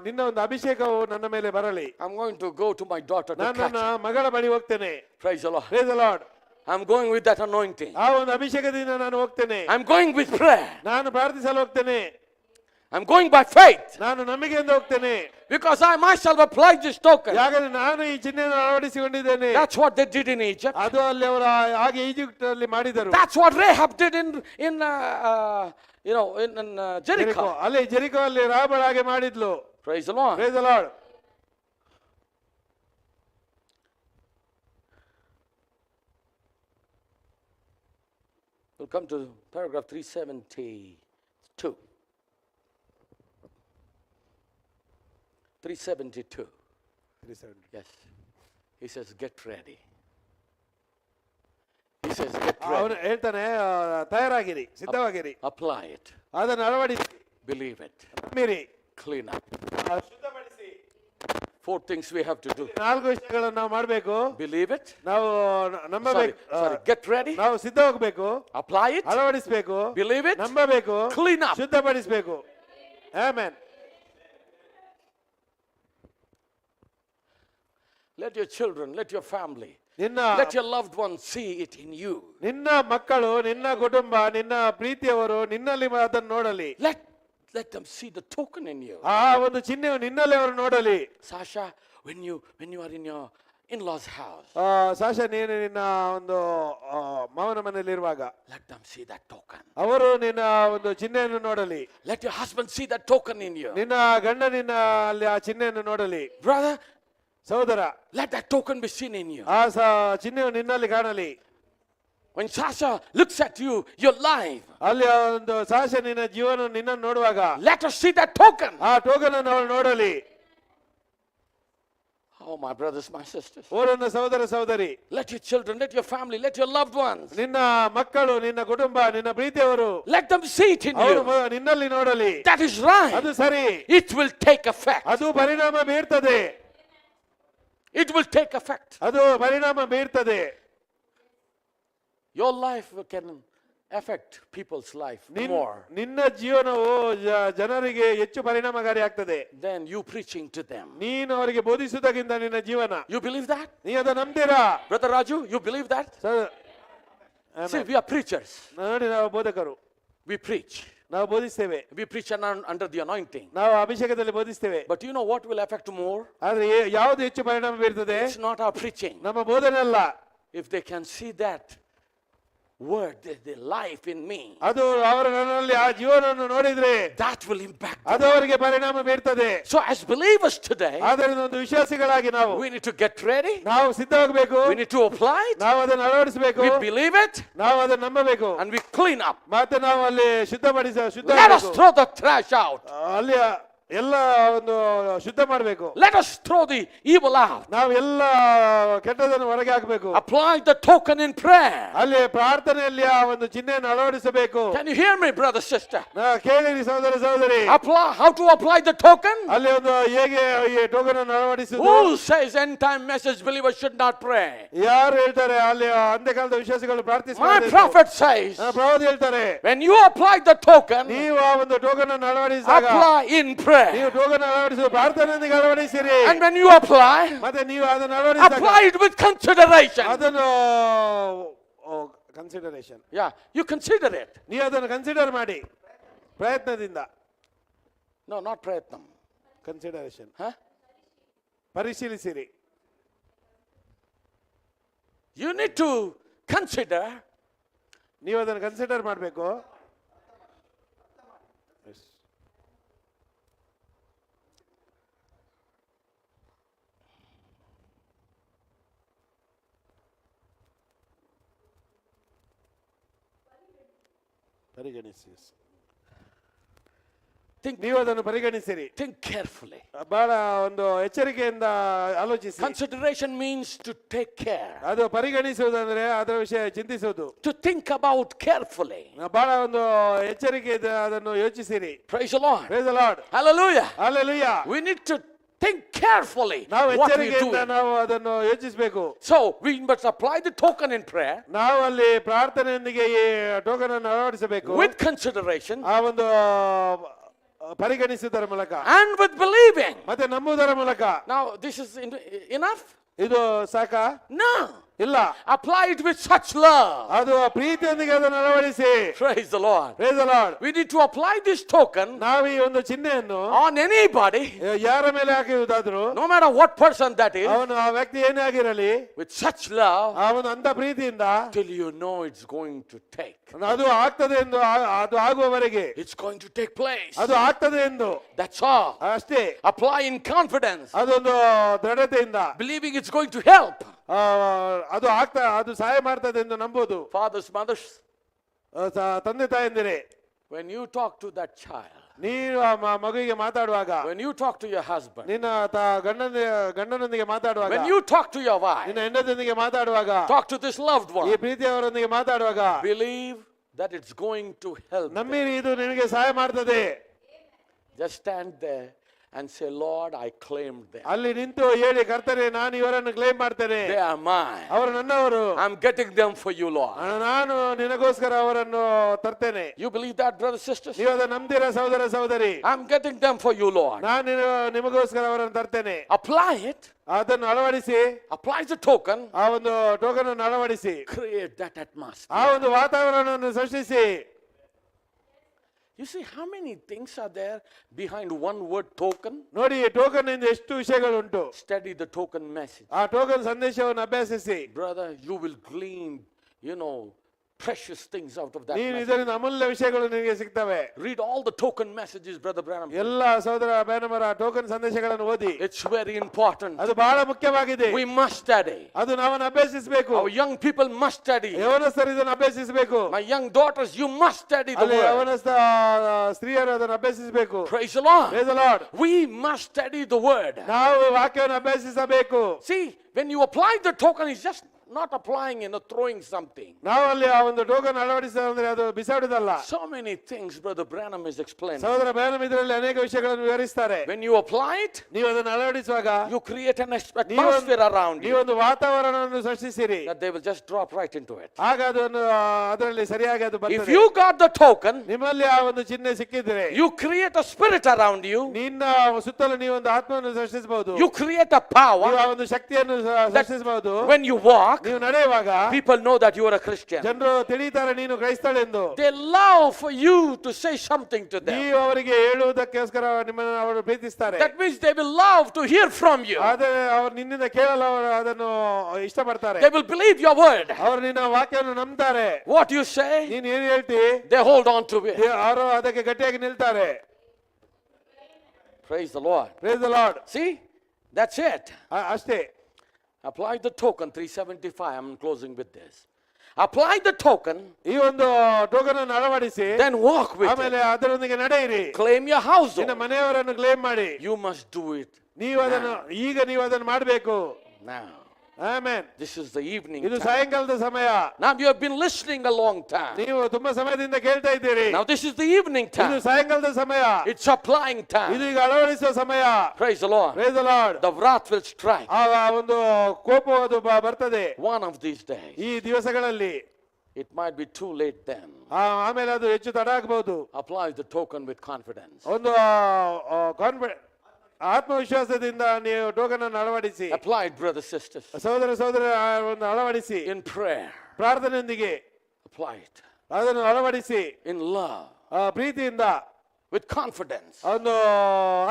ನಿನ್ನ ಒಂದು ಅಭಿಷೇಕವು ನನ್ನ ಮೇಲೆ ಬರಲಿ. I'm going to go to my daughter to ನಾನು catch ನನ್ನ her. ಮಗಳ ಬಳಿ ಹೋಗ್ತೇನೆ. Praise the Lord. Praise the Lord. I'm going with that anointing. ಆ ಒಂದು ಅಭಿಷೇಕದಿಂದ ನಾನು ಹೋಗ್ತೇನೆ. I'm going with prayer. ನಾನು ಪ್ರಾರ್ಥಿಸಲು ಹೋಗ್ತೇನೆ. I'm going by faith. ನಾನು ನಂಬಿಕೆಯಿಂದ ಹೋಗ್ತೇನೆ. Because I myself applied this token. ಯಾಕಂದ್ರೆ ನಾನು ಈ ಚಿಹ್ನೆಯನ್ನು ಅಳವಡಿಸಿಕೊಂಡಿದ್ದೇನೆ. That's what they did in Egypt. ಅದು ಅಲ್ಲಿ ಅವರು ಹಾಗೆ ಈಜಿಪ್ಟ್ ಅಲ್ಲಿ ಮಾಡಿದರು. That's what Rahab did in Jericho. ಅಲ್ಲಿ ಜೆರಿಕೋ ಅಲ್ಲಿ ರಾಬಳ ಹಾಗೆ ಮಾಡಿದ್ಲು. Praise the Lord. Praise the Lord. We'll come to paragraph 372. 372. Yes. He says, get ready. He says, get ಅವನು ready. ಹೇಳ್ತಾನೆ, ತಯಾರಾಗಿರಿ, ಸಿದ್ಧವಾಗಿರಿ, Apply it. ಅದನ್ನು ಅಳವಡಿಸಿ, Believe it. ನಂಬಿರಿ, Clean up. ಶುದ್ಧಪಡಿಸಿ. 4 things we have to do. 4 ವಿಷಯಗಳನ್ನು ನಾವು ಮಾಡಬೇಕು. Believe it. ನಾವು ನಂಬಬೇಕು, Get ready. ನಾವು ಸಿದ್ಧ ಹೋಗ್ಬೇಕು, Apply it. ಅಳವಡಿಸಬೇಕು, Believe it. ನಂಬಬೇಕು, Clean up. ಶುದ್ಧಪಡಿಸಬೇಕು. Amen. Let your children, let your family, ನಿನ್ನ let your loved ones see it in you. ನಿನ್ನ ಮಕ್ಕಳು, ನಿನ್ನ ಕುಟುಂಬ, ನಿನ್ನ ಪ್ರೀತಿಯವರು ನಿನ್ನಲ್ಲಿ ಅದನ್ನು ನೋಡಲಿ. Let them see the token in you. ಆ ಒಂದು ಚಿಹ್ನೆಯು ನಿನ್ನಲ್ಲಿ ಅವರು ನೋಡಲಿ. Sasha, when you are in your in-laws house, Sasha, ನೀನು ನಿನ್ನ ಒಂದು ಮಾವನ ಮನೆಯಲ್ಲಿರುವಾಗ let them see that token. ಅವರು ನಿನ್ನ ಒಂದು ಚಿಹ್ನೆಯನ್ನು ನೋಡಲಿ. Let your husband see that token in you. ನಿನ್ನ ಗಂಡ ನಿನ್ನ ಅಲ್ಲಿ ಆ ಚಿಹ್ನೆಯನ್ನು ನೋಡಲಿ. Brother, ಸಹೋದರ, let that token be seen in you. ಆ ಚಿಹ್ನೆಯು ನಿನ್ನಲ್ಲಿ ಕಾಣಲಿ. When Sasha looks at you, your life, ಅಲ್ಲಿ ಆ ಒಂದು ಸಾಶಾ ನಿನ್ನ ಜೀವನ ನಿನ್ನನ್ನು ನೋಡುವಾಗ let us see that token. ಆ ಟೋಕನ್ ಅನ್ನು ಅವಳು ನೋಡಲಿ. Oh, my brothers, my sisters. ಓ ನನ್ನ ಸಹೋದರ ಸಹೋದರಿ, Let your children, let your family, let your loved ones, ನಿನ್ನ ಮಕ್ಕಳು, ನಿನ್ನ ಕುಟುಂಬ, ನಿನ್ನ ಪ್ರೀತಿಯವರು let them see it in ಅವರು you. ನಿನ್ನಲ್ಲಿ ನೋಡಲಿ. That is right. ಅದು ಸರಿ. It will take effect. ಅದು ಪರಿಣಾಮ ಬೀರ್ತದೆ. It will take effect. ಅದು ಪರಿಣಾಮ ಬೀರ್ತದೆ. Your life can affect people's life more ನಿನ್ನ ಜೀವನವು ಜನರಿಗೆ ಹೆಚ್ಚು ಪರಿಣಾಮಕಾರಿ ಆಗ್ತದೆ than you preaching to them. ನೀನು ಅವರಿಗೆ ಬೋಧಿಸುವುದಕ್ಕಿಂತ ನಿನ್ನ ಜೀವನ. You believe that? ನೀ ಅದನ್ನು ನಂಬ್ತೀರಾ? Brother Raju, you believe that? See, we are preachers. ನೋಡಿ, ನಾವು ಬೋಧಕರು, We preach. ನಾವು ಬೋಧಿಸ್ತೇವೆ, We preach under the anointing. ನಾವು ಅಭಿಷೇಕದಲ್ಲಿ ಬೋಧಿಸ್ತೇವೆ. But you know what will affect more? ಆದ್ರೆ ಯಾವುದು ಹೆಚ್ಚು ಪರಿಣಾಮ ಬೀರ್ತದೆ? It's not our preaching. ನಮ್ಮ ಬೋಧನೆ ಅಲ್ಲ. If they can see that word, the life in me, ಅದು ಅವರು ನನ್ನಲ್ಲಿ ಆ ಜೀವನವನ್ನು ನೋಡಿದ್ರೆ that will impact ಅದು them. ಅವರಿಗೆ ಪರಿಣಾಮ ಬೀರ್ತದೆ. So as believers today, ಆದ್ದರಿಂದ ಒಂದು ವಿಶ್ವಾಸಿಗಳಾಗಿ ನಾವು we need to get ready. ನಾವು ಸಿದ್ಧವಾಗಬೇಕು. We need to apply it. ನಾವು ಅದನ್ನು ಅಳವಡಿಸಬೇಕು. We believe it. ನಾವು ಅದನ್ನು ನಂಬಬೇಕು. And we clean up. ಮತ್ತೆ ನಾವು ಅಲ್ಲಿ ಶುದ್ಧ Let us throw the trash out. ಅಲ್ಲಿ ಎಲ್ಲ ಒಂದು ಶುದ್ಧ ಮಾಡಬೇಕು. Let us throw the evil out. ನಾವು ಎಲ್ಲ ಕೆಟ್ಟದನ್ನು ಹೊರಗೆ ಹಾಕಬೇಕು. Apply the token in prayer. ಅಲ್ಲಿ ಪ್ರಾರ್ಥನೆಯಲ್ಲಿ ಆ ಒಂದು ಚಿಹ್ನೆಯನ್ನು ಅಳವಡಿಸಬೇಕು. Can you hear me, brother, sister? ಕೇಳಿರಿ ಸಹೋದರ ಸಹೋದರಿ, How to apply the token? ಅಲ್ಲಿ ಒಂದು ಹೇಗೆ ಈ ಟೋಕನ್ ಅನ್ನು ಅಳವಡಿಸುವುದು? Who says end time message believers should not pray? ಯಾರು ಹೇಳ್ತಾರೆ ಅಲ್ಲಿ ಅಂತ್ಯಕಾಲದ ವಿಶ್ವಾಸಿಗಳು My ಪ್ರಾರ್ಥಿಸಬಾರದು? prophet says, ಪ್ರವಾದಿ ಹೇಳ್ತಾರೆ, when you apply the token, ನೀವು ಆ ಒಂದು ಟೋಕನ್ ಅನ್ನು ಅಳವಡಿಸಿದಾಗ apply in prayer. ನೀವು ಟೋಕನ್ ಅಳವಡಿಸುವ ಪ್ರಾರ್ಥನೆಯೊಂದಿಗೆ ಅಳವಡಿಸಿರಿ. And when you apply, ಮತ್ತೆ ನೀವು ಅದನ್ನು ಅಳವಡಿಸಿದಾಗ apply it with consideration. ಅದನ್ನು consideration, Yeah, you consider it. ನೀವು ಅದನ್ನು ಕನ್ಸಿಡರ್ ಮಾಡಿ ಪ್ರಯತ್ನದಿಂದ. No, not prayatnam. Consideration, Huh? ಪರಿಶೀಲಿಸಿರಿ. You need to consider. ನೀವು ಅದನ್ನು ಕನ್ಸಿಡರ್ ಮಾಡಬೇಕು. ಪರಿಗಣಿಸಿ, ನೀವು ಅದನ್ನು ಪರಿಗಣಿಸಿರಿ. Think carefully. ಬಹಳ ಒಂದು ಎಚ್ಚರಿಕೆಯಿಂದ ಆಲೋಚಿಸಿ. Consideration means to take care. ಅದು ಪರಿಗಣಿಸುವುದಂದ್ರೆ ಅದರ ವಿಷಯ ಚಿಂತಿಸುವುದು. To think about carefully. ಬಹಳ ಒಂದು ಎಚ್ಚರಿಕೆ ಅದನ್ನು ಯೋಚಿಸಿರಿ. Praise the Lord. Praise the Lord. Hallelujah. Hallelujah. We need to think carefully ನಾವು what we ಎಚ್ಚರಿಕೆಯಿಂದ do. ನಾವು ಅದನ್ನು ಯೋಚಿಸಬೇಕು. So we must apply the token in prayer ನಾವು ಅಲ್ಲಿ ಪ್ರಾರ್ಥನೆಯೊಂದಿಗೆ ಈ ಟೋಕನ್ ಅನ್ನು ಅಳವಡಿಸಬೇಕು. with consideration ಆ ಒಂದು ಪರಿಗಣಿಸುವುದರ ಮೂಲಕ and with believing. ಮತ್ತೆ ನಂಬುವುದರ ಮೂಲಕ. Now this is enough? ಇದು ಸಾಕಾ? No. ಇಲ್ಲ. Apply it with such love. ಅದು ಪ್ರೀತಿಯೊಂದಿಗೆ ಅದನ್ನು ಅಳವಡಿಸಿ. Praise the Lord. Praise the Lord. We need to apply this token ನಾವು ಈ ಒಂದು ಚಿಹ್ನೆಯನ್ನು on anybody, ಯಾರ ಮೇಲೆ ಹಾಕುವುದಾದ್ರೂ, no matter what person that is, ಅವನು ಆ ವ್ಯಕ್ತಿ ಏನೇ ಆಗಿರಲಿ, with such love ಅವನು ಅಂತ ಪ್ರೀತಿಯಿಂದ till you know it's going to take. ಅದು ಆಗ್ತದೆ ಎಂದು, ಅದು ಆಗುವವರೆಗೆ It's going to take place. ಅದು ಆಗ್ತದೆ ಎಂದು, That's all. ಅಷ್ಟೇ. Apply in confidence, ಅದೊಂದು ದೃಢತೆಯಿಂದ believing it's going to help. ಅದು ಸಹಾಯ ಮಾಡ್ತದೆ ಎಂದು ನಂಬೋದು. Fathers, mothers, ತಂದೆ ತಾಯಂದಿರೇ, when you talk to that child, ನೀನು ಆ ಮಗುವಿಗೆ ಮಾತಾಡುವಾಗ, when you talk to your husband, ನಿನ್ನ ಗಂಡನೊಂದಿಗೆ ಮಾತಾಡುವಾಗ, when you talk to your wife, ನಿನ್ನ ಹೆಂಡತಿಯೊಂದಿಗೆ ಮಾತಾಡುವಾಗ, talk to this loved ಈ one, ಪ್ರೀತಿಯವರೊಂದಿಗೆ ಮಾತಾಡುವಾಗ, believe that it's going to help them. ನಂಬಿರಿ ಇದು ನಿನಗೆ ಸಹಾಯ ಮಾಡ್ತದೆ. Just stand there and say, Lord, I claimed them. ಅಲ್ಲಿ ನಿಂತು ಹೇಳಿ, ಕರ್ತನೆ ನಾನು ಇವರನ್ನು ಕ್ಲೇಮ್ ಮಾಡ್ತೇನೆ, They are mine. ಅವರು ನನ್ನವರು, I'm getting them for you, Lord. ನಾನು ನಿನಗೋಸ್ಕರ ಅವರನ್ನು ತರ್ತೇನೆ. You believe that, brothers, sisters? ನೀವು ಅದನ್ನು ನಂಬ್ತೀರಾ ಸಹೋದರ ಸಹೋದರಿ? I'm getting them for you, Lord. ನಾನು ನಿಮಗೋಸ್ಕರ ಅವರನ್ನು ತರ್ತೇನೆ. Apply it. ಅದನ್ನು ಅಳವಡಿಸಿ, Apply the token. ಆ ಒಂದು ಟೋಕನ್ ಅನ್ನು ಅಳವಡಿಸಿ, Create that atmosphere. ಆ ಒಂದು ವಾತಾವರಣವನ್ನು ಸೃಷ್ಟಿಸಿ. You see how many things are there behind one word token? ನೋಡಿ, ಟೋಕನ್ ಇಂದ ಎಷ್ಟು ವಿಷಯಗಳುಂಟು. Study the token message. ಆ ಟೋಕನ್ ಸಂದೇಶವನ್ನು ಅಭ್ಯಾಸಿಸಿ. Brother, you will glean, precious things out of that ನೀನು message. ಇದರಿಂದ ಅಮೂಲ್ಯ ವಿಷಯಗಳು ನಿನಗೆ ಸಿಗ್ತವೆ. Read all the token messages, Brother Branham. ಎಲ್ಲ ಸಹೋದರ ಬ್ಯಾನಮರ ಟೋಕನ್ ಸಂದೇಶಗಳನ್ನು ಓದಿ. It's very important. ಅದು ಬಹಳ ಮುಖ್ಯವಾಗಿದೆ. We must study. ಅದು ನಾವನ್ನು ಅಭ್ಯಾಸಿಸಬೇಕು. Our young people must study. ಯವನಸ್ಥರು ಇದನ್ನು ಅಭ್ಯಾಸಿಸಬೇಕು. My young daughters, you must study the ಅಲ್ಲಿ word. ಯವನಸ್ಥ ಸ್ತ್ರೀಯರು ಅದನ್ನು ಅಭ್ಯಾಸಿಸಬೇಕು. Praise the Lord. Praise the Lord. We must study the word. ನಾವು ವಾಕ್ಯವನ್ನು ಅಭ್ಯಾಸಿಸಬೇಕು. See, when you apply the token, it's just not applying, throwing something. ನಾವು ಅಲ್ಲಿ ಆ ಒಂದು token ಅಳವಡಿಸಿದ್ರೆ ಅದು ಬಿಸಾಡುವುದಲ್ಲ. So many things Brother Branham is explaining. ಸಹೋದರ ಬ್ಯಾನಮ್ ಇದರಲ್ಲಿ ಅನೇಕ ವಿಷಯಗಳನ್ನು ವಿವರಿಸ್ತಾರೆ. When you apply it, ನೀವು ಅದನ್ನು ಅಳವಡಿಸುವಾಗ you create an atmosphere around you ನೀವೊಂದು ವಾತಾವರಣವನ್ನು ಸೃಷ್ಟಿಸಿರಿ. that they will just drop right into it. ಆಗ ಅದನ್ನು ಅದರಲ್ಲಿ ಸರಿಯಾಗಿ ಅದು If ಬರ್ತದೆ. you got the token, ನಿಮ್ಮಲ್ಲಿ ಆ ಒಂದು ಚಿಹ್ನೆ ಸಿಕ್ಕಿದ್ರೆ you create a spirit around you. ನಿನ್ನ ಸುತ್ತಲೂ ನೀವು ಒಂದು ಆತ್ಮವನ್ನು ಸೃಷ್ಟಿಸಬಹುದು. You create a ನೀವು power. ಆ ಒಂದು ಶಕ್ತಿಯನ್ನು ಸೃಷ್ಟಿಸಬಹುದು. When you walk, ನೀವು ನಡೆಯುವಾಗ people know that you are a Christian. ಜನರು ತಿಳಿತಾರೆ ನೀನು ಕ್ರೈಸ್ತಳೆಂದು. They love for you to say something to them. ನೀವು ಅವರಿಗೆ ಹೇಳುವುದಕ್ಕೋಸ್ಕರ ನಿಮ್ಮನ್ನು ಅವರು ಪ್ರೀತಿಸ್ತಾರೆ. That means they will love to hear from you. ಆದರೆ ಅವರು ನಿನ್ನಿಂದ ಕೇಳಲು ಅವರು ಅದನ್ನು ಇಷ್ಟಪಡ್ತಾರೆ. They will believe your word. ಅವರು ನಿನ್ನ ವಾಕ್ಯವನ್ನು ನಂಬ್ತಾರೆ. What you say, ನೀನು ಏನು ಹೇಳ್ತಿ they hold on to it. ಅವರು ಅದಕ್ಕೆ ಗಟ್ಟಿಯಾಗಿ ನಿಲ್ತಾರೆ. Praise the Lord. Praise the Lord. See, that's it. ಅಷ್ಟೇ. Apply the token 375. I'm closing with this. Apply the token, ಈ ಒಂದು ಟೋಕನ್ ಅನ್ನು ಅಳವಡಿಸಿ, then walk with ಆಮೇಲೆ it. ಅದರೊಂದಿಗೆ ನಡೆಯಿರಿ. Claim your house. ನಿನ್ನ ಮನೆಯವರನ್ನು ಕ್ಲೇಮ್ ಮಾಡಿ. You must do it ನೀವು ಅದನ್ನು ಈಗ ನೀವು ಅದನ್ನು ಮಾಡಬೇಕು. now. Amen. This is the evening ಇದು time. ಸಾಯಂಕಾಲದ ಸಮಯ. Now you have been listening a long time. ನೀವು ತುಂಬಾ ಸಮಯದಿಂದ ಕೇಳ್ತಾ ಇದ್ದೀರಿ. Now this is the evening ಇದು time. ಸಾಯಂಕಾಲದ ಸಮಯ. It's applying ಇದು time. ಈಗ ಅಳವಡಿಸುವ ಸಮಯ. Praise the Lord. Praise the Lord. The wrath will strike ಆ ಒಂದು ಕೋಪವು ಅದು ಬರ್ತದೆ one of these days. ಈ ದಿವಸಗಳಲ್ಲಿ. It might be too late then. ಆಮೇಲೆ ಅದು ಹೆಚ್ಚು ತಡ ಆಗಬಹುದು. Apply the token with confidence. ಒಂದು ಆತ್ಮವಿಶ್ವಾಸದಿಂದ ನೀವು ಟೋಕನ್ ಅನ್ನು ಅಳವಡಿಸಿ. Apply it, brothers, sisters. ಸಹೋದರ ಒಂದು ಅಳವಡಿಸಿ. In prayer. ಪ್ರಾರ್ಥನೆಯೊಂದಿಗೆ Apply it. ಅದನ್ನು ಅಳವಡಿಸಿ. In love. ಪ್ರೀತಿಯಿಂದ, With confidence. ಒಂದು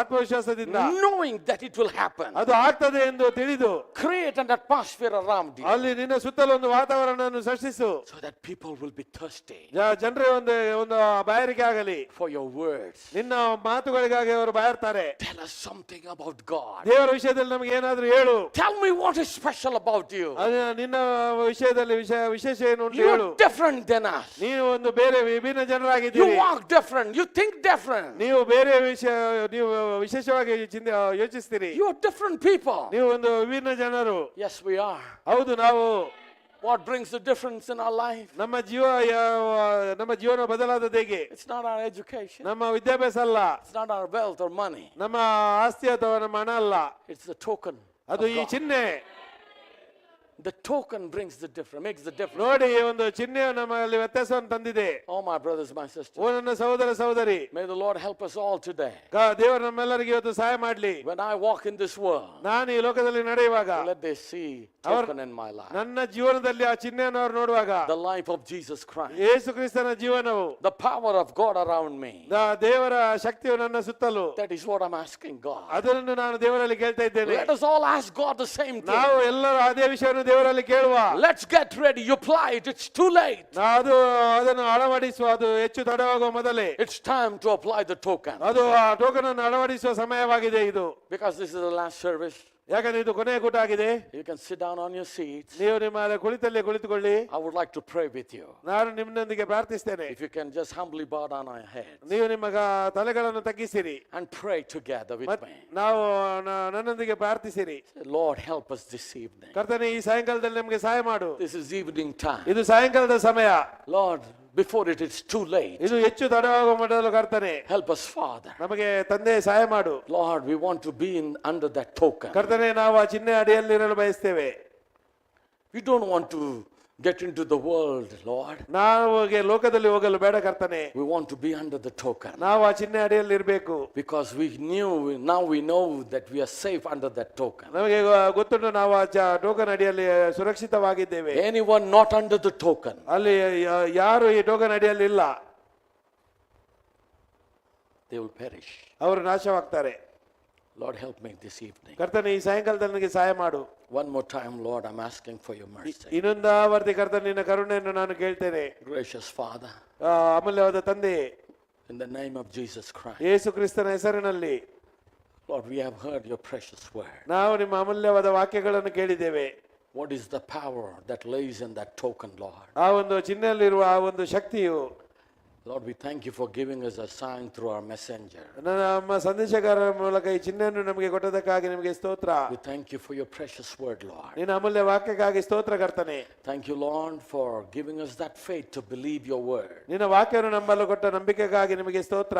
ಆತ್ಮವಿಶ್ವಾಸದಿಂದ, Knowing that it will happen. ಅದು ಆಗ್ತದೆ ಎಂದು ತಿಳಿದು Create an atmosphere around you. ಅಲ್ಲಿ ನಿನ್ನ ಸುತ್ತಲೂ ಒಂದು ವಾತಾವರಣವನ್ನು ಸೃಷ್ಟಿಸು. So that people will be thirsty ಜನರೇ ಒಂದು ಬಾಯಾರಿಕೆ ಆಗಲಿ. for your words. ನಿನ್ನ ಮಾತುಗಳಿಗಾಗಿ ಅವರು ಬಾಯರ್ತಾರೆ. Tell us something about God. ದೇವರ ವಿಷಯದಲ್ಲಿ ನಮಗೆ ಏನಾದ್ರೂ ಹೇಳು. Tell me what is special about you. ನಿನ್ನ ವಿಷಯದಲ್ಲಿ ವಿಶೇಷ ಏನು ಅಂತ You ಹೇಳು. are different than us. ನೀವು ಒಂದು ಬೇರೆ ವಿಭಿನ್ನ You ಜನರಾಗಿದ್ದೀರಿ. walk different. You think different. ನೀವು ಬೇರೆ ನೀವು ವಿಶೇಷವಾಗಿ ಯೋಚಿಸ್ತೀರಿ. You are different people. ನೀವು ಒಂದು ವಿಭಿನ್ನ ಜನರು. Yes, we are. ಹೌದು, ನಾವು. What brings the difference in our life? ನಮ್ಮ ಜೀವನ ಬದಲಾದದ್ದು ಹೇಗೆ? It's not our education. ನಮ್ಮ ವಿದ್ಯಾಭ್ಯಾಸ ಅಲ್ಲ. It's not our wealth or money. ನಮ್ಮ ಆಸ್ತಿ ಅಥವಾ ನಮ್ಮ ಹಣ ಅಲ್ಲ. It's the token. ಅದು of ಈ God. ಚಿಹ್ನೆ. The token brings the difference, makes the difference. ನೋಡಿ, ಒಂದು ಚಿಹ್ನೆಯು ನಮ್ಮಲ್ಲಿ ವ್ಯತ್ಯಾಸವನ್ನು ತಂದಿದೆ. Oh, my brothers, my sisters. ಓ ನನ್ನ ಸಹೋದರ ಸಹೋದರಿ, May the Lord help us all today. ದೇವರು ನಮ್ಮೆಲ್ಲರಿಗೆ ಇವತ್ತು ಸಹಾಯ ಮಾಡ್ಲಿ. When I walk in this world, ನಾನು ಈ ಲೋಕದಲ್ಲಿ ನಡೆಯುವಾಗ let they see token in my life. ನನ್ನ ಜೀವನದಲ್ಲಿ ಆ ಚಿಹ್ನೆಯನ್ನು ಅವರು ನೋಡುವಾಗ, The life of Jesus Christ. ಯೇಸು ಕ್ರಿಸ್ತನ ಜೀವನವು, The power of God around me. ದೇವರ ಶಕ್ತಿಯು ನನ್ನ ಸುತ್ತಲೂ, That is what I'm asking God. ಅದನ್ನು ನಾನು ದೇವರಲ್ಲಿ ಕೇಳ್ತಾ ಇದ್ದೇನೆ. Let us all ask God the same thing. ನಾವು ಎಲ್ಲರೂ ಅದೇ ವಿಷಯವನ್ನು ದೇವರಲ್ಲಿ ಕೇಳುವ. Let's get ready. You apply it. It's too late. ಅದನ್ನು ಅಳವಡಿಸುವ, ಅದು ಹೆಚ್ಚು ತಡವಾಗುವ ಮೊದಲೇ. It's time to apply the token. ಅದು ಆ ಟೋಕನ್ ಅನ್ನು ಅಳವಡಿಸುವ ಸಮಯವಾಗಿದೆ ಇದು. Because this is the last service. ಯಾಕಂದ್ರೆ ಇದು ಕೊನೆಯ ಕೂಟ ಆಗಿದೆ. You can sit down on your seats. ನೀವು ನಿಮ್ಮ ಕುಳಿತಲ್ಲೇ ಕುಳಿತುಕೊಳ್ಳಿ. I would like to pray with you. ನಾನು ನಿಮ್ಮೊಂದಿಗೆ ಪ್ರಾರ್ಥಿಸ್ತೇನೆ. If you can just humbly bow down your heads ನೀವು ನಿಮ್ಮ ತಲೆಗಳನ್ನು ತಗ್ಗಿಸಿರಿ. and pray together with me. ನಾವು ನನ್ನೊಂದಿಗೆ ಪ್ರಾರ್ಥಿಸಿರಿ. Say, Lord, help us this evening. ಕರ್ತನೇ, ಈ ಸಾಯಂಕಾಲದಲ್ಲಿ ನಮಗೆ ಸಹಾಯ ಮಾಡು. This is evening time. ಇದು ಸಾಯಂಕಾಲದ ಸಮಯ. Lord, before it is too late. ಇದು ಹೆಚ್ಚು ತಡವಾಗುವ ಮೊದಲು ಕರ್ತನೆ Help us, Father. ನಮಗೆ ತಂದೆ ಸಹಾಯ ಮಾಡು. Lord, we want to be under that token. ಕರ್ತನೆ ನಾವು ಆ ಚಿಹ್ನೆ ಅಡಿಯಲ್ಲಿರಲು ಬಯಸ್ತೇವೆ. We don't want to get into the world, Lord. ನಾವು ಲೋಕದಲ್ಲಿ ಹೋಗಲು ಬೇಡ ಕರ್ತನೆ. We want to be under the token. ನಾವು ಆ ಚಿಹ್ನೆ ಅಡಿಯಲ್ಲಿ ಇರಬೇಕು. Because now we know that we are safe under that token. ನಮಗೆ ಗೊತ್ತುಂಟು ನಾವು ಆ ಟೋಕನ್ ಅಡಿಯಲ್ಲಿ ಸುರಕ್ಷಿತವಾಗಿದ್ದೇವೆ. Anyone not under the token, ಅಲ್ಲಿ ಯಾರು ಈ ಟೋಕನ್ ಅಡಿಯಲ್ಲಿ ಇಲ್ಲ, they will perish. ಅವರು ನಾಶವಾಗ್ತಾರೆ. Lord, help me this evening. ಕರ್ತನೆ ಈ ಸಾಯಂಕಾಲದಲ್ಲಿ ನನಗೆ ಸಹಾಯ ಮಾಡು. One more time, Lord, I'm asking for your mercy. ಇನ್ನೊಂದಾವರ್ತಿ ಕರ್ತನೆ ನಿನ್ನ ಕರುಣೆಯನ್ನು ನಾನು ಕೇಳ್ತೇನೆ. Gracious Father, ಅಮೂಲ್ಯವಾದ ತಂದೆ, in the name of Jesus Christ, ಯೇಸು ಕ್ರಿಸ್ತನ ಹೆಸರಿನಲ್ಲಿ Lord, we have heard your precious word. ನಾವು ನಿಮ್ಮ ಅಮೂಲ್ಯವಾದ ವಾಕ್ಯಗಳನ್ನು ಕೇಳಿದ್ದೇವೆ. What is the power that lays in that token, Lord? ಆ ಒಂದು ಚಿಹ್ನೆಯಲ್ಲಿರುವ ಆ ಒಂದು ಶಕ್ತಿಯು, Lord, we thank you for giving us a sign through our messenger. ನಮ್ಮ ಸಂದೇಶಗಾರರ ಮೂಲಕ ಈ ಚಿಹ್ನೆಯನ್ನು ನಮಗೆ ಕೊಟ್ಟದಕ್ಕಾಗಿ ನಿಮಗೆ ಸ್ತೋತ್ರ. We thank you for your precious word, Lord. ನಿನ್ನ ಅಮೂಲ್ಯ ವಾಕ್ಯಕ್ಕಾಗಿ ಸ್ತೋತ್ರ ಕರ್ತನೆ. Thank you, Lord, for giving us that faith to believe your word. ನಿನ್ನ ವಾಕ್ಯವನ್ನು ನಂಬಲು ಕೊಟ್ಟ ನಂಬಿಕೆಗಾಗಿ ನಿಮಗೆ ಸ್ತೋತ್ರ.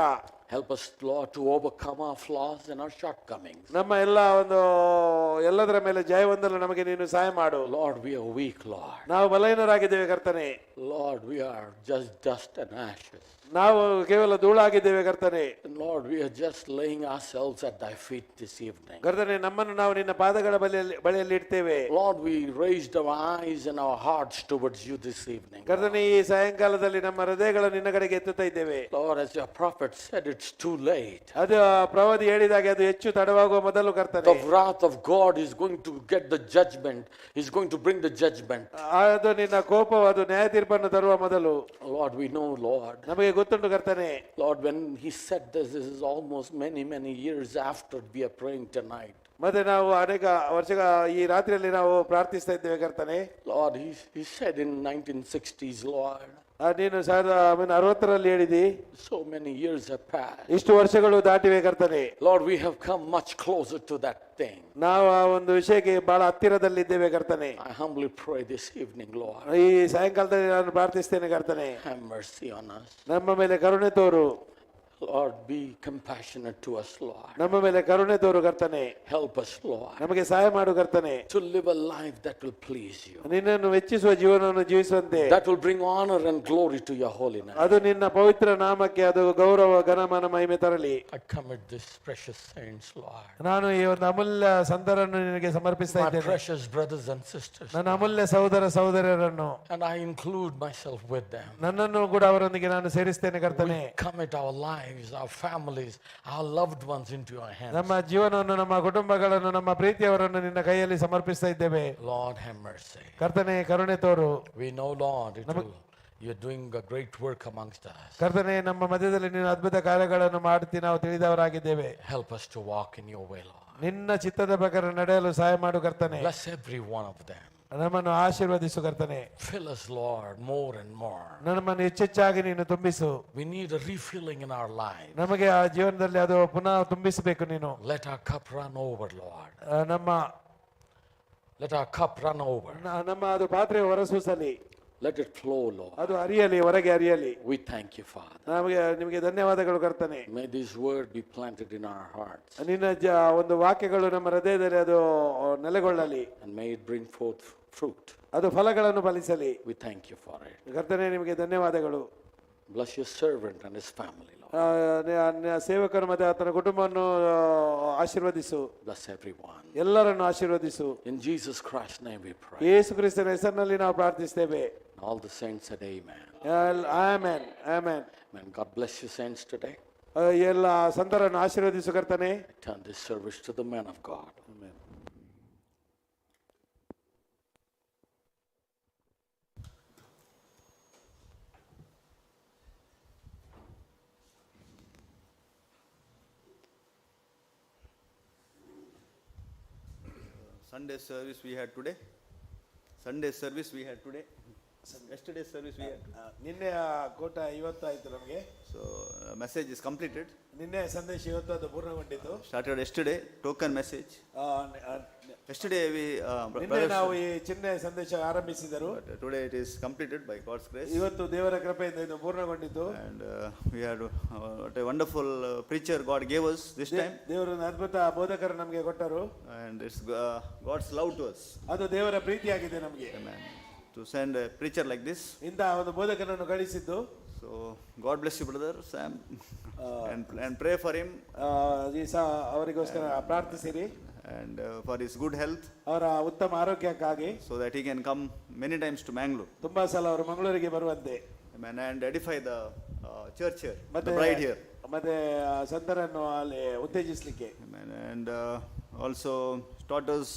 Help us, Lord, to overcome our flaws and our shortcomings. ನಮ್ಮ ಎಲ್ಲದರ ಮೇಲೆ ಜಯ ಹೊಂದಲು ನಮಗೆ ನೀನು ಸಹಾಯ ಮಾಡು. Lord, we are weak, Lord. ನಾವು ಬಲಹೀನರಾಗಿದ್ದೇವೆ ಕರ್ತನೆ. Lord, we are just dust and ashes. ನಾವು ಕೇವಲ ಧೂಳಾಗಿದ್ದೇವೆ ಕರ್ತನೆ. Lord, we are just laying ourselves at thy feet this evening. ಕರ್ತನೆ, ನಮ್ಮನ್ನು ನಾವು ನಿನ್ನ ಪಾದಗಳ ಬಳಿಯಲ್ಲಿ ಇಡ್ತೇವೆ. Lord, we raised our eyes and our hearts towards you this evening. ಕರ್ತನೆ, ಈ ಸಾಯಂಕಾಲದಲ್ಲಿ ನಮ್ಮ ಹೃದಯಗಳನ್ನು ನಿನ್ನ ಕಡೆಗೆ ಎತ್ತುತ್ತಾ ಇದ್ದೇವೆ. Lord, as your prophet said, it's too late. ಅದು ಪ್ರವಾದಿ ಹೇಳಿದಾಗೆ ಅದು ಹೆಚ್ಚು ತಡವಾಗುವ ಮೊದಲು ಕರ್ತನೆ. The wrath of God is going to get the judgment. He's going to bring the judgment. ಅದು ನಿನ್ನ ಕೋಪವು ಅದು ನ್ಯಾಯ ತೀರ್ಪನ್ನು ತರುವ ಮೊದಲು. Lord, we know, Lord. ನಮಗೆ ಗೊತ್ತುಂಟು ಕರ್ತನೆ. Lord, when he said this is almost many years after we are praying tonight. ಮತ್ತೆ ನಾವು ಅನೇಕ ವರ್ಷಗಳ ಈ ರಾತ್ರಿಯಲ್ಲಿ ನಾವು ಪ್ರಾರ್ಥಿಸ್ತಾ ಇದ್ದೇವೆ ಕರ್ತನೆ. Lord, he said in 1960s, Lord. ನೀನು 1960ರಲ್ಲಿ ಹೇಳಿದಿ. So many years have passed. ಇಷ್ಟು ವರ್ಷಗಳು ದಾಟಿವೆ ಕರ್ತನೆ. Lord, we have come much closer to that thing. ನಾವು ಆ ಒಂದು ವಿಷಯಕ್ಕೆ ಬಹಳ ಹತ್ತಿರದಲ್ಲಿದ್ದೇವೆ ಕರ್ತನೆ. I humbly pray this evening, Lord. ಈ ಸಾಯಂಕಾಲದಲ್ಲಿ ನಾನು ಪ್ರಾರ್ಥಿಸ್ತೇನೆ ಕರ್ತನೆ. Have mercy on us. ನಮ್ಮ ಮೇಲೆ ಕರುಣೆ ತೋರು. Lord, be compassionate to us, Lord. ನಮ್ಮ ಮೇಲೆ ಕರುಣೆ ತೋರು ಕರ್ತನೆ. Help us, Lord, ನಮಗೆ ಸಹಾಯ ಮಾಡು ಕರ್ತನೆ. to live a life that will please you. ನಿನ್ನನ್ನು ಮೆಚ್ಚಿಸುವ ಜೀವನವನ್ನು ಜೀವಿಸುವಂತೆ. That will bring honor and glory to your holy name. ಅದು ನಿನ್ನ ಪವಿತ್ರ ನಾಮಕ್ಕೆ ಅದು ಗೌರವ ಘನಮಾನ ಮಹಿಮೆ ತರಲಿ. I commit this precious saints, Lord. ನಾನು ಈ ಒಂದು ಅಮೂಲ್ಯ ಸಂತರನ್ನು ನಿನಗೆ ಸಮರ್ಪಿಸ್ತಾ My ಇದ್ದೇನೆ. precious brothers and sisters. ನನ್ನ ಅಮೂಲ್ಯ ಸಹೋದರ ಸಹೋದರಿಯರನ್ನು, And I include myself with them. ನನ್ನನ್ನು ಕೂಡ ಅವರೊಂದಿಗೆ ನಾನು ಸೇರಿಸ್ತೇನೆ ಕರ್ತನೆ. Commit our lives, our families, our loved ones into your hands. ನಮ್ಮ ಜೀವನವನ್ನು, ನಮ್ಮ ಕುಟುಂಬಗಳನ್ನು, ನಮ್ಮ ಪ್ರೀತಿಯವರನ್ನು ನಿನ್ನ ಕೈಯಲ್ಲಿ ಸಮರ್ಪಿಸ್ತಾ ಇದ್ದೇವೆ. Lord, have mercy. ಕರ್ತನೆ, ಕರುಣೆ ತೋರು. We know, Lord, you're doing a great work amongst us. ಕರ್ತನೆ, ನಮ್ಮ ಮಧ್ಯದಲ್ಲಿ ನೀನು ಅದ್ಭುತ ಕಾರ್ಯಗಳನ್ನು ಮಾಡ್ತಿ ನಾವು ತಿಳಿದವರಾಗಿದ್ದೇವೆ. Help us to walk in your way, Lord. ನಿನ್ನ ಚಿತ್ತದ ಪ್ರಕಾರ ನಡೆಯಲು ಸಹಾಯ ಮಾಡು ಕರ್ತನೆ. Bless every one of them. ನಮ್ಮನ್ನು ಆಶೀರ್ವದಿಸು ಕರ್ತನೆ. Fill us, Lord, more and more. ನಮ್ಮನ್ನು ಹೆಚ್ಚೆಚ್ಚಾಗಿ ನೀನು ತುಂಬಿಸು. We need a refilling in our lives. ನಮಗೆ ಆ ಜೀವನದಲ್ಲಿ ಅದು ಪುನಃ ತುಂಬಿಸಬೇಕು ನೀನು. Let our cup run over, Lord. Let our cup run over. ನಮ್ಮ ಅದು ಪಾತ್ರೆ ಹೊರಸೂಸಲಿ. Let it flow, Lord. ಅದು ಹರಿಯಲಿ, ಹೊರಗೆ ಹರಿಯಲಿ. We thank you, Father. ನಿಮಗೆ ಧನ್ಯವಾದಗಳು ಕರ್ತನೆ. May this word be planted in our hearts. ನಿನ್ನ ಒಂದು ವಾಕ್ಯಗಳು ನಮ್ಮ ಹೃದಯದಲ್ಲಿ ಅದು ನೆಲೆಗೊಳ್ಳಲಿ. And may it bring forth fruit. ಅದು ಫಲಗಳನ್ನು ಫಲಿಸಲಿ. We thank you for it. ಕರ್ತನೆ, ನಿಮಗೆ ಧನ್ಯವಾದಗಳು. Bless your servant and his family, Lord. ಸೇವಕರು ಮತ್ತೆ ಆತನ ಕುಟುಂಬವನ್ನು ಆಶೀರ್ವದಿಸು. Bless everyone. ಎಲ್ಲರನ್ನು ಆಶೀರ್ವದಿಸು. In Jesus Christ's name we pray. ಯೇಸು ಕ್ರಿಸ್ತನ ಹೆಸರಿನಲ್ಲಿ ನಾವು ಪ್ರಾರ್ಥಿಸ್ತೇವೆ. All the saints said amen. Amen, amen. Amen. God bless you, saints, today. ಎಲ್ಲ ಸಂತರನ್ನು ಆಶೀರ್ವದಿಸು ಕರ್ತನೆ. I turn this service to the man of God. Amen. Sunday service we had today. Yesterday's service we had. ನಿನ್ನೆ ಕೂಟ ಇವತ್ತು ಆಯ್ತು ನಮಗೆ. So message is completed. ನಿನ್ನೆ ಸಂದೇಶ ಇವತ್ತು ಅದು ಪೂರ್ಣಗೊಂಡಿತು. Started yesterday, token message. Yesterday we, ನಿನ್ನೆ brothers, ನಾವು ಈ ಚಿಹ್ನೆ ಸಂದೇಶ ಆರಂಭಿಸಿದರು. but today it is completed by God's grace. ಇವತ್ತು ದೇವರ ಕೃಪೆಯಿಂದ ಇದು ಪೂರ್ಣಗೊಂಡಿತು. And we had what a wonderful preacher God gave us this time. ದೇವರು ಒಂದು ಅದ್ಭುತ ಬೋಧಕರು ನಮಗೆ ಕೊಟ್ಟರು. And it's God's love to us. ಅದು ದೇವರ ಪ್ರೀತಿಯಾಗಿದೆ ನಮಗೆ. Amen. To send a preacher like this. ಇಂತಹ ಒಂದು ಬೋಧಕನನ್ನು ಕಳಿಸಿದ್ದು. So God bless you, brother Sam, and pray for him. ಅವರಿಗೋಸ್ಕರ ಪ್ರಾರ್ಥಿಸಿರಿ. And for his good health. ಅವರ ಉತ್ತಮ ಆರೋಗ್ಯಕ್ಕಾಗಿ. So that he can come many times to Mangalore. ತುಂಬಾ ಸಲ ಅವರು ಮಂಗಳೂರಿಗೆ ಬರುವಂತೆ. Amen. And edify the church here, ಮತ್ತೆ the bride here. ಮತ್ತೆ ಸಂತರನ್ನು ಅಲ್ಲಿ ಉತ್ತೇಜಿಸಲಿಕ್ಕೆ. Amen. And also taught us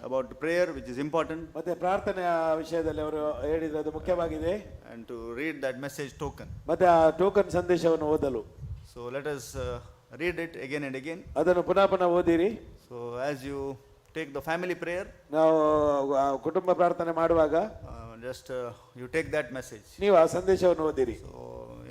about prayer, which is important. ಮತ್ತೆ ಪ್ರಾರ್ಥನೆಯ ವಿಷಯದಲ್ಲಿ ಅವರು ಹೇಳಿದ್ದು ಮುಖ್ಯವಾಗಿದೆ. And to read that message token. ಮತ್ತೆ ಆ ಟೋಕನ್ ಸಂದೇಶವನ್ನು ಓದಲು. So let us read it again and again. ಅದನ್ನು ಪುನಃ ಓದಿರಿ. So as you take the family prayer, ನಾವು ಕುಟುಂಬ ಪ್ರಾರ್ಥನೆ ಮಾಡುವಾಗ just you take that message. ನೀವು ಆ ಸಂದೇಶವನ್ನು ಓದಿರಿ. So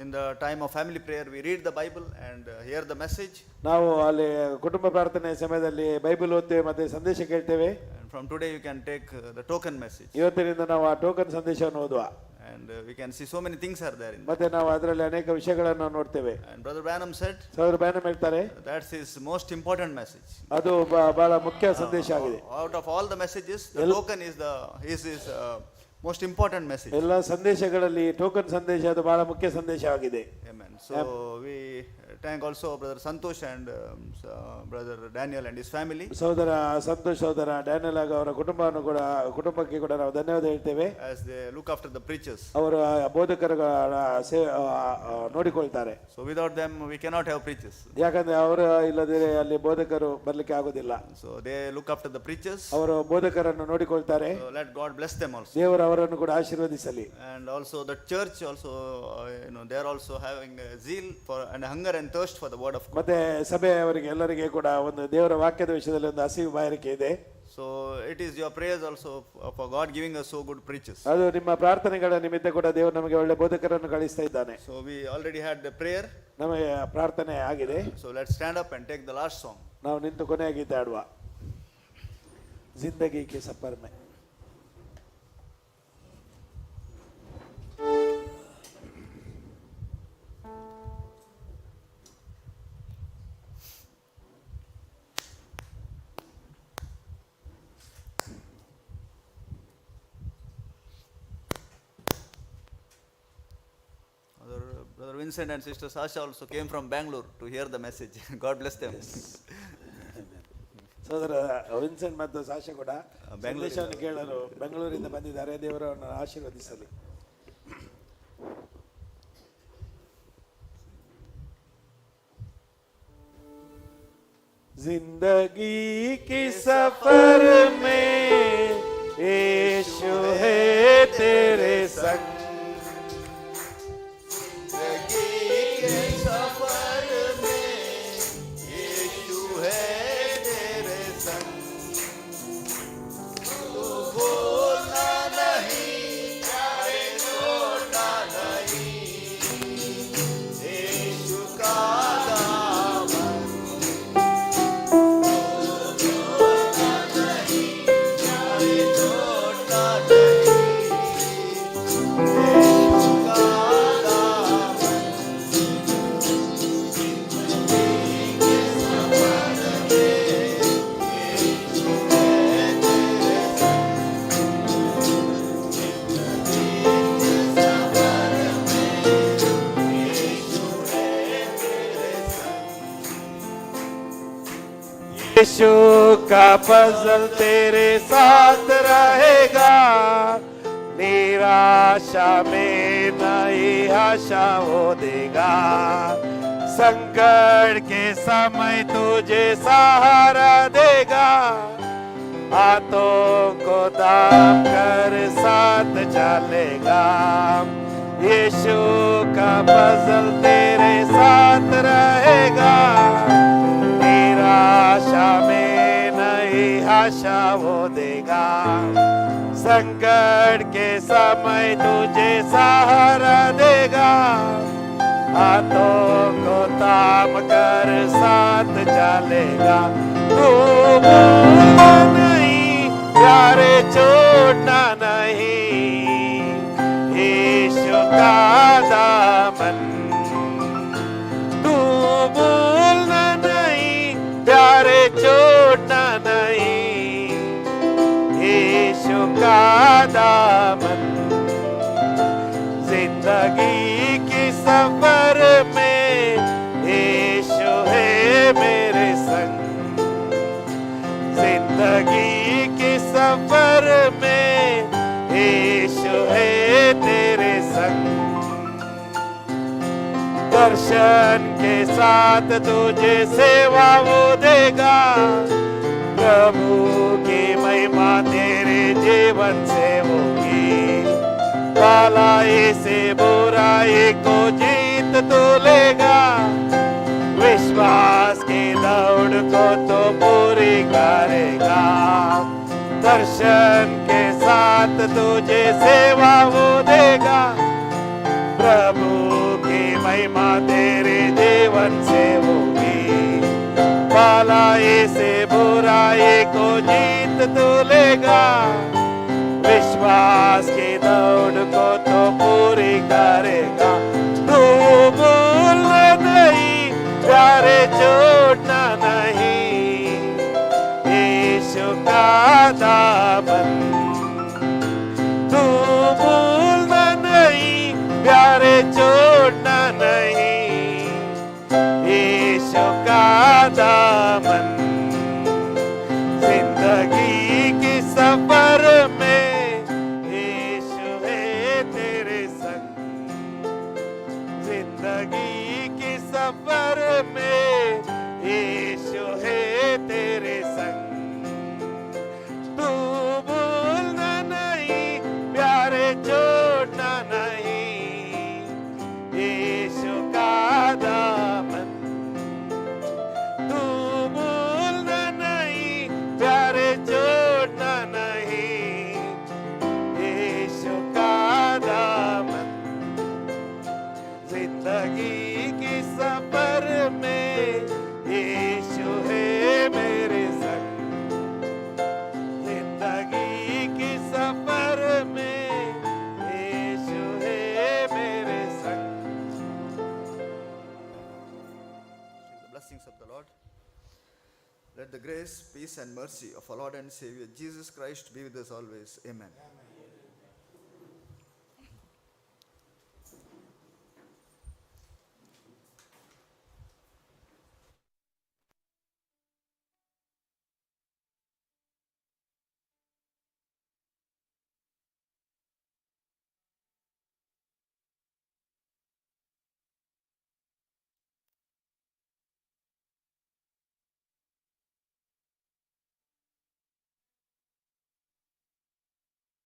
in the time of family prayer, we read the Bible and hear the message. ನಾವು ಅಲ್ಲಿ ಕುಟುಂಬ ಪ್ರಾರ್ಥನೆ ಸಮಯದಲ್ಲಿ ಬೈಬಲ್ ಓದ್ತೇವೆ ಮತ್ತೆ ಸಂದೇಶ ಕೇಳ್ತೇವೆ. And from today you can take the token message. ಇವತ್ತಿನಿಂದ ನಾವು ಆ ಟೋಕನ್ ಸಂದೇಶವನ್ನು ಓದುವ. And we can see so many things are there in that. ಮತ್ತೆ ನಾವು ಅದರಲ್ಲಿ ಅನೇಕ ವಿಷಯಗಳನ್ನು ನೋಡ್ತೇವೆ. And Brother Branham said, ಸಹೋದರ ಬ್ಯಾನಮ್ ಹೇಳ್ತಾರೆ, that's his most important message. ಅದು ಬಹಳ ಮುಖ್ಯ ಸಂದೇಶ ಆಗಿದೆ. Out of all the messages, the token is his most important message. ಎಲ್ಲ ಸಂದೇಶಗಳಲ್ಲಿ ಟೋಕನ್ ಸಂದೇಶ ಅದು ಬಹಳ ಮುಖ್ಯ ಸಂದೇಶವಾಗಿದೆ. Amen. So we thank also Brother Santosh and Brother Daniel and his family. ಸಹೋದರ ಸಂತೋಷ್ ಸಹೋದರ ಡ್ಯಾನಿಯಲ್ ಹಾಗೂ ಅವರ ಕುಟುಂಬಕ್ಕೆ ಕೂಡ ನಾವು ಧನ್ಯವಾದ ಹೇಳ್ತೇವೆ. As they look after the preachers. ಅವರು ಬೋಧಕರುಗಳ ನೋಡಿಕೊಳ್ತಾರೆ. So without them we cannot have preachers. ಯಾಕಂದ್ರೆ ಅವರು ಇಲ್ಲದೆ ಅಲ್ಲಿ ಬೋಧಕರು ಬರ್ಲಿಕ್ಕೆ ಆಗುದಿಲ್ಲ. So they look after the preachers. ಅವರು ಬೋಧಕರನ್ನು ನೋಡಿಕೊಳ್ತಾರೆ. So let God bless them also. ದೇವರು ಅವರನ್ನು ಕೂಡ ಆಶೀರ್ವದಿಸಲಿ. And also the church also, they are also having a zeal for and hunger and thirst for the word of God. ಮತ್ತೆ ಸಭೆಯವರಿಗೆ ಎಲ್ಲರಿಗೆ ಕೂಡ ಒಂದು ದೇವರ ವಾಕ್ಯದ ವಿಷಯದಲ್ಲಿ ಒಂದು ಹಸಿವು ಬಾಯಾರಿಕೆ ಇದೆ. So it is your prayers also for God giving us so good preachers. ಅದು ನಿಮ್ಮ ಪ್ರಾರ್ಥನೆಗಳ ನಿಮಿತ್ತ ಕೂಡ ದೇವರು ನಮಗೆ ಒಳ್ಳೆ ಬೋಧಕರನ್ನು ಕಳಿಸ್ತಾ ಇದ್ದಾನೆ. So we already had the prayer. ನಮಗೆ ಪ್ರಾರ್ಥನೆ ಆಗಿದೆ. So let's stand up and take the last song. ನಾವು ನಿಂತು ಕೊನೆಯ ಗೀತೆ ಆಡುವ. ಜಿಂದಗಿ ಕೆ ಸಫರ್ ಮೇ. Brother Vincent and Sister Sasha also came from Bangalore to hear the message. God bless them. ಸೋದರ ವಿನ್ಸೆಂಟ್ ಮತ್ತು ಸಾಶಾ ಕೂಡ ಸಂದೇಶವನ್ನು ಕೇಳಲು ಬೆಂಗಳೂರಿಂದ ಬಂದಿದ್ದಾರೆ. ದೇವರನ್ನು ಆಶೀರ್ವದಿಸಲಿ. जिंदगी की सफर में यीशु है तेरे संग. यीशु का फजल तेरे साथ रहेगा. निराशा में नई आशा वो देगा. संकट के समय तुझे सहारा देगा. हाथों को थाम कर साथ चलेगा. यीशु का फजल तेरे साथ रहेगा. निराशा में नई आशा वो देगा. संकट के के समय तुझे सहारा देगा, हाथों को थाम कर साथ चलेगा। तू भूलना नहीं प्यारे, छोड़ना नहीं यीशु का दामन। तू भूलना नहीं प्यारे, छोड़ना नहीं यीशु का दामन। जिंदगी की सफर में यीशु है मेरे संग, जिंदगी की सफर में यीशु है तेरे संग। दर्शन के साथ तुझे सेवा वो देगा, प्रभु की महिमा तेरे जीवन से होगी। भलाई से बुराई को जीत तो लेगा, विश्वास की दौड़ को तो पूरी करेगा। दर्शन के साथ तुझे सेवा वो देगा, प्रभु की महिमा तेरे जीवन से होगी। भलाई से बुराई को जीत तो लेगा, विश्वास की दौड़ को तो पूरी करेगा। तू भूलना नहीं प्यारे, छोड़ना नहीं यीशु का दामन। तू भूलना नहीं प्यारे, छोड़ना नहीं यीशु का दामन। जिंदगी की सफर में यीशु है तेरे संग, जिंदगी की सफर में यीशु है तेरे संग। तू भूलना नहीं प्यारे, छोड़ना नहीं यीशु का दामन। तू भूलना नहीं प्यारे, छोड़ना नहीं यीशु का दामन। जिंदगी की सफर में यीशु है मेरे संग, जिंदगी की सफर में यीशु है मेरे संग। The blessings of the Lord. Let the grace, peace, and mercy of our Lord and Savior Jesus Christ be with us always. Amen.